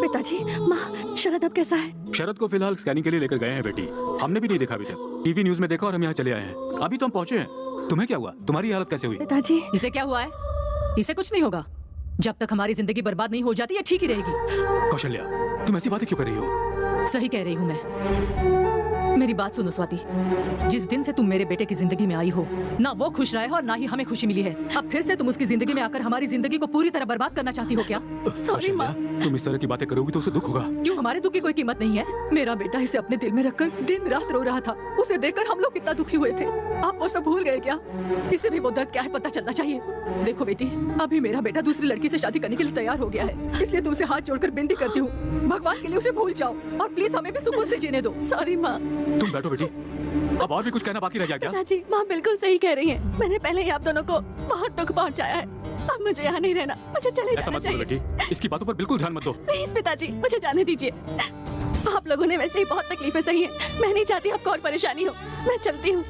Speaker 2: पिताजी, माँ, शरद अब कैसा है?
Speaker 4: शरद को फिलहाल स्कैनिंग के लिए लेकर गए हैं बेटी। हमने भी नहीं देखा अभी तक, टीवी न्यूज में देखा और हम यहाँ चले आए हैं। अभी तो हम पहुंचे हैं। तुम्हें क्या हुआ? तुम्हारी हालत कैसे हुई?
Speaker 2: पिताजी,
Speaker 12: इसे क्या हुआ है? इसे कुछ नहीं होगा। जब तक हमारी जिंदगी बर्बाद नहीं हो जाती, ये ठीक ही रहेगी।
Speaker 4: कौशल्या, तुम ऐसी बातें क्यों कर रही हो?
Speaker 12: सही कह रही हूँ मैं। मेरी बात सुनो स्वाति, जिस दिन से तुम मेरे बेटे की जिंदगी में आई हो, ना वो खुश रहा है और ना ही हमें खुशी मिली है। अब फिर से तुम उसकी जिंदगी में आकर हमारी जिंदगी को पूरी तरह बर्बाद करना चाहती हो क्या? सॉरी माँ।
Speaker 4: तुम इस तरह की बातें करोगी तो उसे दुख होगा।
Speaker 12: क्यों, हमारे दुख की कोई कीमत नहीं है? मेरा बेटा इसे अपने दिल में रखकर दिन रात रो रहा था। उसे देखकर हम लोग कितना दुखी हुए थे। आप वो सब भूल गए क्या? इसे भी वो दर्द क्या है पता चलना चाहिए। देखो बेटी, अभी मेरा बेटा दूसरी लड़की से शादी करने के लिए तैयार हो गया है, इसलिए तुमसे हाथ जोड़कर विनती करती हूँ, भगवान के लिए उसे भूल जाओ और प्लीज हमें भी सुकून से जीने दो। सॉरी माँ।
Speaker 4: तुम बैठो बेटी, अब और भी कुछ कहना बाकी रह गया क्या?
Speaker 2: पिताजी, माँ बिल्कुल सही कह रही है। मैंने पहले ही आप दोनों को बहुत दुख पहुँचाया है। अब मुझे यहाँ नहीं रहना, मुझे चले
Speaker 4: ऐसा
Speaker 2: जाना
Speaker 4: मत करो
Speaker 2: चाहिए।
Speaker 4: बेटी, इसकी बातों पर बिल्कुल ध्यान मत दो।
Speaker 2: प्लीज पिताजी, मुझे जाने दीजिए। आप लोगों ने वैसे ही बहुत तकलीफें सही है। मैं नहीं चाहती आपको और परेशानी हो। मैं चलती हूँ,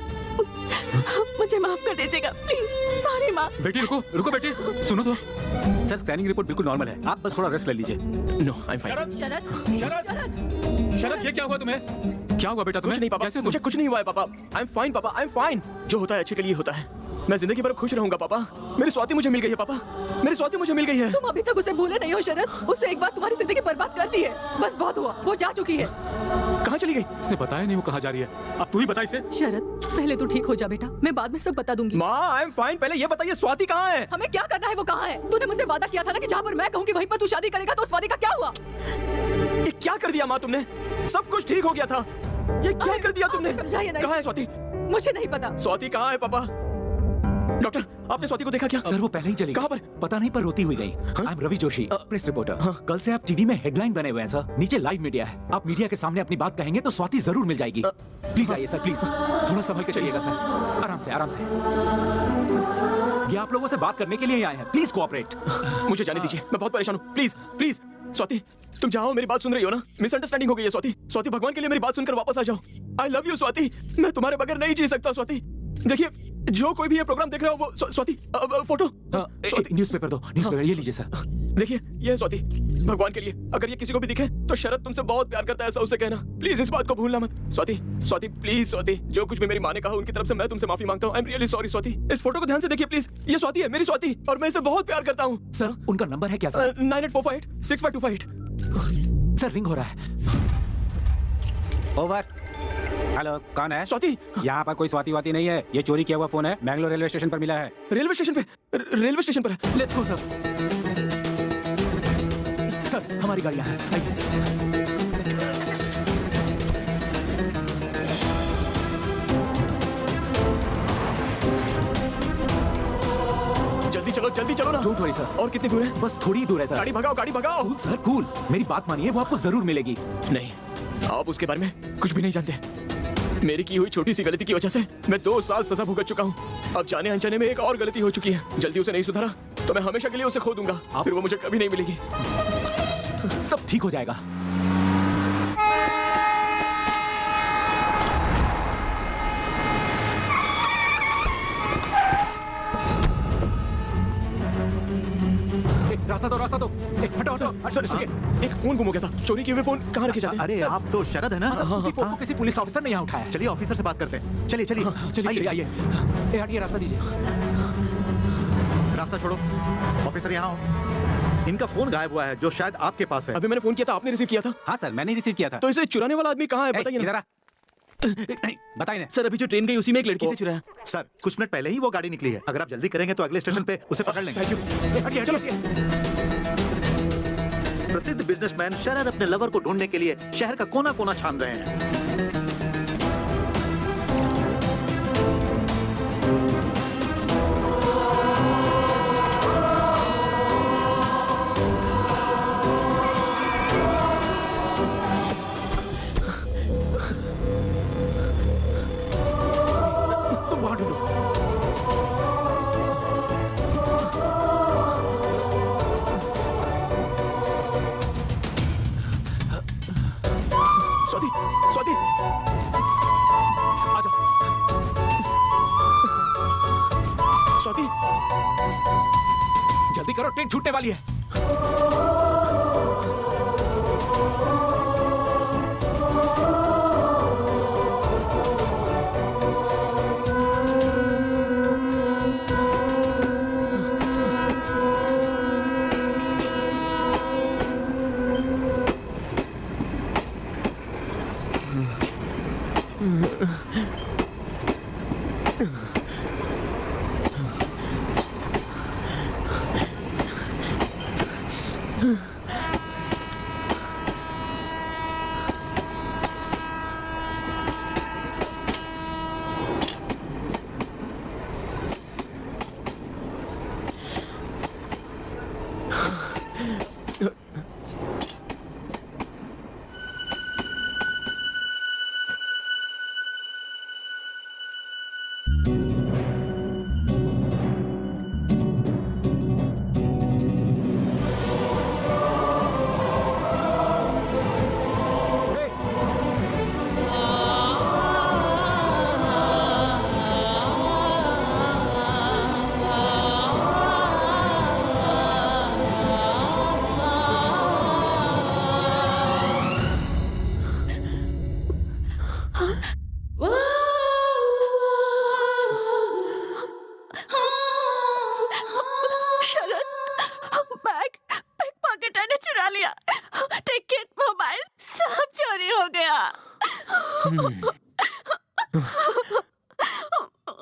Speaker 2: मुझे माफ कर दीजिएगा प्लीज। सॉरी माँ।
Speaker 4: बेटी रुको रुको बेटी, सुनो तो। सर, स्कैनिंग रिपोर्ट बिल्कुल नॉर्मल है, आप बस थोड़ा रेस्ट ले लीजिए।
Speaker 8: No, I am fine.
Speaker 12: Sharad,
Speaker 4: Sharad, Sharad, ये क्या हुआ तुम्हें? क्या हुआ बेटा तुम्हें?
Speaker 8: कुछ नहीं पापा,
Speaker 4: कैसे हो
Speaker 8: मुझे
Speaker 4: तुम?
Speaker 8: कुछ नहीं हुआ है पापा। आई एम फाइन पापा, आई एम फाइन। जो होता है अच्छे के लिए होता है। मैं जिंदगी भर खुश रहूंगा पापा। मेरी स्वाति मुझे मिल गई है पापा, मेरी स्वाति मुझे मिल गई है।
Speaker 12: तुम अभी तक उसे भूले नहीं हो शरद। उसने एक बार तुम्हारी जिंदगी बर्बाद कर दी है। बस बहुत हुआ, वो जा चुकी है।
Speaker 8: कहाँ चली गई?
Speaker 4: उसने बताया नहीं वो कहाँ जा रही है। अब तू ही बता इसे।
Speaker 12: शरद, पहले तू ठीक हो जा बेटा, मैं बाद में सब बता दूंगी।
Speaker 8: माँ, आई एम फाइन। पहले ये बताइए स्वाति कहाँ है?
Speaker 12: हमें क्या करना है वो कहाँ है? तूने मुझसे वादा किया था ना कि जहाँ पर मैं कहूँगी वहीं पर तू शादी करेगा, तो उस वादे का क्या हुआ?
Speaker 8: ये क्या कर दिया माँ तुमने? सब कुछ ठीक हो गया था, ये क्या कर दिया तुमने?
Speaker 12: समझाइए नहीं।
Speaker 8: कहाँ है स्वाति?
Speaker 12: मुझे नहीं पता।
Speaker 8: स्वाति कहाँ है पापा? डॉक्टर, आपने स्वाति को देखा क्या?
Speaker 3: सर, वो पहले ही चली गई।
Speaker 8: कहाँ पर?
Speaker 3: पता नहीं, पर रोती हुई गई। I am Ravi Joshi, press reporter. कल से आप टीवी में हेडलाइन बने हुए हैं सर। नीचे लाइव मीडिया है। आप मीडिया के सामने अपनी बात कहेंगे तो स्वाति जरूर मिल जाएगी। प्लीज आइए सर, प्लीज। थोड़ा संभल के चलिएगा सर, आराम से आराम से। ये आप लोगों से बात करने के लिए ही आए हैं, प्लीज कोऑपरेट।
Speaker 8: मुझे जाने दीजिए, मैं बहुत परेशान हूँ। प्लीज प्लीज स्वाति, तुम जाओ, मेरी बात सुन रही हो ना? मिसअंडरस्टैंडिंग हो गई है स्वाति। स्वाति, भगवान के लिए मेरी बात सुनकर वापस आ जाओ। आई लव यू स्वाति, मैं तुम्हारे बगैर नहीं जी सकता स्वाति। देखिए, जो कोई भी ये प्रोग्राम देख रहा हो वो स्वाति, फोटो
Speaker 3: न्यूज़पेपर दो, न्यूज़पेपर ये लीजिए सर।
Speaker 8: देखिए, ये है स्वाति। भगवान के लिए अगर ये किसी को भी दिखे तो शरद तुमसे बहुत प्यार करता है, ऐसा उसे कहना। प्लीज इस बात को भूलना मत स्वाति। स्वाति प्लीज स्वाति, जो कुछ भी मेरी माँ ने कहा उनकी तरफ से मैं तुमसे माफी मांगता हूँ। आई एम रियली सॉरी स्वाति। इस फोटो को ध्यान से देखिए प्लीज, ये स्वाति है, मेरी स्वाति, और मैं इसे बहुत प्यार करता हूँ।
Speaker 3: सर, उनका नंबर है क्या सर?
Speaker 8: 9845865258।
Speaker 3: सर, रिंग हो रहा है।
Speaker 7: ओवर। हेलो, कौन है?
Speaker 8: स्वाति।
Speaker 7: यहाँ पर कोई स्वाति वाती नहीं है, ये चोरी किया हुआ फोन है। बैंगलोर रेलवे स्टेशन पर मिला है।
Speaker 8: रेलवे स्टेशन पे? रेलवे स्टेशन पर है।
Speaker 3: Let's go sir. सर, हमारी गाड़ियाँ हैं, आइए।
Speaker 8: जल्दी चलो ना।
Speaker 3: Don't worry sir.
Speaker 8: और कितनी दूर है?
Speaker 3: बस थोड़ी दूर है सर।
Speaker 8: गाड़ी भगाओ, गाड़ी भगाओ।
Speaker 3: Cool sir, cool. मेरी बात मानिए, वो आपको जरूर मिलेगी।
Speaker 8: नहीं, आप उसके बारे में कुछ भी नहीं जानते। मेरी की हुई छोटी सी गलती की वजह से मैं 2 साल सजा भुगत चुका हूँ। अब जाने अनजाने में एक और गलती हो चुकी है। जल्दी उसे नहीं सुधारा तो मैं हमेशा के लिए उसे खो दूंगा। फिर वो मुझे कभी नहीं मिलेगी।
Speaker 3: सब ठीक हो जाएगा। रास्ता दो, रास्ता दो। हटो, हटो।
Speaker 8: सर एक फोन गुम हो गया था। चोरी किए हुए फोन कहाँ रखे जाते हैं?
Speaker 1: अरे आप तो शरद है ना?
Speaker 3: किसी फोन को किसी पुलिस ऑफिसर ने यहाँ उठाया।
Speaker 1: चलिए ऑफिसर से बात करते हैं। चलिए चलिए
Speaker 3: चलिए आइए। हटिए, रास्ता दीजिए।
Speaker 1: रास्ता छोड़ो। ऑफिसर यहाँ आओ। इनका फोन गायब हुआ है जो शायद आपके पास है।
Speaker 8: अभी मैंने फोन किया था, आपने रिसीव किया था?
Speaker 7: हाँ सर, मैंने रिसीव किया था।
Speaker 8: तो इसे चुराने वाला आदमी कहाँ है बताइए ना।
Speaker 7: बताइए ना
Speaker 6: सर, अभी जो ट्रेन गई उसी में एक लड़की से चुराया।
Speaker 1: सर कुछ मिनट पहले ही वो गाड़ी निकली है। अगर आप जल्दी करेंगे तो अगले स्टेशन पे उसे पकड़ लेंगे।
Speaker 3: हटिए, चलो।
Speaker 1: प्रसिद्ध बिजनेसमैन शरद अपने लवर को ढूंढने के लिए शहर का कोना कोना छान रहे हैं।
Speaker 8: स्वाति, स्वाति,
Speaker 3: आजा।
Speaker 8: स्वाति,
Speaker 3: जल्दी करो, ट्रेन छूटने वाली है।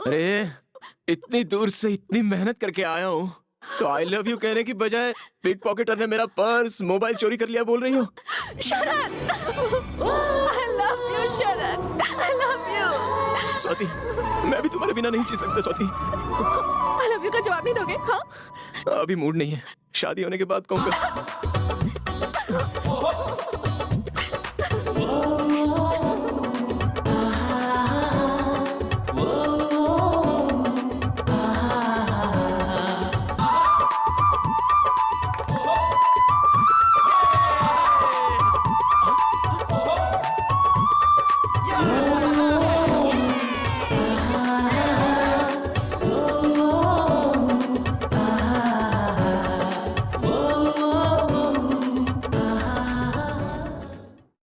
Speaker 8: अरे इतनी दूर से इतनी मेहनत करके आया हूँ तो आई लव यू कहने की बजाय पिक पॉकेटर ने मेरा पर्स मोबाइल चोरी कर लिया बोल रही हो?
Speaker 12: शरद, I love you, Sharad, I love you।
Speaker 8: Swati, मैं भी तुम्हारे बिना नहीं जी सकता स्वाति।
Speaker 12: I love you का जवाब नहीं दोगे? हाँ?
Speaker 8: अभी मूड नहीं है, शादी होने के बाद कहूँगा।